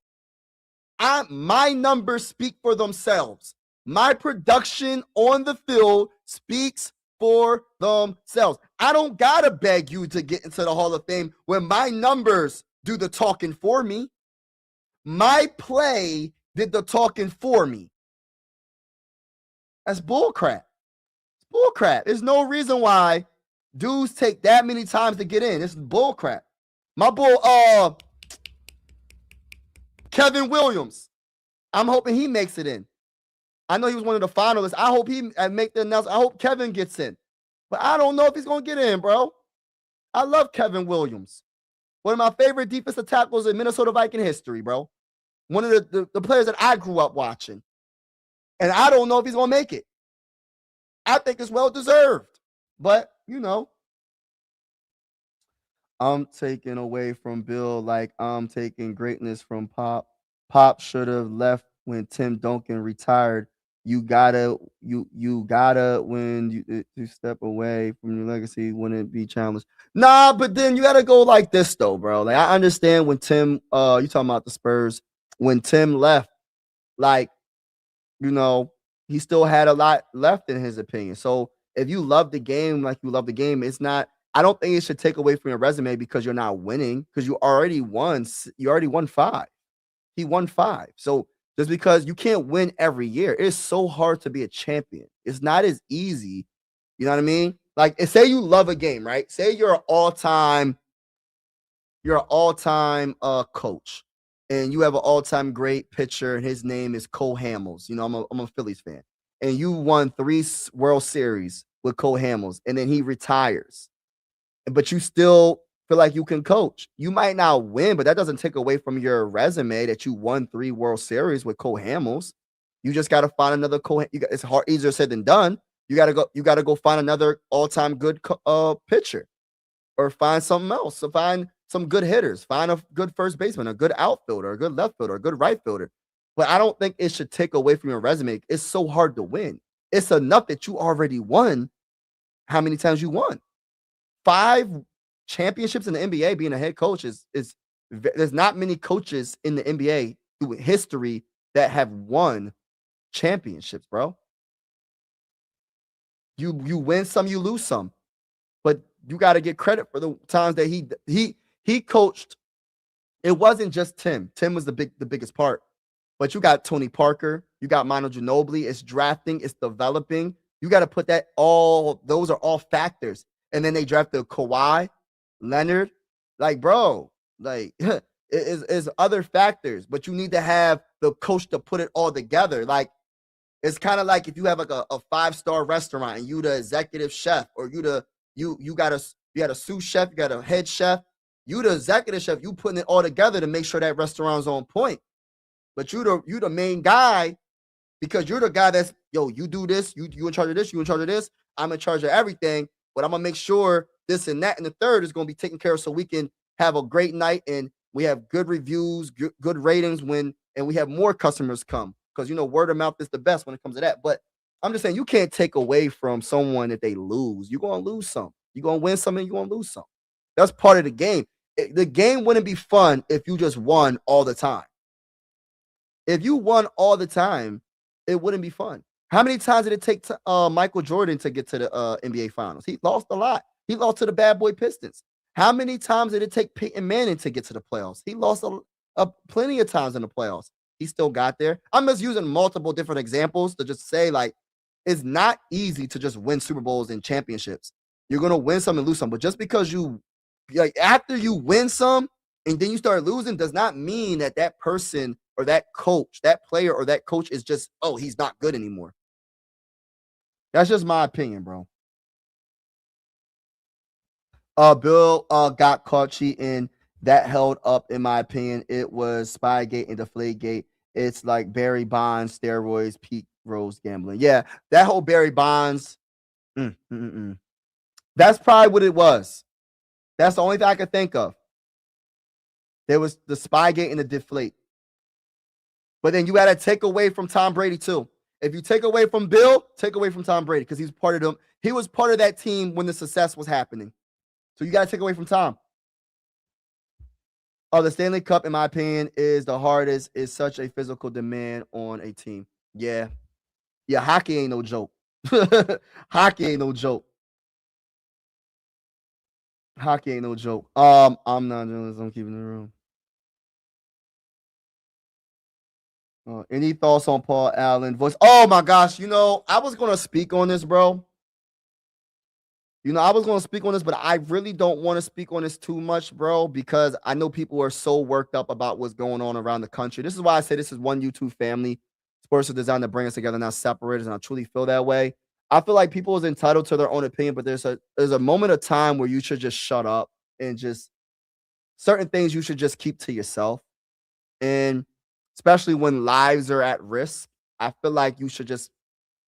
My numbers speak for themselves. My production on the field speaks for themselves. I don't gotta beg you to get into the Hall of Fame when my numbers do the talking for me. My play did the talking for me. That's bullcrap. It's bullcrap. There's no reason why dudes take that many times to get in. It's bullcrap. My bull, Kevin Williams. I'm hoping he makes it in. I know he was one of the finalists. I hope he make the announcement. I hope Kevin gets in. But I don't know if he's going to get in, bro. I love Kevin Williams. One of my favorite defensive tackles in Minnesota Viking history, bro. One of the players that I grew up watching. And I don't know if he's going to make it. I think it's well-deserved. But, I'm taking away from Bill like I'm taking greatness from Pop. Pop should have left when Tim Duncan retired. You gotta when you step away from your legacy, wouldn't be challenged. Nah, but then you gotta go like this though, bro. Like I understand when Tim, you talking about the Spurs, when Tim left, like, he still had a lot left in his opinion. So if you love the game like you love the game, it's not. I don't think it should take away from your resume because you're not winning because you already won. You already won 5. He won 5. So just because you can't win every year, it's so hard to be a champion. It's not as easy. You know what I mean? Like, say you love a game, right? Say you're an all-time coach, and you have an all-time great pitcher, and his name is Cole Hamels. I'm a Phillies fan, and you won 3 World Series with Cole Hamels, and then he retires, but you still feel like you can coach. You might not win, but that doesn't take away from your resume that you won 3 World Series with Cole Hamels. You just got to find another Cole. It's easier said than done. You got to go find another all-time good pitcher, or find something else. So find some good hitters. Find a good first baseman, a good outfielder, a good left fielder, a good right fielder. But I don't think it should take away from your resume. It's so hard to win. It's enough that you already won. How many times you won? 5 championships in the NBA. Being a head coach is there's not many coaches in the NBA through history that have won championships, bro. You win some, you lose some, but you got to get credit for the times that he coached. It wasn't just Tim. Tim was the biggest part, but you got Tony Parker, you got Manu Ginobili. It's drafting, it's developing. You got to put that all. Those are all factors. And then they drafted Kawhi Leonard. Like, bro, like it is other factors, but you need to have the coach to put it all together. Like, it's kind of like if you have like a 5-star restaurant and you the executive chef, or you got a sous chef, you got a head chef, you the executive chef, you putting it all together to make sure that restaurant's on point. But you the main guy, because you're the guy that's, you do this, you in charge of this, you in charge of this, I'm in charge of everything, but I'm gonna make sure this and that and the third is gonna be taken care of so we can have a great night and we have good reviews, good ratings and we have more customers come. Because word of mouth is the best when it comes to that. But I'm just saying, you can't take away from someone that they lose. You're gonna lose some. You're gonna win some and you're gonna lose some. That's part of the game. The game wouldn't be fun if you just won all the time. If you won all the time, it wouldn't be fun. How many times did it take Michael Jordan to get to the NBA Finals? He lost a lot. He lost to the bad boy Pistons. How many times did it take Peyton Manning to get to the playoffs? He lost plenty of times in the playoffs. He still got there. I'm just using multiple different examples to just say, like, it's not easy to just win Super Bowls and championships. You're going to win some and lose some. But just because after you win some and then you start losing does not mean that person or that coach, that player or that coach is just, he's not good anymore. That's just my opinion, bro. Bill got caught cheating. That held up, in my opinion. It was Spygate and Deflategate. It's like Barry Bonds, steroids, Pete Rose gambling. Yeah, that whole Barry Bonds. That's probably what it was. That's the only thing I could think of. There was the Spygate and the Deflate. But then you got to take away from Tom Brady too. If you take away from Bill, take away from Tom Brady because he's part of them. He was part of that team when the success was happening. So you got to take away from Tom. Oh, the Stanley Cup, in my opinion, is the hardest. It's such a physical demand on a team. Yeah. Yeah, hockey ain't no joke. Hockey ain't no joke. Hockey ain't no joke. I'm not jealous. I'm keeping it real. Any thoughts on Paul Allen voice? Oh my gosh, I was gonna speak on this, bro. I was gonna speak on this, but I really don't want to speak on this too much, bro, because I know people are so worked up about what's going on around the country. This is why I say this is one YouTube family. Sports are designed to bring us together, not separate us, and I truly feel that way. I feel like people is entitled to their own opinion, but there's a moment of time where you should just shut up and just certain things you should just keep to yourself. And especially when lives are at risk, I feel like you should just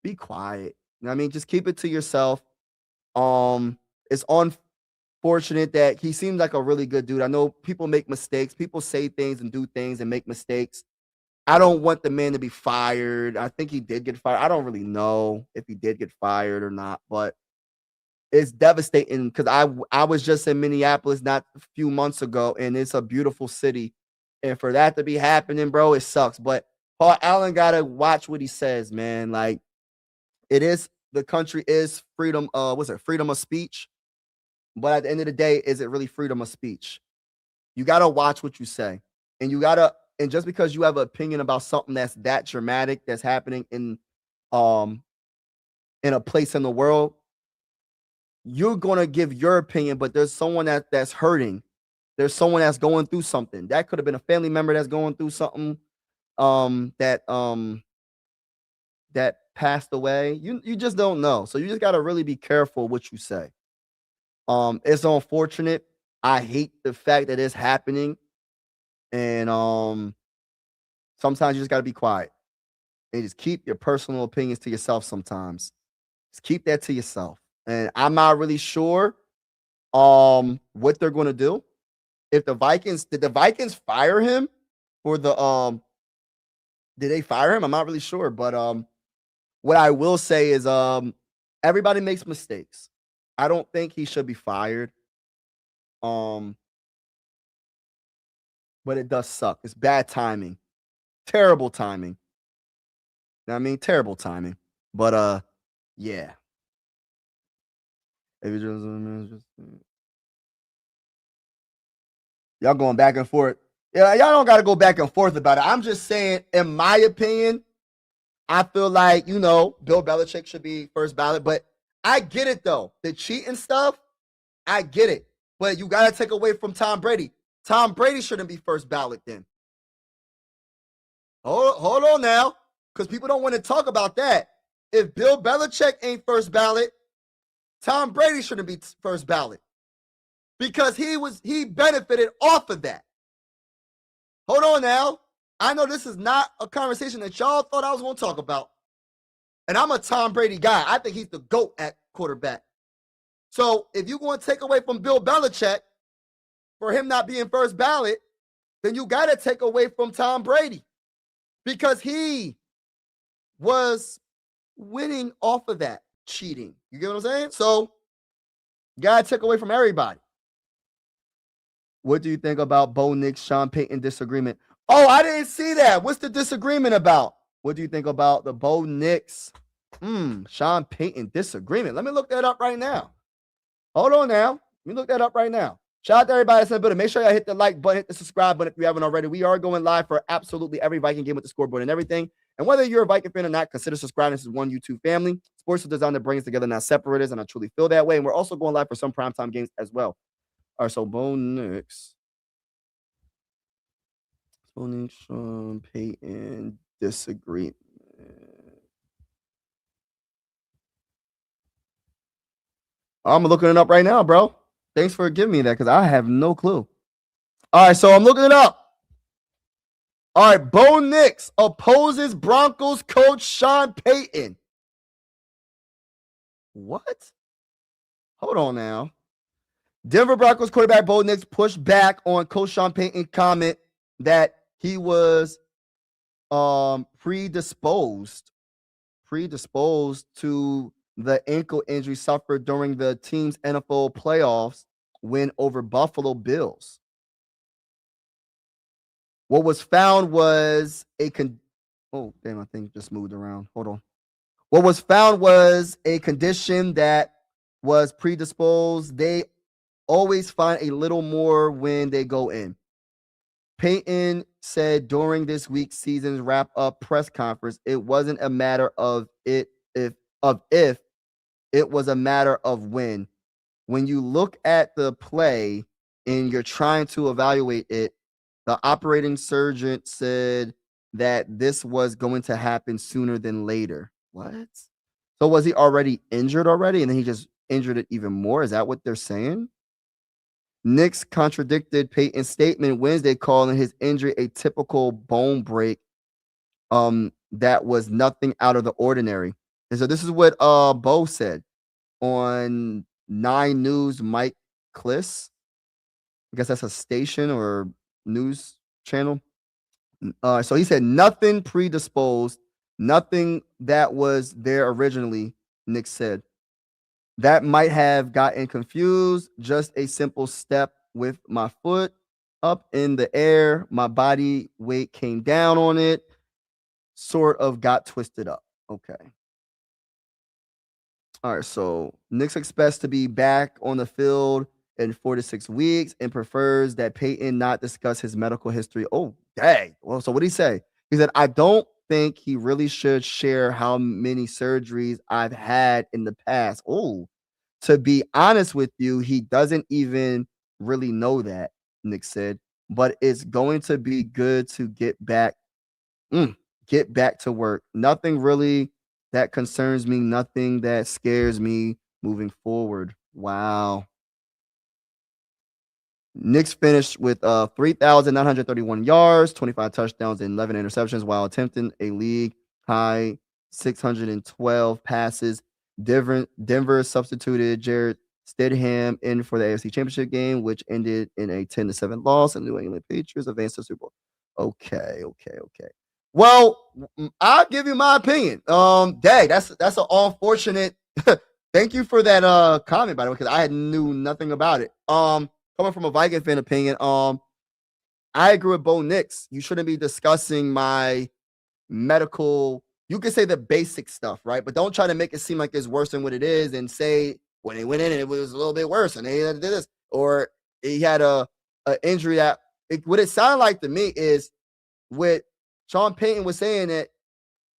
be quiet. You know what I mean? Just keep it to yourself. It's unfortunate that he seems like a really good dude. I know people make mistakes. People say things and do things and make mistakes. I don't want the man to be fired. I think he did get fired. I don't really know if he did get fired or not, but it's devastating because I was just in Minneapolis not a few months ago, and it's a beautiful city. And for that to be happening, bro, it sucks. But Paul Allen gotta watch what he says, man. Like, the country is freedom. Freedom of speech? But at the end of the day, is it really freedom of speech? You gotta watch what you say, and and just because you have an opinion about something that's that dramatic that's happening in a place in the world, you're gonna give your opinion. But there's someone that's hurting. There's someone that's going through something. That could have been a family member that's going through something that passed away. You just don't know. So you just got to really be careful what you say. It's unfortunate. I hate the fact that it's happening. And sometimes you just got to be quiet and just keep your personal opinions to yourself sometimes. Just keep that to yourself. And I'm not really sure what they're going to do. If did the Vikings fire him for did they fire him? I'm not really sure, but what I will say is everybody makes mistakes. I don't think he should be fired. But it does suck. It's bad timing. Terrible timing. You know what I mean? Terrible timing. But yeah. Y'all going back and forth. Yeah, y'all don't got to go back and forth about it. I'm just saying, in my opinion, I feel like, Bill Belichick should be first ballot. But I get it, though. The cheating stuff, I get it. But you got to take away from Tom Brady. Tom Brady shouldn't be first ballot then. Hold on now, because people don't want to talk about that. If Bill Belichick ain't first ballot, Tom Brady shouldn't be first ballot. Because he benefited off of that. Hold on now. I know this is not a conversation that y'all thought I was going to talk about. And I'm a Tom Brady guy. I think he's the GOAT at quarterback. So if you're going to take away from Bill Belichick for him not being first ballot, then you got to take away from Tom Brady. Because he was winning off of that cheating. You get what I'm saying? So you got to take away from everybody. What do you think about Bo Nix, Sean Payton disagreement? Oh, I didn't see that. What's the disagreement about? What do you think about the Bo Nix, Sean Payton disagreement? Let me look that up right now. Hold on now. Let me look that up right now. Shout out to everybody that's in the building. Make sure y'all hit the like button, hit the subscribe button if you haven't already. We are going live for absolutely every Viking game with the scoreboard and everything. And whether you're a Viking fan or not, consider subscribing. This is one YouTube family. Sports is designed to bring us together, not separate us, and I truly feel that way. And we're also going live for some primetime games as well. All right, so Bo Nix, Sean Payton disagreement. I'm looking it up right now, bro. Thanks for giving me that because I have no clue. All right, so I'm looking it up. All right, Bo Nix opposes Broncos coach Sean Payton. What? Hold on now. Denver Broncos quarterback Bo Nix pushed back on coach Sean Payton's comment that he was predisposed predisposed to the ankle injury suffered during the team's NFL playoffs win over Buffalo Bills. What was found was oh, damn, my thing just moved around. Hold on. What was found was a condition that was predisposed. They always find a little more when they go in. Peyton said during this week's season's wrap-up press conference, it wasn't a matter of if, it was a matter of when. When you look at the play and you're trying to evaluate it, the operating surgeon said that this was going to happen sooner than later. What? So was he already injured already, and then he just injured it even more? Is that what they're saying? Knicks contradicted Peyton's statement Wednesday, calling his injury a typical bone break that was nothing out of the ordinary. And so this is what Bo said on 9 News. Mike Kliss, I guess that's a station or news channel. So he said nothing predisposed, nothing that was there originally, Nick said. That might have gotten confused. Just a simple step with my foot up in the air. My body weight came down on it. Sort of got twisted up. Okay. All right. So Knicks expects to be back on the field in 4 to 6 weeks and prefers that Peyton not discuss his medical history. Oh, dang. Well, so what did he say? He said, I don't think he really should share how many surgeries I've had in the past. Oh, to be honest with you, he doesn't even really know that, Nick said, but it's going to be good to get back to work. Nothing really that concerns me, nothing that scares me moving forward. Wow. Knicks finished with 3,931 yards, 25 touchdowns, and 11 interceptions while attempting a league high 612 passes. Denver substituted Jared Stidham in for the AFC Championship game, which ended in a 10-7 loss, and New England Patriots advanced to the Super Bowl. Okay. Well, I'll give you my opinion. Dang, that's an unfortunate. Thank you for that comment, by the way, because I knew nothing about it. Coming from a Viking fan opinion, I agree with Bo Nix. You shouldn't be discussing my medical. You can say the basic stuff, right? But don't try to make it seem like it's worse than what it is and say when they went in and it was a little bit worse and they did this, or he had a injury that what it sounded like to me is what Sean Payton was saying, that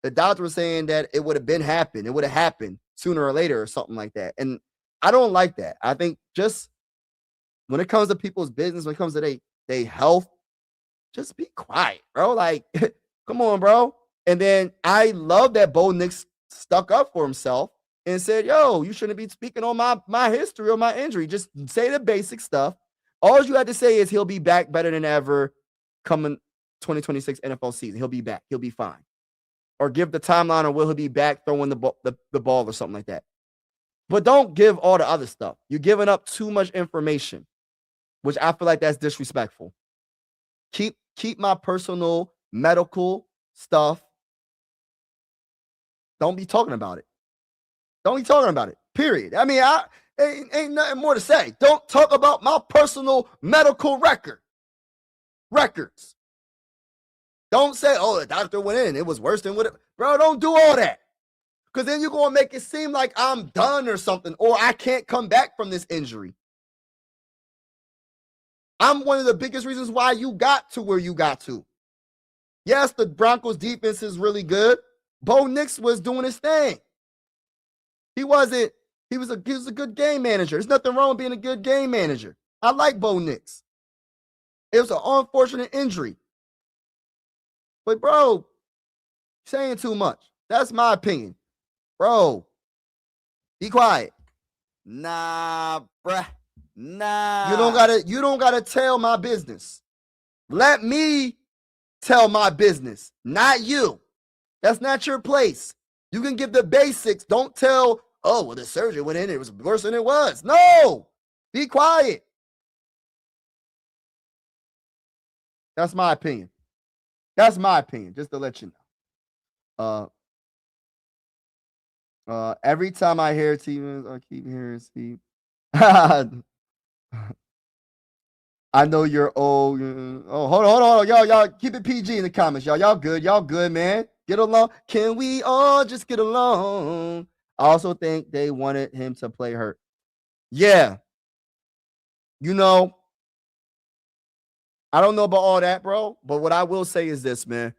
the doctor was saying that it would have been happened. It would have happened sooner or later or something like that. And I don't like that. I think just when it comes to people's business, when it comes to their health, just be quiet, bro. Like, come on, bro. And then I love that Bo Nix stuck up for himself and said, yo, you shouldn't be speaking on my history or my injury. Just say the basic stuff. All you had to say is he'll be back better than ever coming 2026 NFL season. He'll be back. He'll be fine. Or give the timeline on will he be back throwing the ball or something like that. But don't give all the other stuff. You're giving up too much information, which I feel like that's disrespectful. Keep my personal medical stuff. Don't be talking about it. Don't be talking about it. Period. I mean, ain't nothing more to say. Don't talk about my personal medical records. Don't say, oh, the doctor went in. It was worse than what it. Bro, don't do all that. Because then you're going to make it seem like I'm done or something, or I can't come back from this injury. I'm one of the biggest reasons why you got to where you got to. Yes, the Broncos defense is really good. Bo Nix was doing his thing. He was a good game manager. There's nothing wrong with being a good game manager. I like Bo Nix. It was an unfortunate injury. But, bro, saying too much. That's my opinion. Bro, be quiet. Nah, bruh. Nah. You don't gotta tell my business. Let me tell my business, not you. That's not your place. You can give the basics. Don't tell, oh, well, the surgery went in, it was worse than it was. No, be quiet. That's my opinion. Just to let you know. Every time I hear Stevens, I keep hearing Steve. I know you're old. Oh, hold on. Y'all, keep it PG in the comments, y'all. Y'all good, man. Get along. Can we all just get along? I also think they wanted him to play hurt. Yeah. I don't know about all that, bro. But what I will say is this, man.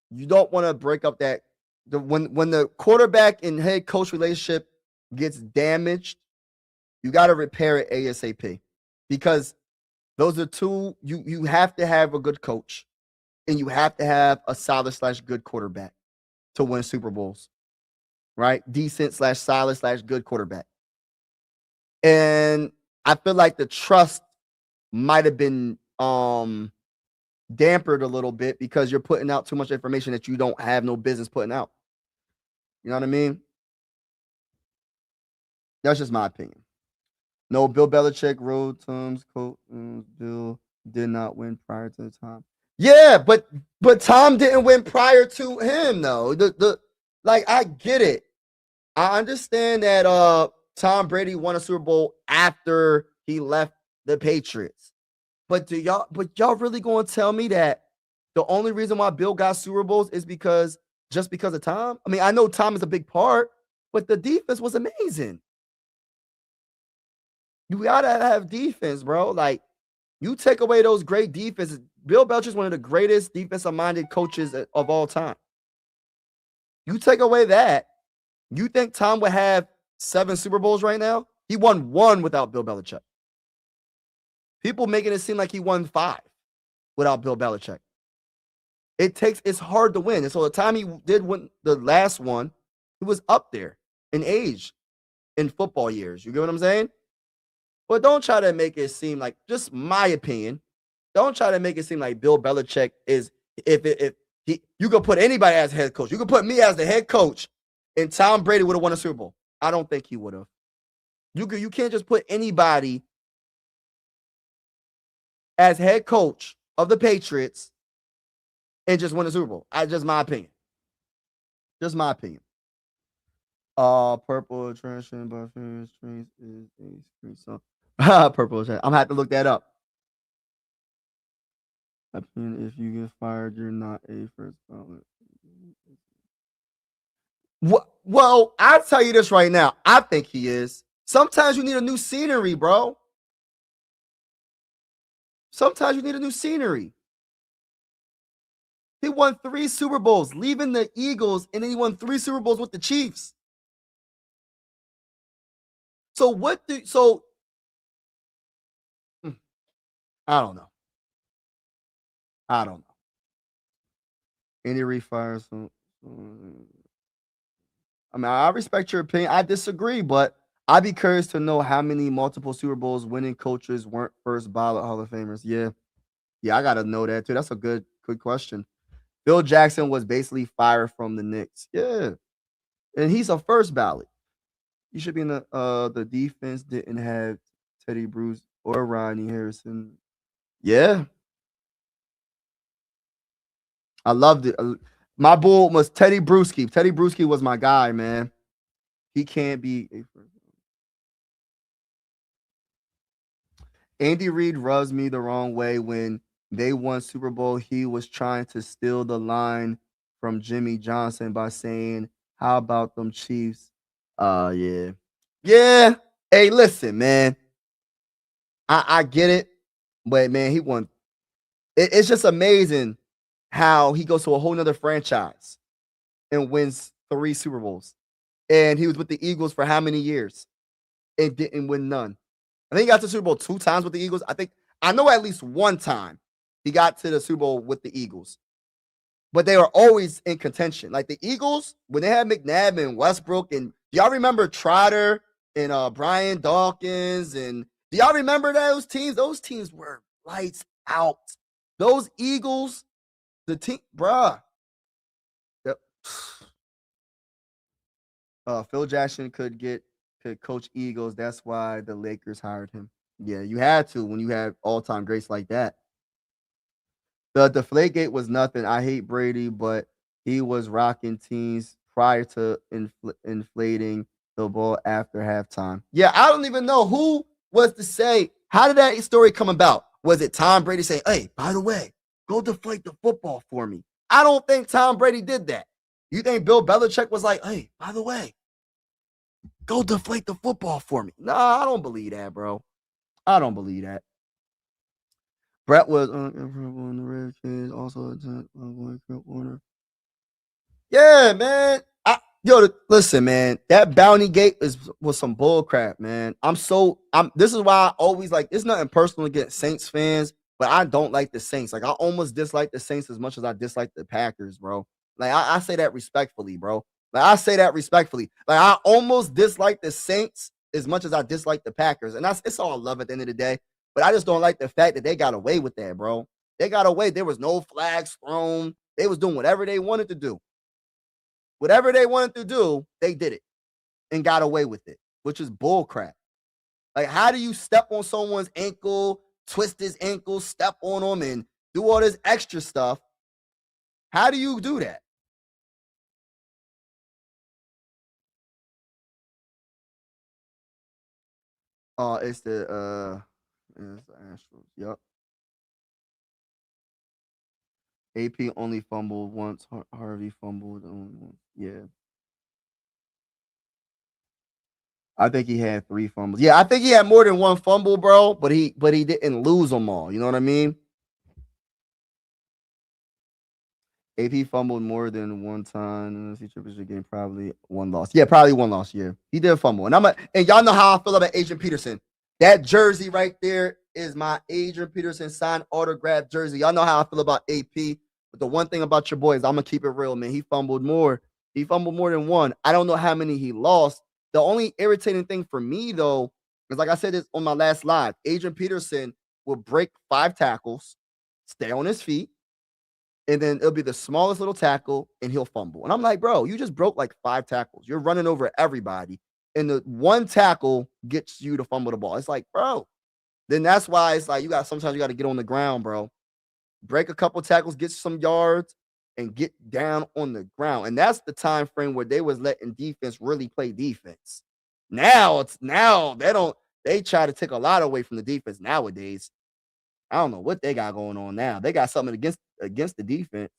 You don't want to break up that when the quarterback and head coach relationship gets damaged, you got to repair it ASAP. Because those are two, you have to have a good coach and you have to have a solid/good quarterback to win Super Bowls, right? Decent/solid/good quarterback. And I feel like the trust might have been dampered a little bit because you're putting out too much information that you don't have no business putting out. You know what I mean? That's just my opinion. No, Bill Belichick rode Tom's coat. Bill did not win prior to the time. Yeah, but Tom didn't win prior to him, though. Like I get it. I understand that Tom Brady won a Super Bowl after he left the Patriots. But y'all really gonna tell me that the only reason why Bill got Super Bowls is just because of Tom? I mean, I know Tom is a big part, but the defense was amazing. You gotta have defense, bro. Like, you take away those great defenses. Bill Belichick is one of the greatest defensive-minded coaches of all time. You take away that, you think Tom would have 7 Super Bowls right now? He won 1 without Bill Belichick. People making it seem like he won 5 without Bill Belichick. It's hard to win. And so the time he did win the last one, he was up there in age in football years. You get what I'm saying? But don't try to make it seem like, just my opinion, don't try to make it seem like Bill Belichick is, you could put anybody as head coach. You could put me as the head coach and Tom Brady would have won a Super Bowl. I don't think he would have. You can't just put anybody as head coach of the Patriots and just win a Super Bowl. Just my opinion. Just my opinion. Purple attraction by famous strings is a screen song. Purple attraction. I'm gonna have to look that up. If you get fired, you're not a first ballot. Well, I'll tell you this right now. I think he is. Sometimes you need a new scenery, bro. Sometimes you need a new scenery. He won 3 Super Bowls, leaving the Eagles, and then he won 3 Super Bowls with the Chiefs. So I don't know. Any refires. I mean, I respect your opinion. I disagree, but I'd be curious to know how many multiple Super Bowls winning coaches weren't first ballot Hall of Famers. Yeah, I gotta know that too. That's a good question. Bill Jackson was basically fired from the Knicks. Yeah, and he's a first ballot. He should be in the defense didn't have Teddy Bruce or Rodney Harrison. Yeah, I loved it. My bull was Teddy Bruschi. Teddy Bruschi was my guy, man. He can't be a first. Andy Reid rubs me the wrong way. When they won Super Bowl, he was trying to steal the line from Jimmy Johnson by saying, "How about them Chiefs?" Yeah. Yeah. Hey, listen, man. I get it, but man, he won. It's just amazing how he goes to a whole nother franchise and wins 3 Super Bowls. And he was with the Eagles for how many years and didn't win none? I think he got to the Super Bowl 2 times with the Eagles. I know at least 1 time he got to the Super Bowl with the Eagles. But they were always in contention. Like the Eagles, when they had McNabb and Westbrook, and do y'all remember Trotter and Brian Dawkins? And do y'all remember those teams? Those teams were lights out. Those Eagles, the team, bruh. Phil Jackson could coach Eagles. That's why the Lakers hired him. Yeah, you had to when you have all-time greats like that. The Deflategate was nothing. I hate Brady, but he was rocking teams prior to inflating the ball after halftime. Yeah, I don't even know who was to say. How did that story come about? Was it Tom Brady saying, hey, by the way, go deflate the football for me? I don't think Tom Brady did that. You think Bill Belichick was like, hey, by the way, go deflate the football for me? Nah, I don't believe that, bro. I don't believe that. Brett was unfavorable in the Redskins, also attacked by Warner. Yeah, man. Listen, man. That bounty gate was some bull crap, man. This is why I always like. It's nothing personal against Saints fans, but I don't like the Saints. Like I almost dislike the Saints as much as I dislike the Packers, bro. Like I say that respectfully, bro. Like I say that respectfully. Like I almost dislike the Saints as much as I dislike the Packers, and it's all love at the end of the day. But I just don't like the fact that they got away with that, bro. They got away. There was no flags thrown. They was doing whatever they wanted to do. Whatever they wanted to do, they did it and got away with it, which is bull crap. Like, how do you step on someone's ankle, twist his ankle, step on him, and do all this extra stuff? How do you do that? It's the Astros. Yep. AP only fumbled once. Harvey fumbled only once. Yeah. I think he had 3 fumbles. Yeah, I think he had more than 1 fumble, bro, but he didn't lose them all. You know what I mean? AP fumbled more than 1 time in the championship game. Probably 1 loss. Yeah, probably 1 loss. Yeah, he did fumble, and y'all know how I feel about Adrian Peterson. That jersey right there is my Adrian Peterson signed autograph jersey. Y'all know how I feel about AP. But the one thing about your boy is I'm gonna keep it real, man. He fumbled more. He fumbled more than 1. I don't know how many he lost. The only irritating thing for me though is, like I said this on my last live, Adrian Peterson will break 5 tackles, stay on his feet, and then it'll be the smallest little tackle and he'll fumble. And I'm like, bro, you just broke like 5 tackles. You're running over everybody. And the 1 tackle gets you to fumble the ball. It's like, bro, then that's why it's like sometimes you got to get on the ground, bro. Break a couple tackles, get some yards, and get down on the ground. And that's the time frame where they was letting defense really play defense. Now they try to take a lot away from the defense nowadays. I don't know what they got going on now. They got something against the defense.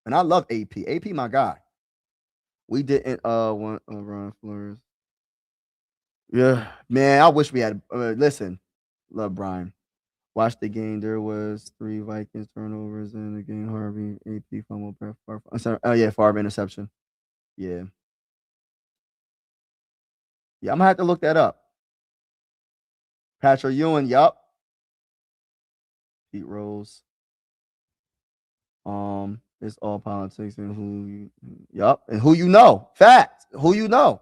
And I love AP. AP, my guy. We didn't want Ron Flores. Yeah, man. I wish we had. Listen, love Brian. Watch the game. There was 3 Vikings turnovers in the game. Harvey, AP fumble. Favre interception. Yeah. Yeah, I'm gonna have to look that up. Patrick Ewing. Yup. Pete Rose. It's all politics and who you know. Fact. Who you know.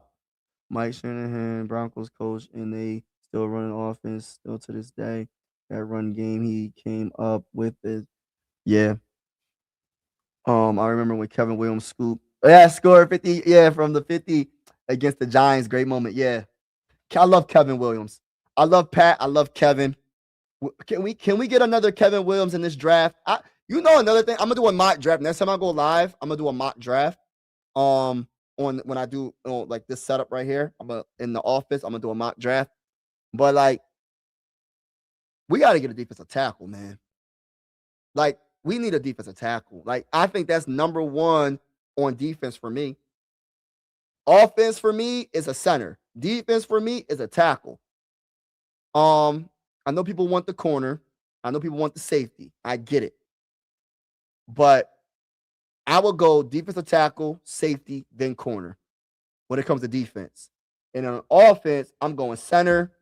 Mike Shanahan, Broncos coach, and they still running offense still to this day. That run game he came up with it. Yeah. I remember when Kevin Williams scooped. Yeah, scored 50. Yeah, from the 50 against the Giants. Great moment. Yeah. I love Kevin Williams. I love Pat. I love Kevin. Can we get another Kevin Williams in this draft? Another thing. I'm gonna do a mock draft. Next time I go live, I'm gonna do a mock draft. On when I do like this setup right here. In the office, I'm gonna do a mock draft. But like, we got to get a defensive tackle, man. Like, we need a defensive tackle. Like, I think that's number 1 on defense for me. Offense for me is a center. Defense for me is a tackle. I know people want the corner. I know people want the safety. I get it. But I will go defensive tackle, safety, then corner when it comes to defense. And on offense, I'm going center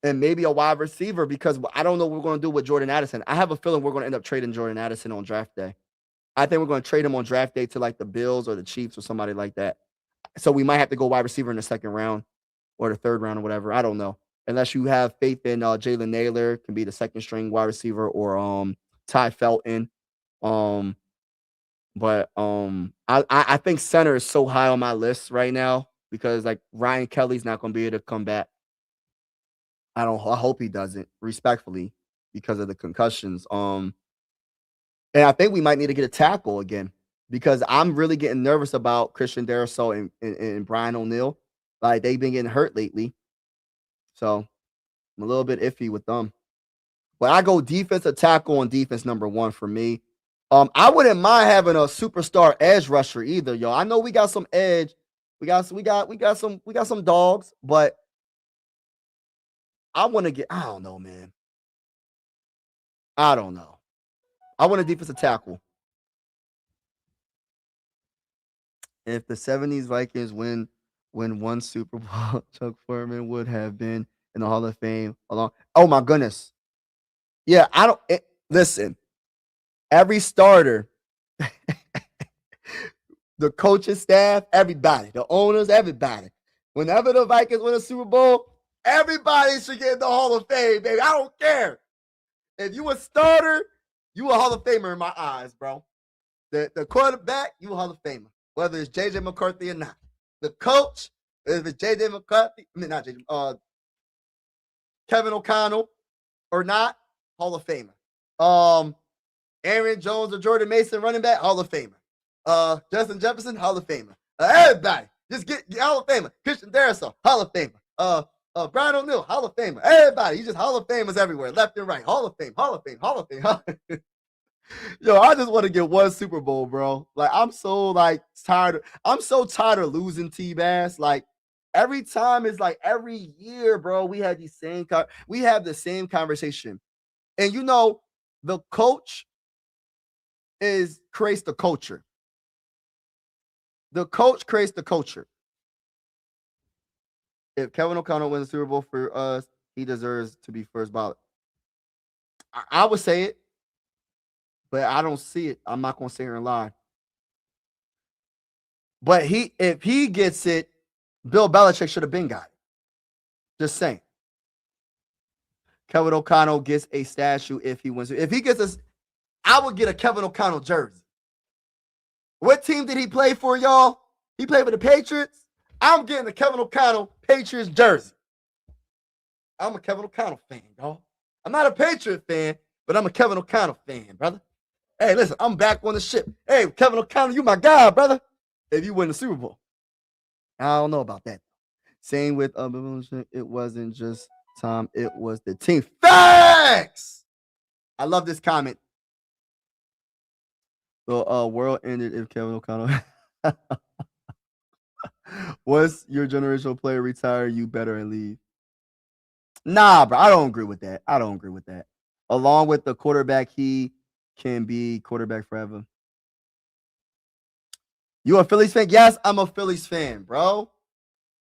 and maybe a wide receiver because I don't know what we're going to do with Jordan Addison. I have a feeling we're going to end up trading Jordan Addison on draft day. I think we're going to trade him on draft day to like the Bills or the Chiefs or somebody like that. So we might have to go wide receiver in the 2nd round or the 3rd round or whatever. I don't know. Unless you have faith in Jalen Naylor, can be the 2nd string wide receiver, or Ty Felton. But I think center is so high on my list right now because like Ryan Kelly's not going to be able to come back. I hope he doesn't, respectfully, because of the concussions. And I think we might need to get a tackle again because I'm really getting nervous about Christian Darrisaw and Brian O'Neill. Like, they've been getting hurt lately. So I'm a little bit iffy with them. But I go defensive tackle on defense number one for me. I wouldn't mind having a superstar edge rusher either, y'all. I know we got some edge. We got some dogs, but I want to get, I don't know, man. I don't know. I want a defensive tackle. If the 70s Vikings win one Super Bowl, Chuck Furman would have been in the Hall of Fame along. Oh my goodness. Yeah, listen. Every starter, the coaching staff, everybody, the owners, everybody. Whenever the Vikings win a Super Bowl, everybody should get in the Hall of Fame, baby. I don't care. If you a starter, you a Hall of Famer in my eyes, bro. The quarterback, you a Hall of Famer. Whether it's J.J. McCarthy or not. The coach, if it's J.J. McCarthy, not J.J., Kevin O'Connell or not, Hall of Famer. Aaron Jones or Jordan Mason, running back, Hall of Famer. Justin Jefferson, Hall of Famer. Everybody, just get Hall of Famer. Christian Darrisaw, Hall of Famer. Brian O'Neill, Hall of Famer. Everybody, you just Hall of Famers everywhere, left and right. Hall of Fame, Hall of Fame, Hall of Fame. Hall of Fame. Yo, I just want to get one Super Bowl, bro. Like, I'm so tired. I'm so tired of losing T-Bass. Like, every time it's like every year, bro, we have the same conversation. And you know, the coach creates the culture. The coach creates the culture. If Kevin O'Connell wins the Super Bowl for us, he deserves to be first ballot. I would say it, but I don't see it. I'm not going to sit here and lie. But if he gets it, Bill Belichick should have been got it. Just saying. Kevin O'Connell gets a statue if he wins. If he gets I would get a Kevin O'Connell jersey. What team did he play for, y'all? He played for the Patriots. I'm getting a Kevin O'Connell Patriots jersey. I'm a Kevin O'Connell fan, y'all. I'm not a Patriot fan, but I'm a Kevin O'Connell fan, brother. Hey, listen, I'm back on the ship. Hey, Kevin O'Connell, you my guy, brother. If you win the Super Bowl. I don't know about that. Same with it wasn't just Tom, it was the team. Facts! I love this comment. The world ended if Kevin O'Connell once your generational player retire, you better leave. Nah, bro, I don't agree with that. Along with the quarterback, he can be quarterback forever. You a Phillies fan? Yes, I'm a Phillies fan, bro.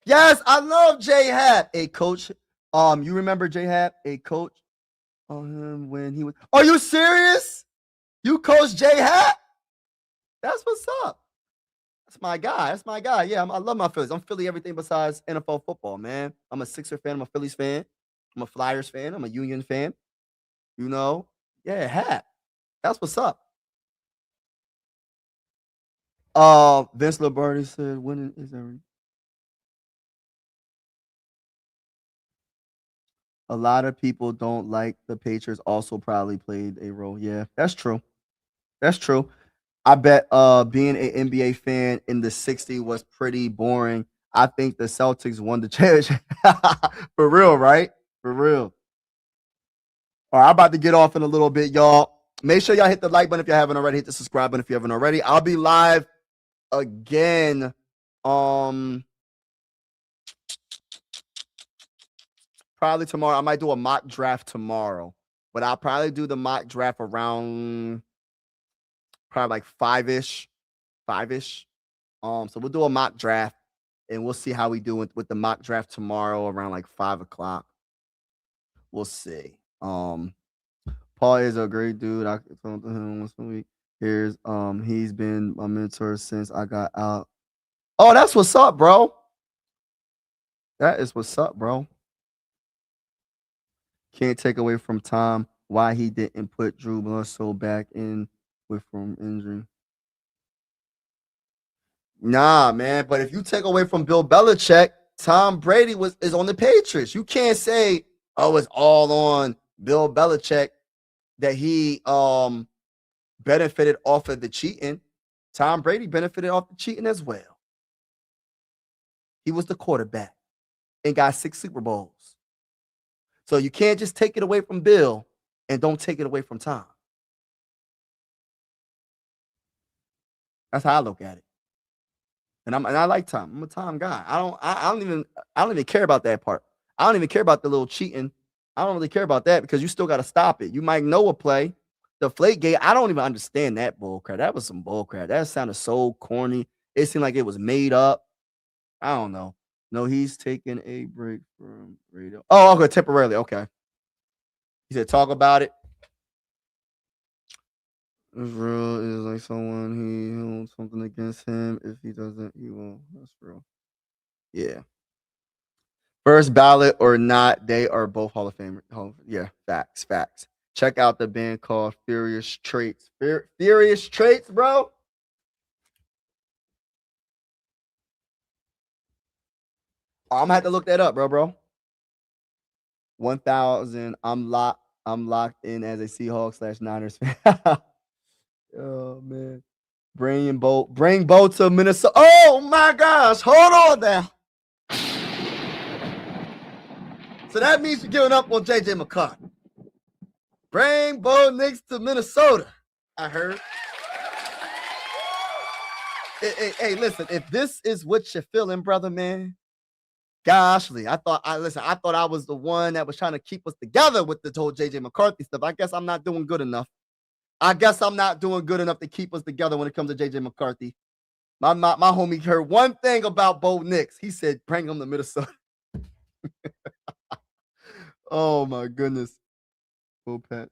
Yes, I love J-Hap. A coach. You remember J-Hap? A coach on him when he was. Are you serious? You coach J-Hap? That's what's up. That's my guy. Yeah, I love my Phillies. I'm Philly everything besides NFL football, man. I'm a Sixer fan. I'm a Phillies fan. I'm a Flyers fan. I'm a Union fan. You know? Yeah, Hap. That's what's up. Vince Lombardi said, winning is everything. A lot of people don't like the Patriots also probably played a role. Yeah, that's true. I bet being an NBA fan in the 60s was pretty boring. I think the Celtics won the championship. For real, right? For real. All right, I'm about to get off in a little bit, y'all. Make sure y'all hit the like button if you haven't already. Hit the subscribe button if you haven't already. I'll be live again. Probably tomorrow. I might do a mock draft tomorrow, but I'll probably do the mock draft around probably like five-ish. So we'll do a mock draft and we'll see how we do with the mock draft tomorrow around like 5:00. We'll see. Paul is a great dude. I talked to him once a week. He's been my mentor since I got out. Oh, that's what's up, bro. That is what's up, bro. Can't take away from Tom why he didn't put Drew Bledsoe back in from injury. Nah, man. But if you take away from Bill Belichick, Tom Brady is on the Patriots. You can't say, oh, it's all on Bill Belichick that he benefited off of the cheating. Tom Brady benefited off the cheating as well. He was the quarterback and got 6 Super Bowls. So you can't just take it away from Bill and don't take it away from Tom. That's how I look at it. And I like Tom. I'm a Tom guy. I don't even care about that part. I don't even care about the little cheating. I don't really care about that because you still got to stop it. You might know a play. The Deflategate, I don't even understand that bull crap. That was some bull crap. That sounded so corny. It seemed like it was made up. I don't know. No, he's taking a break from radio. Oh, okay, temporarily. Okay. He said, talk about it. Israel is like someone he holds something against him. If he doesn't, he won't. That's real. Yeah. First ballot or not, they are both Hall of Fame. Yeah, facts. Check out the band called Furious Traits. Furious Traits, bro. I'm gonna have to look that up, bro. 1,000. I'm locked in as a Seahawks / Niners fan. Oh man. Bring Bo to Minnesota. Oh my gosh. Hold on now. So that means you're giving up on JJ McCarthy. Bring Bo Nix to Minnesota. I heard. Hey, listen, if this is what you're feeling, brother, man. Goshly, I thought I was the one that was trying to keep us together with the whole JJ McCarthy stuff. I guess I'm not doing good enough. To keep us together when it comes to JJ McCarthy. My homie heard one thing about Bo Nix. He said, bring him to Minnesota. Oh my goodness. Bo Pat.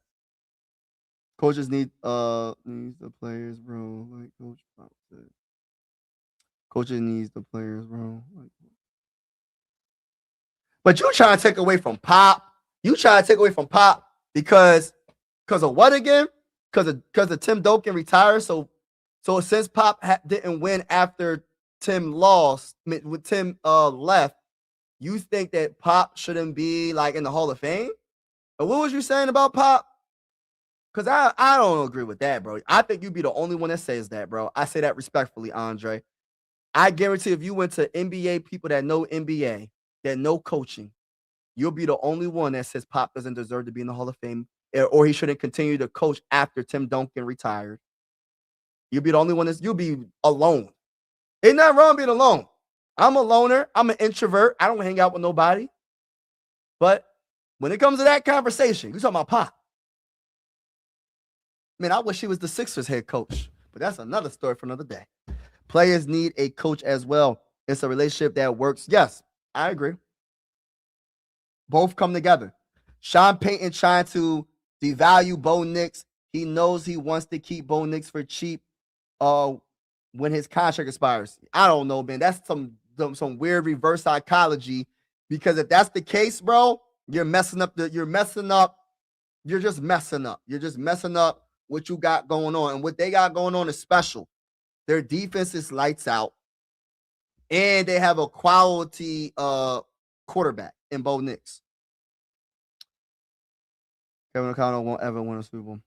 Coaches needs the players, bro. Like Coach Pop said. Coaches needs the players, bro. But you trying to take away from Pop. You trying to take away from Pop because of what again? Because of Tim Duncan retired. So since Pop didn't win after Tim lost, with Tim left, you think that Pop shouldn't be like in the Hall of Fame? Or what was you saying about Pop? Because I don't agree with that, bro. I think you'd be the only one that says that, bro. I say that respectfully, Andre. I guarantee if you went to NBA people that know NBA, that know coaching, you'll be the only one that says Pop doesn't deserve to be in the Hall of Fame or he shouldn't continue to coach after Tim Duncan retired. You'll be the only one you'll be alone. Ain't nothing wrong being alone. I'm a loner. I'm an introvert. I don't hang out with nobody. But when it comes to that conversation, you're talking about Pop. Man, I wish he was the Sixers head coach, but that's another story for another day. Players need a coach as well. It's a relationship that works. Yes, I agree. Both come together. Sean Payton trying to devalue Bo Nix. He knows he wants to keep Bo Nix for cheap when his contract expires. I don't know, man. That's some weird reverse psychology, because if that's the case, bro, you're just messing up what you got going on. And what they got going on is special. Their defense is lights out. And they have a quality quarterback in Bo Nix. Kevin O'Connell won't ever win a Super Bowl.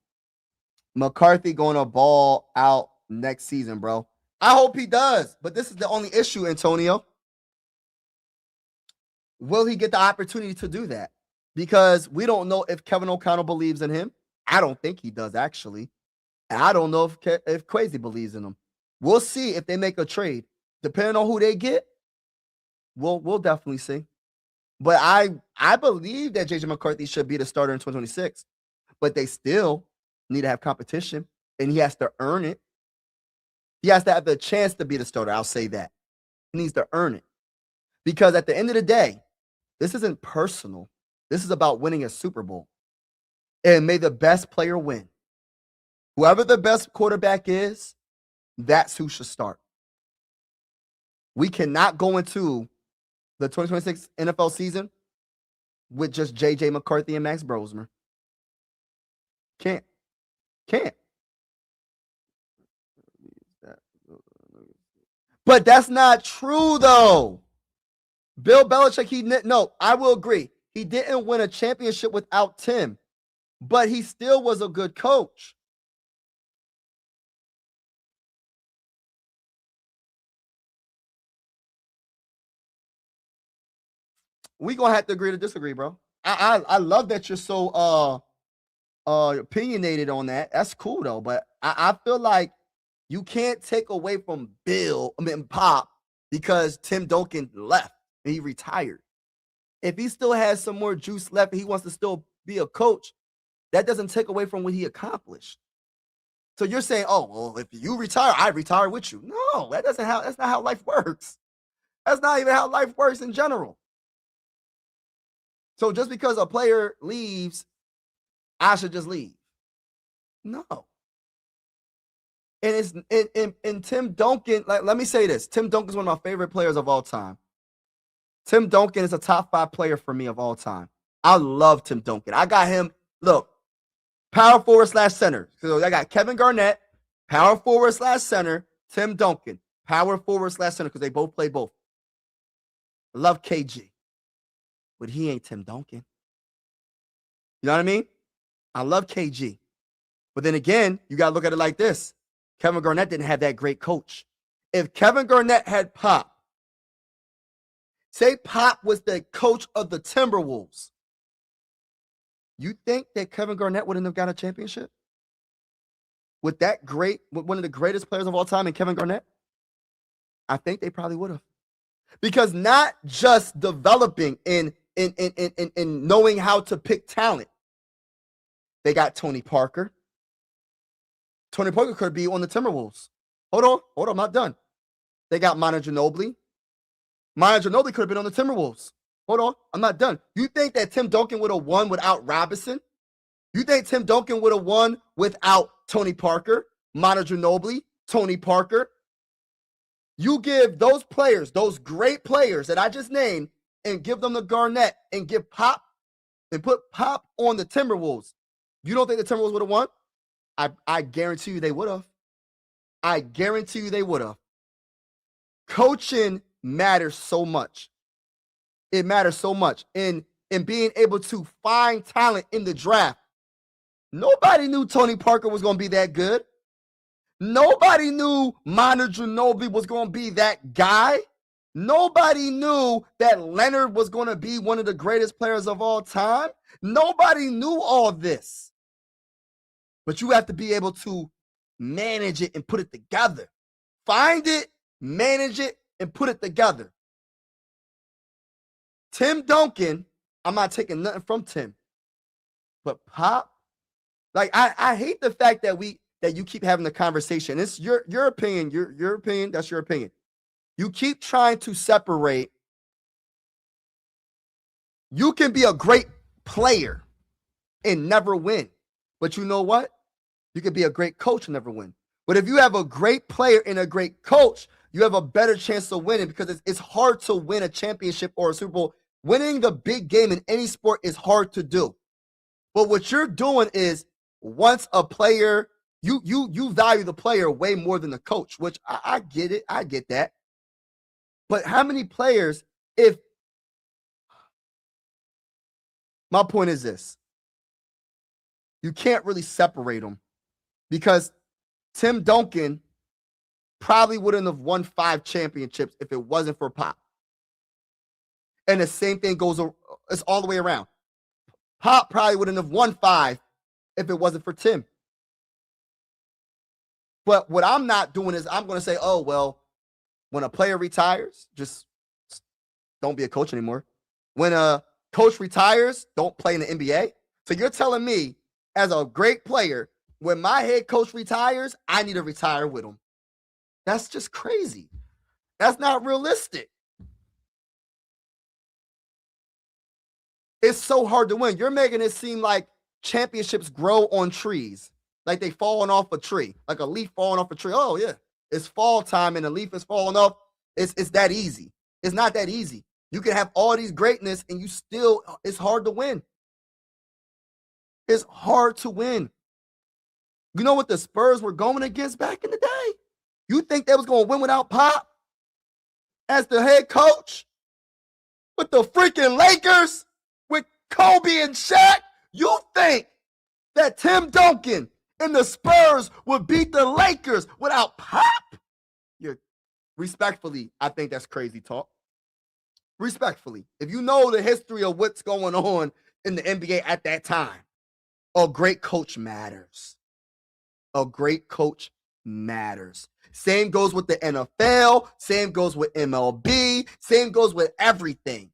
McCarthy going to ball out next season, bro. I hope he does, but this is the only issue, Antonio. Will he get the opportunity to do that? Because we don't know if Kevin O'Connell believes in him. I don't think he does, actually. And I don't know if Crazy believes in him. We'll see if they make a trade. Depending on who they get, we'll definitely see. But I believe that JJ McCarthy should be the starter in 2026. But they still need to have competition, and he has to earn it. He has to have the chance to be the starter. I'll say that. He needs to earn it. Because at the end of the day, this isn't personal. This is about winning a Super Bowl. And may the best player win. Whoever the best quarterback is, that's who should start. We cannot go into the 2026 NFL season with just JJ McCarthy and Max Brosmer. Can't. But that's not true, though. Bill Belichick, I will agree. He didn't win a championship without Tim, but he still was a good coach. we gonna have to agree to disagree, bro. I love that you're so opinionated on that. That's cool though, but I feel like you can't take away from Pop because Tim Duncan left and he retired. If he still has some more juice left and he wants to still be a coach, that doesn't take away from what he accomplished. So you're saying, oh, well, if you retire, I retire with you. No, that's not how life works. That's not even how life works in general. So just because a player leaves, I should just leave. No. And it's Tim Duncan, like, let me say this. Tim Duncan is one of my favorite players of all time. Tim Duncan is a top 5 player for me of all time. I love Tim Duncan. I got him, look, power forward / center. So I got Kevin Garnett, power forward / center, Tim Duncan, power forward / center, because they both play both. I love KG, but he ain't Tim Duncan. You know what I mean? I love KG. But then again, you got to look at it like this. Kevin Garnett didn't have that great coach. If Kevin Garnett had Pop, say Pop was the coach of the Timberwolves, you think that Kevin Garnett wouldn't have got a championship? With one of the greatest players of all time in Kevin Garnett? I think they probably would have. Because not just developing in knowing how to pick talent. They got Tony Parker. Tony Parker could be on the Timberwolves. Hold on, I'm not done. They got Manu Ginobili. Manu Ginobili could have been on the Timberwolves. Hold on, I'm not done. You think that Tim Duncan would have won without Robinson? You think Tim Duncan would have won without Tony Parker, Manu Ginobili, Tony Parker? You give those players, those great players that I just named, and give them the Garnett and give Pop and put Pop on the Timberwolves. You don't think the Timberwolves would have won? I guarantee you they would have. I guarantee you they would have. Coaching matters so much. It matters so much in being able to find talent in the draft. Nobody knew Tony Parker was going to be that good. Nobody knew Manu Ginobili was going to be that guy. Nobody knew that Leonard was going to be one of the greatest players of all time. Nobody knew all this. But you have to be able to manage it and put it together. Find it, manage it, and put it together. Tim Duncan, I'm not taking nothing from Tim. But Pop, like I hate the fact that you keep having the conversation. It's your opinion, your opinion, that's your opinion. You keep trying to separate. You can be a great player and never win. But you know what? You could be a great coach and never win. But if you have a great player and a great coach, you have a better chance of winning because it's hard to win a championship or a Super Bowl. Winning the big game in any sport is hard to do. But what you're doing is once a player, you value the player way more than the coach, which I get it. I get that. But how many players, my point is this. You can't really separate them because Tim Duncan probably wouldn't have won 5 championships if it wasn't for Pop. And the same thing it's all the way around. Pop probably wouldn't have won 5 if it wasn't for Tim. But what I'm not doing is I'm going to say, oh, well, when a player retires, just don't be a coach anymore. When a coach retires, don't play in the NBA. So you're telling me, as a great player, when my head coach retires, I need to retire with him. That's just crazy. That's not realistic. It's so hard to win. You're making it seem like championships grow on trees, like they falling off a tree, like a leaf falling off a tree. Oh, yeah, it's fall time and the leaf is falling off. It's that easy. It's not that easy. You can have all these greatness and it's hard to win. It's hard to win. You know what the Spurs were going against back in the day? You think they was going to win without Pop as the head coach? With the freaking Lakers? With Kobe and Shaq? You think that Tim Duncan and the Spurs would beat the Lakers without Pop? Respectfully, I think that's crazy talk. Respectfully, if you know the history of what's going on in the NBA at that time, a great coach matters. A great coach matters. Same goes with the NFL. Same goes with MLB. Same goes with everything.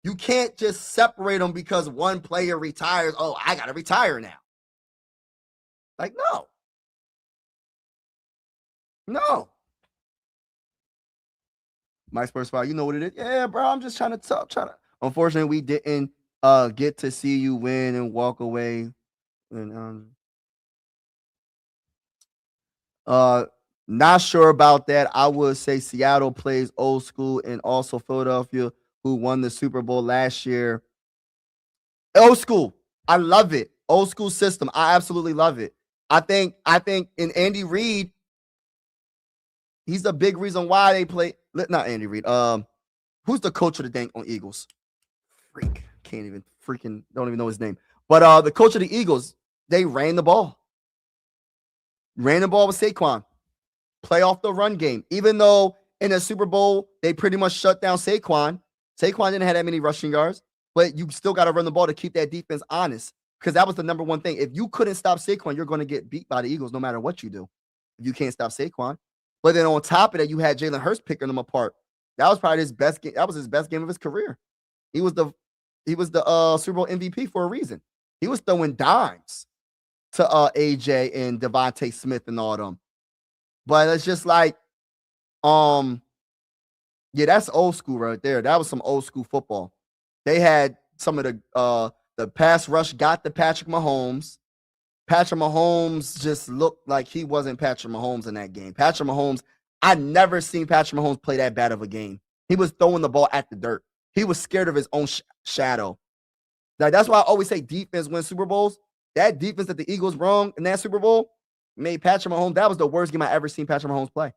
You can't just separate them because one player retires. Oh, I got to retire now. Like, no. No. My Spurs file, you know what it is? Yeah, bro, I'm just trying to talk. Unfortunately, we didn't get to see you win and walk away. And not sure about that. I would say Seattle plays old school, and also Philadelphia, who won the Super Bowl last year. Old school. I love it. Old school system. I absolutely love it. I think in Andy Reid, he's a big reason why they play. Not Andy Reid. Who's the coach of the dang on Eagles? Don't even know his name. But the coach of the Eagles, they ran the ball. Ran the ball with Saquon. Play off the run game. Even though in the Super Bowl, they pretty much shut down Saquon. Saquon didn't have that many rushing yards, but you still got to run the ball to keep that defense honest, because that was the number one thing. If you couldn't stop Saquon, you're going to get beat by the Eagles no matter what you do. If you can't stop Saquon. But then on top of that, you had Jalen Hurts picking them apart. That was probably his best game. That was his best game of his career. He was the Super Bowl MVP for a reason. He was throwing dimes to AJ and Devontae Smith and all them. But it's just like, yeah, that's old school right there. That was some old school football. They had some of the pass rush got to Patrick Mahomes. Patrick Mahomes just looked like he wasn't Patrick Mahomes in that game. Patrick Mahomes, I never seen Patrick Mahomes play that bad of a game. He was throwing the ball at the dirt. He was scared of his own shadow. Like, that's why I always say defense wins Super Bowls. That defense that the Eagles brung in that Super Bowl made Patrick Mahomes. That was the worst game I ever seen Patrick Mahomes play.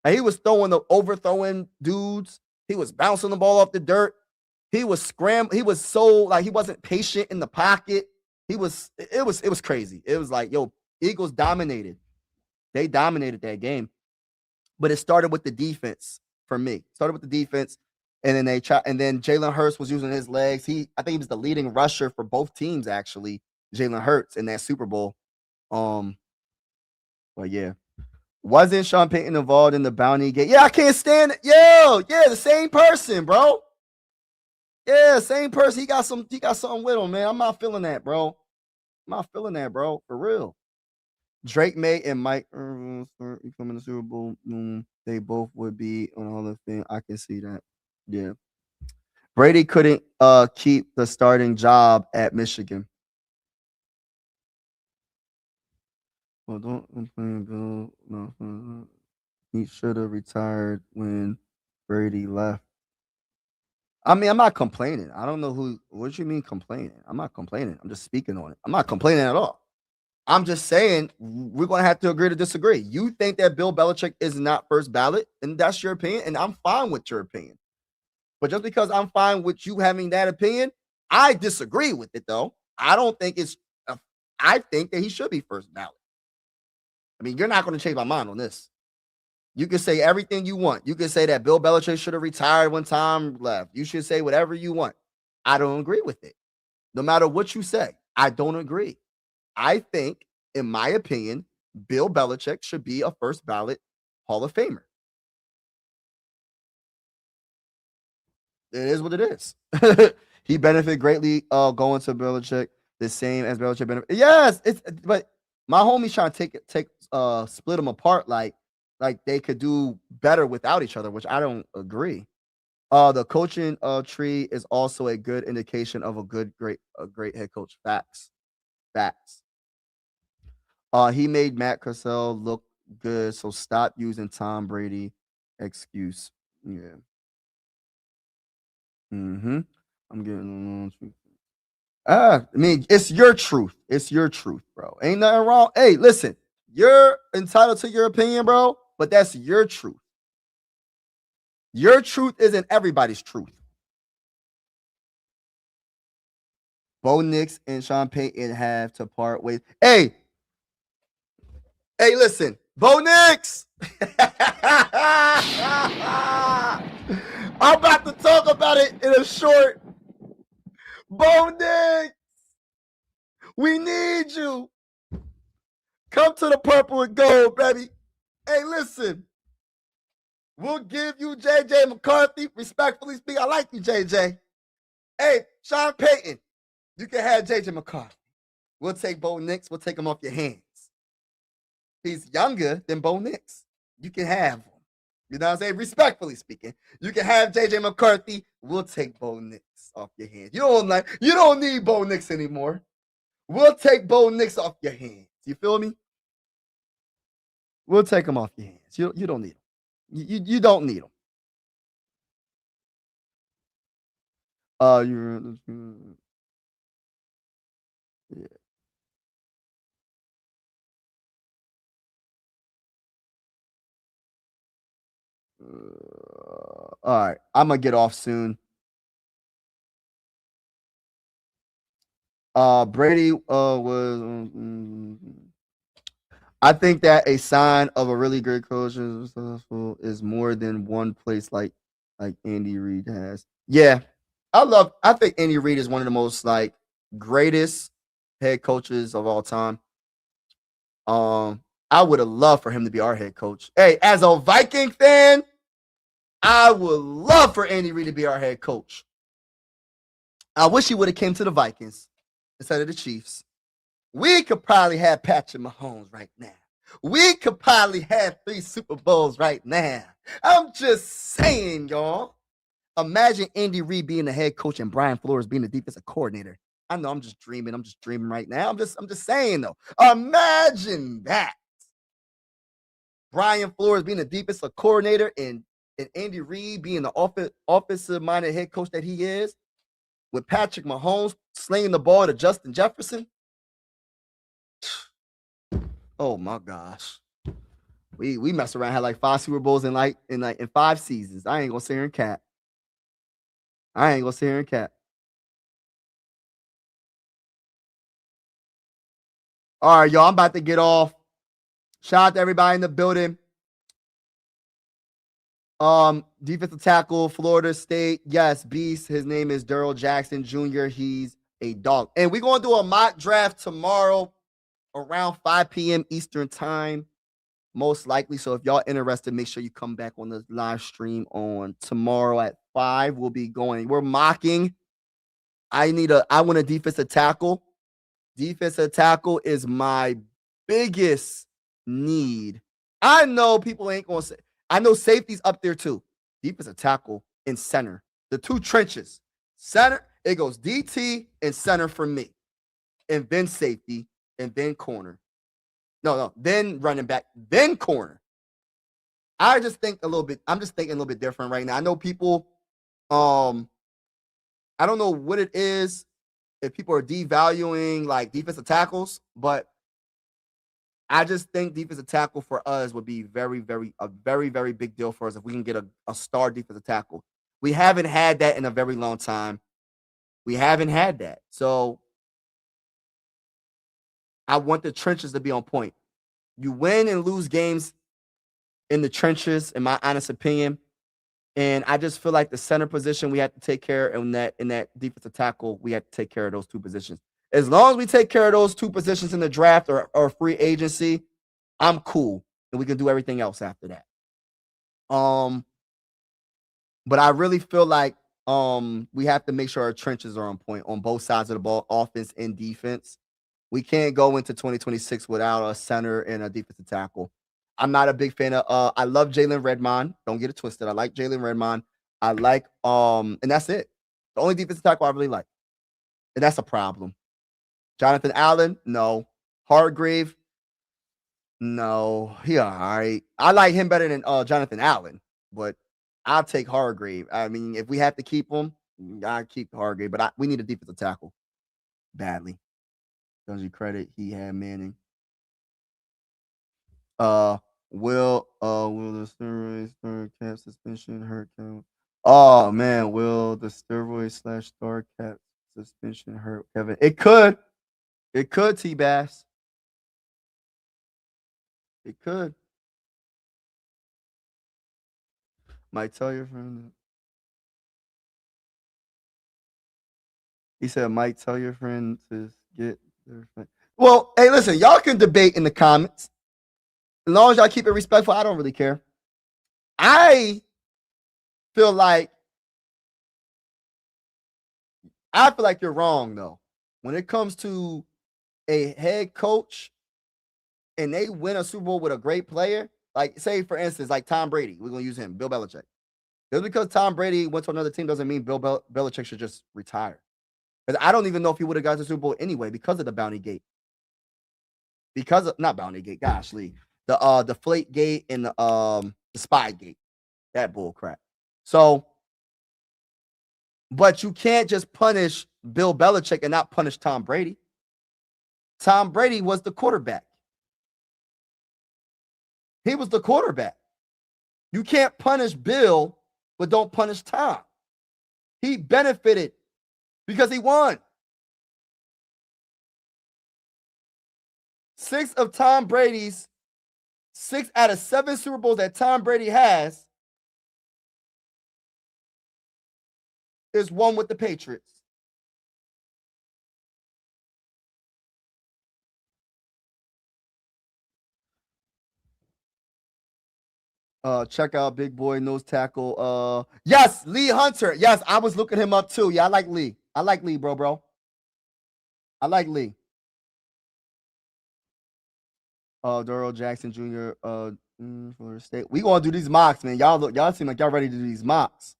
Like, he was overthrowing dudes. He was bouncing the ball off the dirt. He was scrambling. He was so, like, he wasn't patient in the pocket. It was crazy. It was like, yo, Eagles dominated. They dominated that game. But it started with the defense for me. Started with the defense. And then Jalen Hurts was using his legs. I think he was the leading rusher for both teams, actually, Jalen Hurts, in that Super Bowl. But yeah. Wasn't Sean Payton involved in the bounty game? Yeah, I can't stand it. Yo, yeah, the same person, bro. Yeah, same person. He got something with him, man. I'm not feeling that, bro. For real. Drake May and Mike Irvin becoming the Super Bowl. They both would be on all the thing. I can see that. Yeah. Brady couldn't keep the starting job at Michigan. Well, don't complain, Bill. No, he should have retired when Brady left. I mean, I'm not complaining. I don't know what you mean complaining. I'm not complaining. I'm just speaking on it. I'm not complaining at all. I'm just saying we're going to have to agree to disagree. You think that Bill Belichick is not first ballot, and that's your opinion, and I'm fine with your opinion. But just because I'm fine with you having that opinion, I disagree with it, though. I don't think I think that he should be first ballot. I mean, you're not going to change my mind on this. You can say everything you want. You can say that Bill Belichick should have retired when Tom left. You should say whatever you want. I don't agree with it. No matter what you say, I don't agree. I think, in my opinion, Bill Belichick should be a first ballot Hall of Famer. It is what it is. He benefited greatly going to Belichick, the same as Belichick benefited. Yes, but my homie's trying to split them apart like they could do better without each other, which I don't agree. The coaching tree is also a good indication of a great head coach. Facts. He made Matt Cassell look good, so stop using Tom Brady excuse. Yeah. I'm getting. I mean, it's your truth. It's your truth, bro. Ain't nothing wrong. Hey, listen, you're entitled to your opinion, bro, but that's your truth. Your truth isn't everybody's truth. Bo Nix and Sean Payton have to part ways. Hey, listen, Bo Nix. I'm about to talk about it in a short. Bo Nix, we need you. Come to the purple and gold, baby. Hey, listen. We'll give you J.J. McCarthy. Respectfully speaking, I like you, J.J. Hey, Sean Payton, you can have J.J. McCarthy. We'll take Bo Nix. We'll take him off your hands. He's younger than Bo Nix. You can have him. You know what I'm saying? Respectfully speaking, you can have J.J. McCarthy. We'll take Bo Nix off your hands. You don't need Bo Nix anymore. We'll take Bo Nix off your hands. You feel me? We'll take him off your hands. You don't need him. You don't need him. Yeah. All right, I'm gonna get off soon. Brady was. I think that a sign of a really great coach is more than one place like Andy Reid has. Yeah, I think Andy Reid is one of the most like greatest head coaches of all time. I would have loved for him to be our head coach. Hey, as a Viking fan, I would love for Andy Reid to be our head coach. I wish he would have came to the Vikings instead of the Chiefs. We could probably have Patrick Mahomes right now. We could probably have 3 Super Bowls right now. I'm just saying, y'all. Imagine Andy Reid being the head coach and Brian Flores being the defensive coordinator. I know I'm just dreaming. I'm just dreaming right now. I'm just saying though. Imagine that. Brian Flores being the defensive coordinator and Andy Reid being the offensive-minded head coach that he is, with Patrick Mahomes slinging the ball to Justin Jefferson. Oh my gosh. We messed around, had like 5 Super Bowls in 5 seasons. I ain't gonna sit here and cap. All right, y'all. I'm about to get off. Shout out to everybody in the building. Defensive tackle, Florida State. Yes, beast. His name is Daryl Jackson Jr. He's a dog. And we're gonna do a mock draft tomorrow around 5 p.m. Eastern time, most likely. So if y'all interested, make sure you come back on the live stream on tomorrow at 5. We're mocking. I want a defensive tackle. Defensive tackle is my biggest need. I know people ain't gonna say. I know safety's up there too. Defensive tackle and center. The 2 trenches. Center, it goes DT and center for me. And then safety, and then corner. No, then running back, then corner. I'm just thinking a little bit different right now. I know people, I don't know what it is, if people are devaluing like defensive tackles, but I just think defensive tackle for us would be a very, very big deal for us if we can get a star defensive tackle. We haven't had that in a very long time. We haven't had that. So I want the trenches to be on point. You win and lose games in the trenches, in my honest opinion. And I just feel like the center position we have to take care of, in that defensive tackle, we have to take care of those 2 positions. As long as we take care of those 2 positions in the draft or free agency, I'm cool. And we can do everything else after that. But I really feel like we have to make sure our trenches are on point on both sides of the ball, offense and defense. We can't go into 2026 without a center and a defensive tackle. I'm not a big fan of I love Jalen Redmond. Don't get it twisted. I like Jalen Redmond. I like and that's it. The only defensive tackle I really like. And that's a problem. Jonathan Allen, no. Hargrave, no. He all right. I like him better than Jonathan Allen, but I'll take Hargrave. I mean, if we have to keep him, I keep Hargrave, but we need a defensive tackle badly. Does you credit? He had Manning. Will the steroid cap suspension hurt Kevin? Oh man, will the steroid / star cap suspension hurt Kevin? It could. It could, T-Bass. It could. Might tell your friend. He said, Mike, tell your friend to get their friend. Well, hey, listen, y'all can debate in the comments. As long as y'all keep it respectful, I don't really care. I feel like you're wrong, though. When it comes to a head coach and they win a Super Bowl with a great player, like, say, for instance, like Tom Brady, we're going to use him, Bill Belichick. Just because Tom Brady went to another team doesn't mean Bill Belichick should just retire. Because I don't even know if he would have got the Super Bowl anyway because of the Bounty Gate. Because of, not Bounty Gate, gosh, Lee. The Deflate Gate and the Spy Gate. That bull crap. So, but you can't just punish Bill Belichick and not punish Tom Brady. Tom Brady was the quarterback. He was the quarterback. You can't punish Bill, but don't punish Tom. He benefited because he won. 6 out of 7 Super Bowls that Tom Brady has is one with the Patriots. Check out Big Boy Nose Tackle. Yes, Lee Hunter. Yes, I was looking him up too. Yeah, I like Lee. I like Lee, bro. I like Lee. Doral Jackson Jr. Florida State. We gonna do these mocks, man. Y'all seem like y'all ready to do these mocks.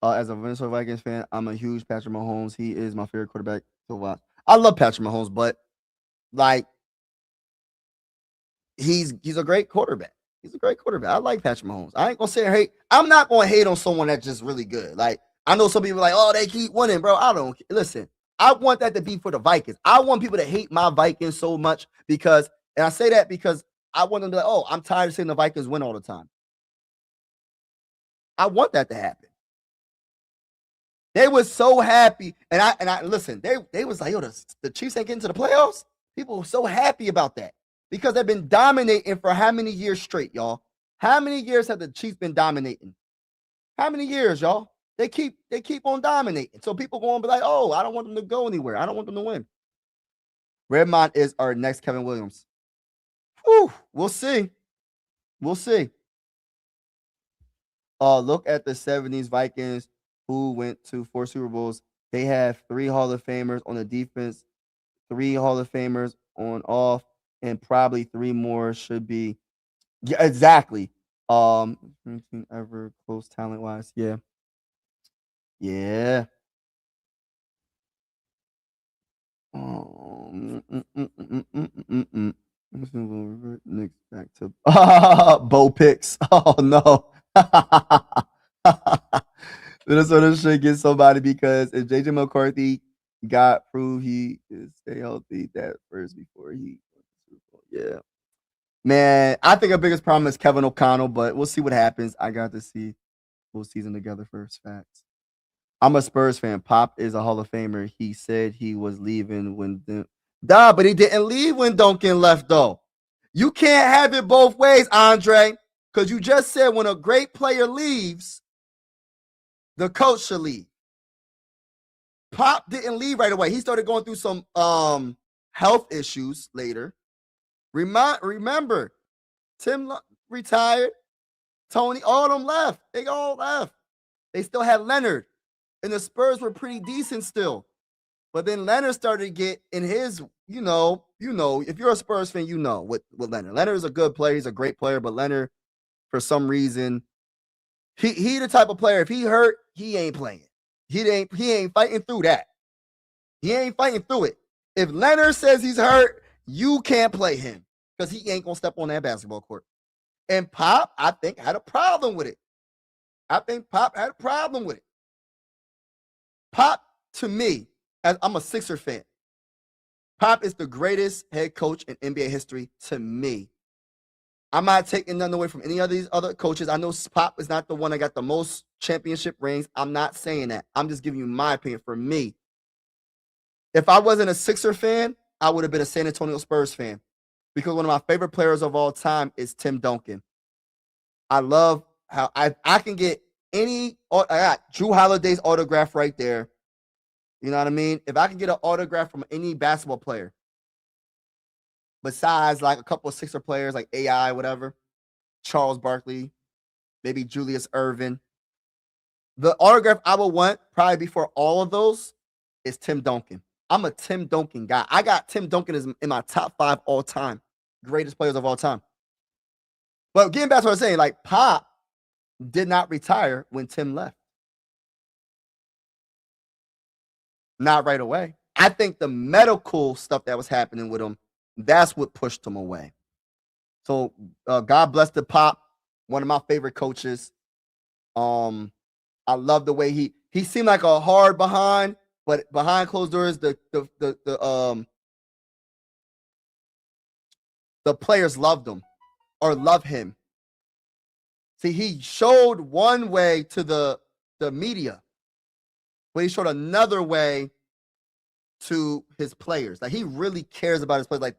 As a Minnesota Vikings fan, I'm a huge Patrick Mahomes. He is my favorite quarterback to watch. I love Patrick Mahomes, but like he's a great quarterback. He's a great quarterback. I like Patrick Mahomes. I ain't gonna say hate. I'm not gonna hate on someone that's just really good. Like I know some people are like, oh, they keep winning, bro. I don't listen. I want that to be for the Vikings. I want people to hate my Vikings so much because, and I say that because I want them to be like, oh, I'm tired of seeing the Vikings win all the time. I want that to happen. They were so happy, and I listen. They was like, yo, the Chiefs ain't getting to the playoffs. People were so happy about that because they've been dominating for how many years straight, y'all? How many years have the Chiefs been dominating? How many years, y'all? They keep on dominating. So people going to be like, oh, I don't want them to go anywhere. I don't want them to win. Redmond is our next Kevin Williams. Whew, we'll see. We'll see. Look at the 70s Vikings who went to 4 Super Bowls. They have 3 Hall of Famers on the defense, 3 Hall of Famers on off, and probably 3 more should be. Yeah, exactly. Ever close talent wise. Yeah. Yeah. Next back to Bo Picks. Oh no. Minnesota should get somebody because if JJ McCarthy got proved he is stay healthy that first before he yeah. Man, I think our biggest problem is Kevin O'Connell, but we'll see what happens. I got to see full season together first. Facts. I'm a Spurs fan. Pop is a Hall of Famer. He said he was leaving when but he didn't leave when Duncan left, though. You can't have it both ways, Andre, because you just said when a great player leaves, the coach should leave. Pop didn't leave right away. He started going through some health issues later. Remember, Tim retired. Tony, all of them left. They all left. They still had Leonard. And the Spurs were pretty decent still. But then Leonard started to get in his, you know, if you're a Spurs fan, you know with Leonard. Leonard is a good player. He's a great player. But Leonard, for some reason, he the type of player, if he hurt, he ain't playing. He ain't fighting through that. He ain't fighting through it. If Leonard says he's hurt, you can't play him because he ain't going to step on that basketball court. And Pop, I think, had a problem with it. Pop, to me, as I'm a Sixer fan, Pop is the greatest head coach in NBA history to me. I'm not taking nothing away from any of these other coaches. I know Pop is not the one that got the most championship rings. I'm not saying that. I'm just giving you my opinion. For me, if I wasn't a Sixer fan, I would have been a San Antonio Spurs fan because one of my favorite players of all time is Tim Duncan. I love how I can get I got Drew Holiday's autograph right there. You know what I mean? If I could get an autograph from any basketball player, besides like a couple of Sixer players like AI, whatever, Charles Barkley, maybe Julius Erving, the autograph I would want probably before all of those is Tim Duncan. I'm a Tim Duncan guy. I got Tim Duncan in my top 5 all time, greatest players of all time. But getting back to what I was saying, like Pop did not retire when Tim left. Not right away. I think the medical stuff that was happening with him, that's what pushed him away. So God bless the Pop, one of my favorite coaches. I love the way he seemed like a hard behind, but behind closed doors, the players loved him or love him. See, he showed one way to the media, but he showed another way to his players. Like he really cares about his players.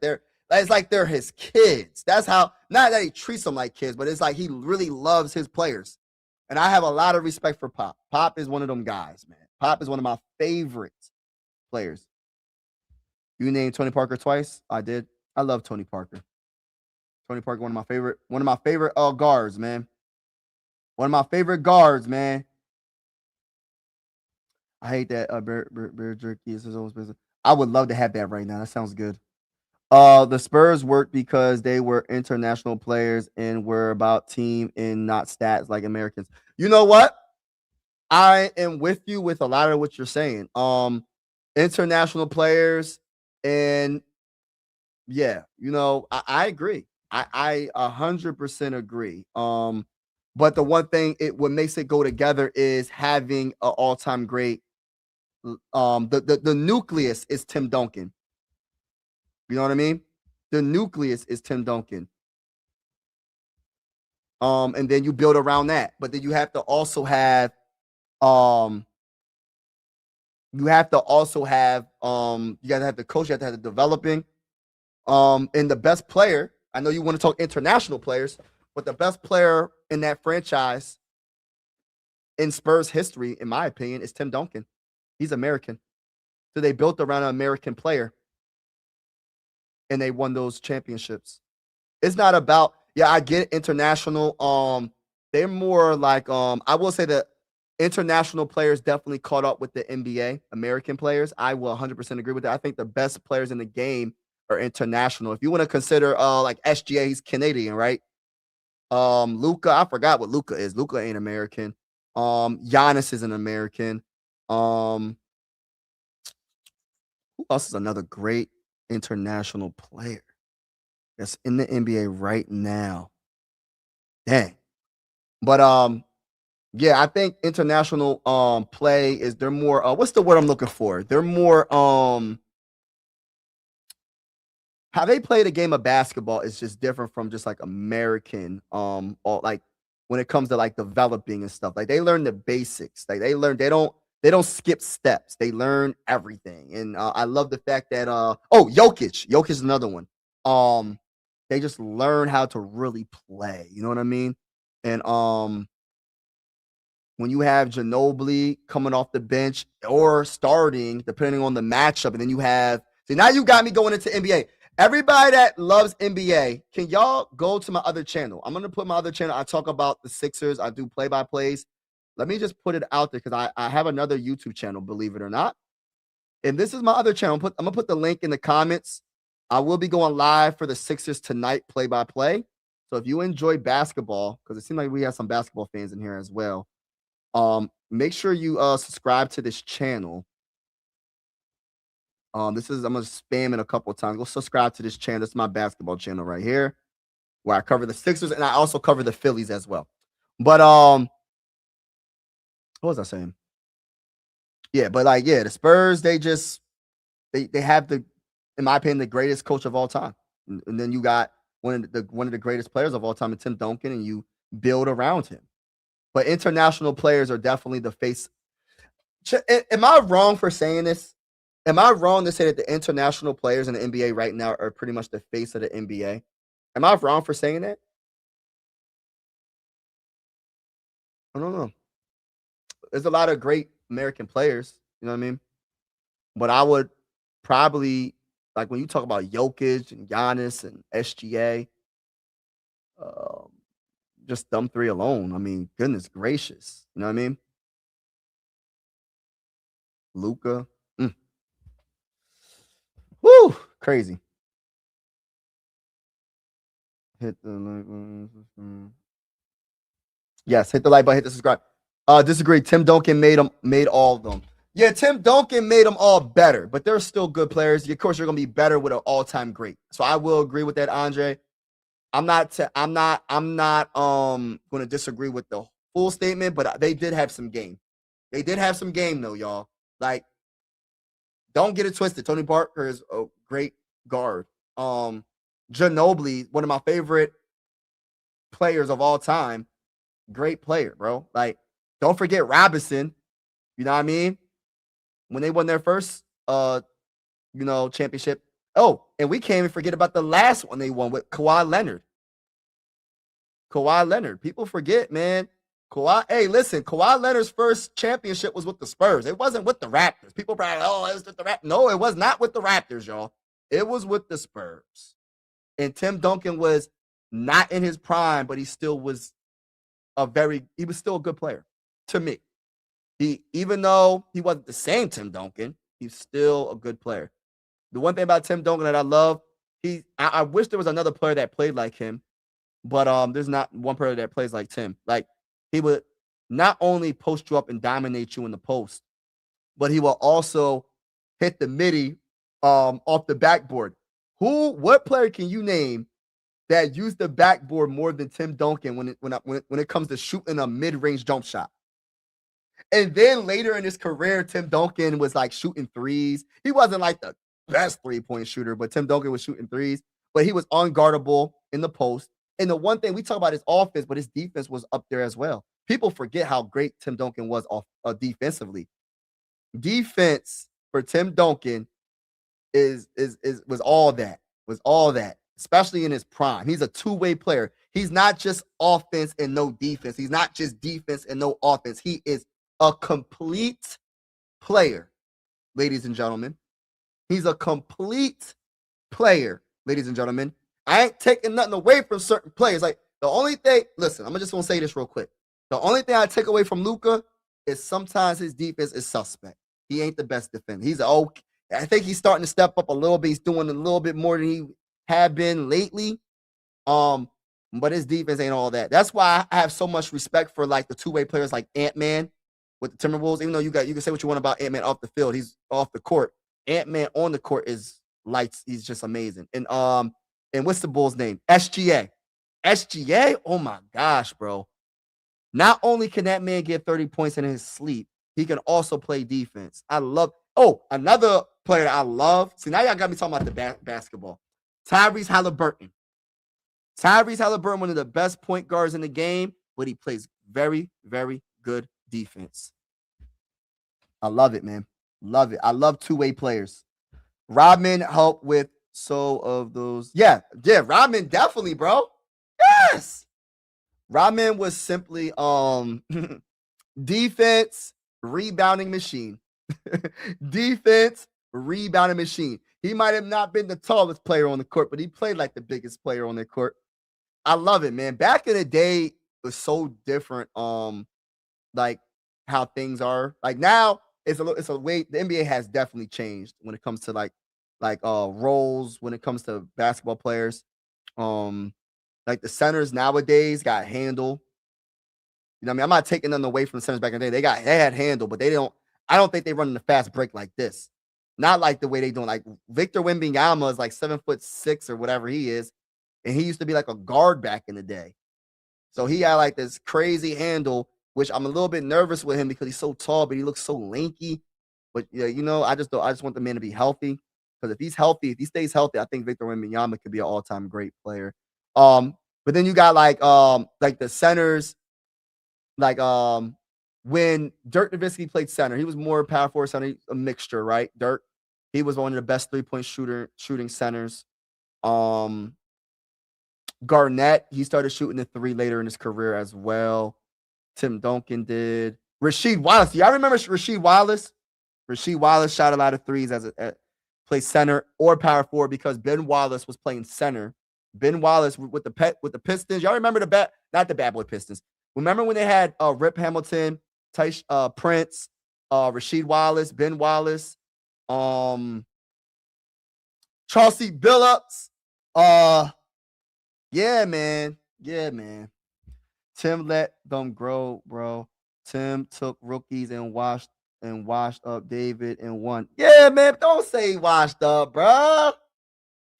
It's like they're his kids. That's how, not that he treats them like kids, but it's like he really loves his players. And I have a lot of respect for Pop. Pop is one of them guys, man. Pop is one of my favorite players. You named Tony Parker twice. I did. I love Tony Parker. Tony Parker, one of my favorite guards, man. One of my favorite guards, man. I hate that bear jerky is his own business. I would love to have that right now. That sounds good. The Spurs worked because they were international players and were about team and not stats like Americans. You know what? I am with you with a lot of what you're saying. International players, and yeah, you know, I agree. I 100% agree. But the one thing what makes it go together is having an all-time great. The nucleus is Tim Duncan. You know what I mean? The nucleus is Tim Duncan. And then you build around that. But then you have to also have you gotta have the coach, you have to have the developing. And the best player, I know you want to talk international players, but the best player in that franchise in Spurs history, in my opinion, is Tim Duncan. He's American. So they built around an American player. And they won those championships. It's not about, I get international. They're more like, I will say that international players definitely caught up with the NBA, American players. I will 100% agree with that. I think the best players in the game are international. If you want to consider like SGA, he's Canadian, right? Luka, I forgot what Luka is. Luka ain't American. Giannis is an American. Who else is another great international player that's in the NBA right now? Dang. But I think international play is, they're more what's the word I'm looking for? They're more how they play the game of basketball is just different from just like American or like when it comes to like developing and stuff. Like they learn the basics. Like they don't skip steps. They learn everything. And I love the fact that Jokic is another one. They just learn how to really play. You know what I mean? And when you have Ginobili coming off the bench or starting, depending on the matchup, and then you have, now you got me going into NBA. Everybody that loves NBA, can y'all go to my other channel? I'm going to put my other channel. I talk about the Sixers. I do play-by-plays. Let me just put it out there because I have another YouTube channel, believe it or not. And this is my other channel. I'm going to put the link in the comments. I will be going live for the Sixers tonight, play-by-play. So if you enjoy basketball, because it seems like we have some basketball fans in here as well, make sure you subscribe to this channel. I'm gonna spam it a couple of times. Go subscribe to this channel. This is my basketball channel right here, where I cover the Sixers and I also cover the Phillies as well. But what was I saying? Yeah, but the Spurs, they have in my opinion, the greatest coach of all time. And then you got one of the greatest players of all time, Tim Duncan, and you build around him. But international players are definitely the face. Am I wrong for saying this? Am I wrong to say that the international players in the NBA right now are pretty much the face of the NBA? Am I wrong for saying that? I don't know. There's a lot of great American players. You know what I mean? But I would probably, like when you talk about Jokic and Giannis and SGA, just them three alone. I mean, goodness gracious. You know what I mean? Luca. Woo! Crazy. Hit the like button. Yes, hit the like button, hit the subscribe. Disagree. Tim Duncan made all of them. Yeah, Tim Duncan made them all better, but they're still good players. Of course, you're gonna be better with an all-time great. So I will agree with that, Andre. I'm not going to disagree with the full statement, but they did have some game. They did have some game though, y'all. Like, don't get it twisted. Tony Parker is a great guard. Ginobili, one of my favorite players of all time. Great player, bro. Like, don't forget Robinson. You know what I mean? When they won their first championship. Oh, and we can't even forget about the last one they won with Kawhi Leonard. Kawhi Leonard. People forget, man. Kawhi Leonard's first championship was with the Spurs. It wasn't with the Raptors. People probably, it was with the Raptors. No, it was not with the Raptors, y'all. It was with the Spurs. And Tim Duncan was not in his prime, but he still was he was still a good player to me. Even though he wasn't the same Tim Duncan, he's still a good player. The one thing about Tim Duncan that I love, I wish there was another player that played like him, but there's not one player that plays like Tim. Like, he would not only post you up and dominate you in the post, but he will also hit the midi off the backboard. What player can you name that used the backboard more than Tim Duncan when it comes to shooting a mid-range jump shot? And then later in his career, Tim Duncan was like shooting threes. He wasn't like the best three-point shooter, but Tim Duncan was shooting threes. But he was unguardable in the post. And the one thing we talk about his offense, but his defense was up there as well. People forget how great Tim Duncan was defensively. Defense for Tim Duncan was all that, especially in his prime. He's a two-way player. He's not just offense and no defense. He's not just defense and no offense. He is a complete player, ladies and gentlemen. He's a complete player, ladies and gentlemen. I ain't taking nothing away from certain players. Like, the only thing, listen, I'm just going to say this real quick. The only thing I take away from Luka is sometimes his defense is suspect. He ain't the best defender. I think he's starting to step up a little bit. He's doing a little bit more than he had been lately. But his defense ain't all that. That's why I have so much respect for like the two-way players like Ant-Man with the Timberwolves. Even though you can say what you want about Ant-Man off the field, he's off the court. Ant-Man on the court is lights. He's just amazing. And what's the Bulls' name? SGA. SGA? Oh my gosh, bro. Not only can that man get 30 points in his sleep, he can also play defense. Another player that I love. See, now y'all got me talking about the basketball. Tyrese Halliburton. Tyrese Halliburton, one of the best point guards in the game, but he plays very, very good defense. I love it, man. Love it. I love two-way players. Rodman helped with of those. Yeah, Rodman definitely, bro. Yes. Rodman was simply defense rebounding machine. Defense rebounding machine. He might have not been the tallest player on the court, but he played like the biggest player on the court. I love it, man. Back in the day, it was so different. Like how things are. Like now, it's a way the NBA has definitely changed when it comes to like roles, when it comes to basketball players. Like the centers nowadays got handle. You know what I mean? I'm not taking them away from the centers back in the day. They had handle, but I don't think they run in the fast break like this. Not like the way they doing. Like Victor Wembanyama is like 7'6" or whatever he is. And he used to be like a guard back in the day. So he had like this crazy handle, which I'm a little bit nervous with him because he's so tall, but he looks so lanky. But yeah, I just want the man to be healthy. Because if he's healthy, if he stays healthy, I think Victor Wembanyama could be an all-time great player. But then you got like the centers, like when Dirk Nowitzki played center, he was more power forward center, a mixture, right? Dirk, he was one of the best three-point shooting centers. Garnett, he started shooting the three later in his career as well. Tim Duncan did. Rasheed Wallace, y'all remember Rasheed Wallace? Rasheed Wallace shot a lot of threes as play center or power forward because Ben Wallace was playing center. Ben Wallace with the Pistons. Y'all remember not the bad boy Pistons. Remember when they had Rip Hamilton, Prince, Rasheed Wallace, Ben Wallace, Chauncey Billups. Yeah, man. Tim let them grow, bro. Tim took rookies and washed up David and won. Yeah, man. Don't say washed up, bro.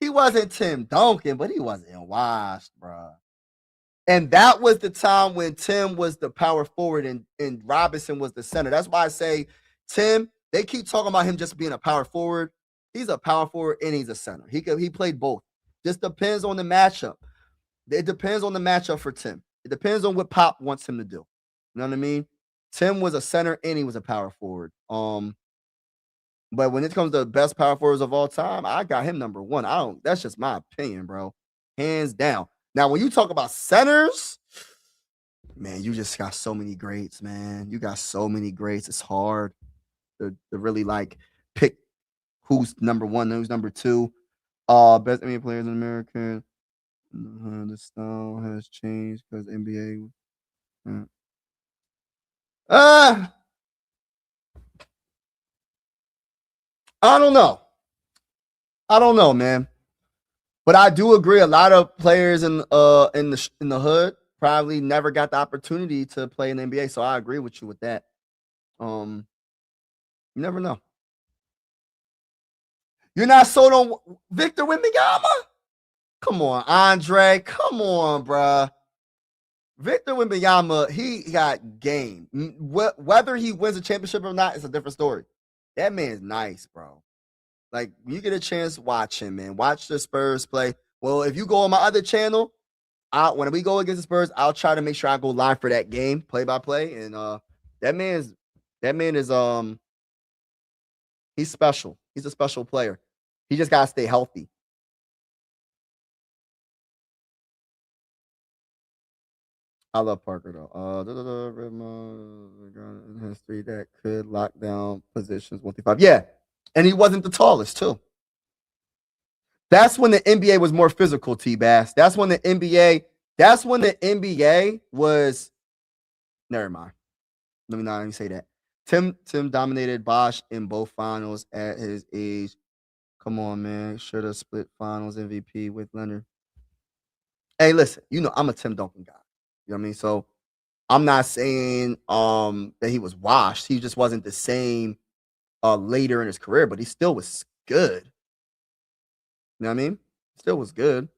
He wasn't Tim Duncan, but he wasn't washed, bro. And that was the time when Tim was the power forward and Robinson was the center. That's why I say Tim, they keep talking about him just being a power forward. He's a power forward and he's a center. He played both. Just depends on the matchup. It depends on the matchup for Tim. It depends on what Pop wants him to do. You know what I mean? Tim was a center and he was a power forward. But when it comes to the best power forwards of all time, I got him number one. That's just my opinion, bro. Hands down. Now, when you talk about centers, man, you just got so many greats, man. You got so many greats. It's hard to really like pick who's number one, who's number two. Best NBA players in America. The style has changed because NBA. I don't know, man. But I do agree. A lot of players in the hood probably never got the opportunity to play in the NBA. So I agree with you with that. You never know. You're not sold on Victor Wembanyama? Come on, Andre. Come on, bruh. Victor Wembanyama, he got game. Whether he wins a championship or not is a different story. That man's nice, bro. Like, when you get a chance, watch him, man. Watch the Spurs play. Well, if you go on my other channel, when we go against the Spurs, I'll try to make sure I go live for that game, play by play. And that man is he's special. He's a special player. He just gotta stay healthy. I love Parker though. History that could lock down positions 1-5. Yeah, and he wasn't the tallest too. That's when the NBA was more physical, T-Bass. That's when the NBA was. Never mind. Let me not even say that. Tim dominated Bosch in both finals at his age. Come on, man. Should have split finals MVP with Leonard. Hey, listen, I'm a Tim Duncan guy. You know what I mean? So I'm not saying that he was washed. He just wasn't the same later in his career, but he still was good. You know what I mean? Still was good.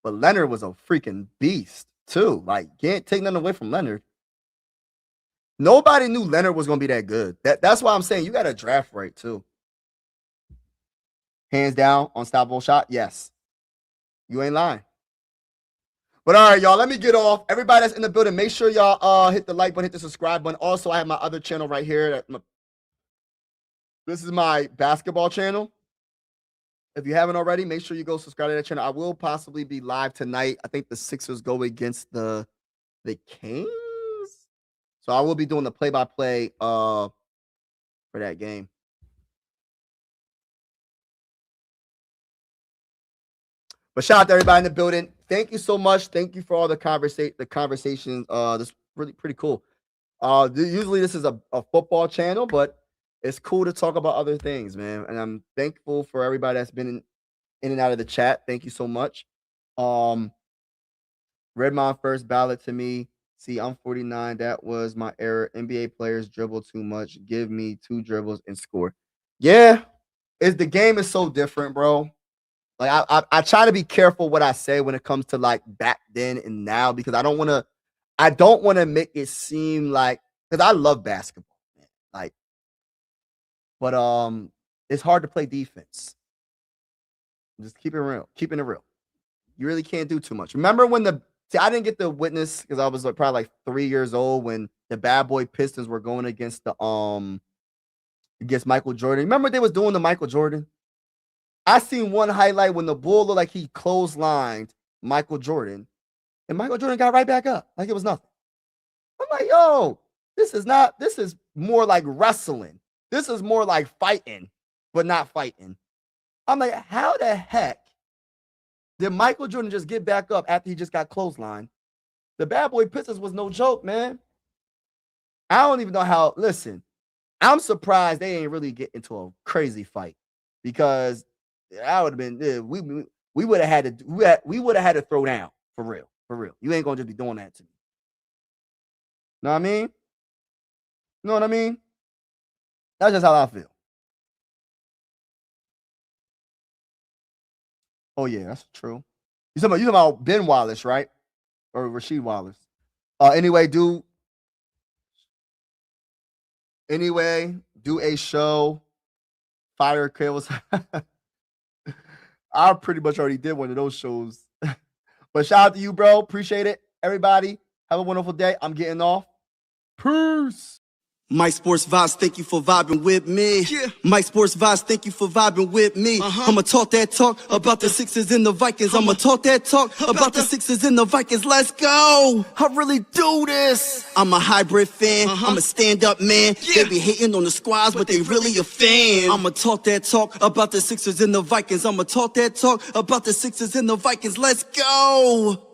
But Leonard was a freaking beast, too. Like, can't take nothing away from Leonard. Nobody knew Leonard was going to be that good. That's why I'm saying you got to draft right, too. Hands down, unstoppable shot? Yes. You ain't lying. But all right, y'all, let me get off. Everybody that's in the building, make sure y'all hit the like button, hit the subscribe button. Also, I have my other channel right here. This is my basketball channel. If you haven't already, make sure you go subscribe to that channel. I will possibly be live tonight. I think the Sixers go against the Kings. So I will be doing the play-by-play for that game. But shout out to everybody in the building. Thank you so much. Thank you for all the conversations. This is really pretty cool. Usually this is a football channel, but it's cool to talk about other things, man. And I'm thankful for everybody that's been in and out of the chat. Thank you so much. Redmond first ballot to me. See, I'm 49. That was my error. NBA players dribble too much. Give me 2 dribbles and score. Yeah, the game is so different, bro. Like I try to be careful what I say when it comes to like back then and now, because I don't want to make it seem like, because I love basketball, man. Like, but it's hard to play defense. Just keeping it real. You really can't do too much. Remember when I didn't get to witness, because I was probably like 3 years old, when the bad boy Pistons were going against against Michael Jordan. Remember they was doing the Michael Jordan? I seen one highlight when the bull looked like he clotheslined Michael Jordan, and Michael Jordan got right back up like it was nothing. I'm like, yo, this is more like wrestling This is more like fighting, but not fighting. I'm like, how the heck did Michael Jordan just get back up after he just got clotheslined? The Bad Boy Pistons was no joke, man. I don't even know how. Listen, I'm surprised they ain't really get into a crazy fight, because I would have been. We would have had to. We would have had to throw down for real. For real. You ain't gonna just be doing that to me. Know what I mean? Know what I mean? That's just how I feel. Oh yeah, that's true. You talking about Ben Wallace, right? Or Rasheed Wallace? Anyway, do a show. Fire Cables. I pretty much already did one of those shows. But shout out to you, bro. Appreciate it. Everybody, have a wonderful day. I'm getting off. Peace. Mike Sports Vibes, thank you for vibing with me. Yeah. Mike Sports Vibes, thank you for vibing with me. I'ma talk that talk about the Sixers and the Vikings. I'ma talk that talk about the Sixers and the Vikings. Let's go. I really do this. I'm a hybrid fan. I'm a stand-up man. They be hating on the squads, but they really a fan. I'ma talk that talk about the Sixers and the Vikings. I'ma talk that talk about the Sixers and the Vikings. Let's go.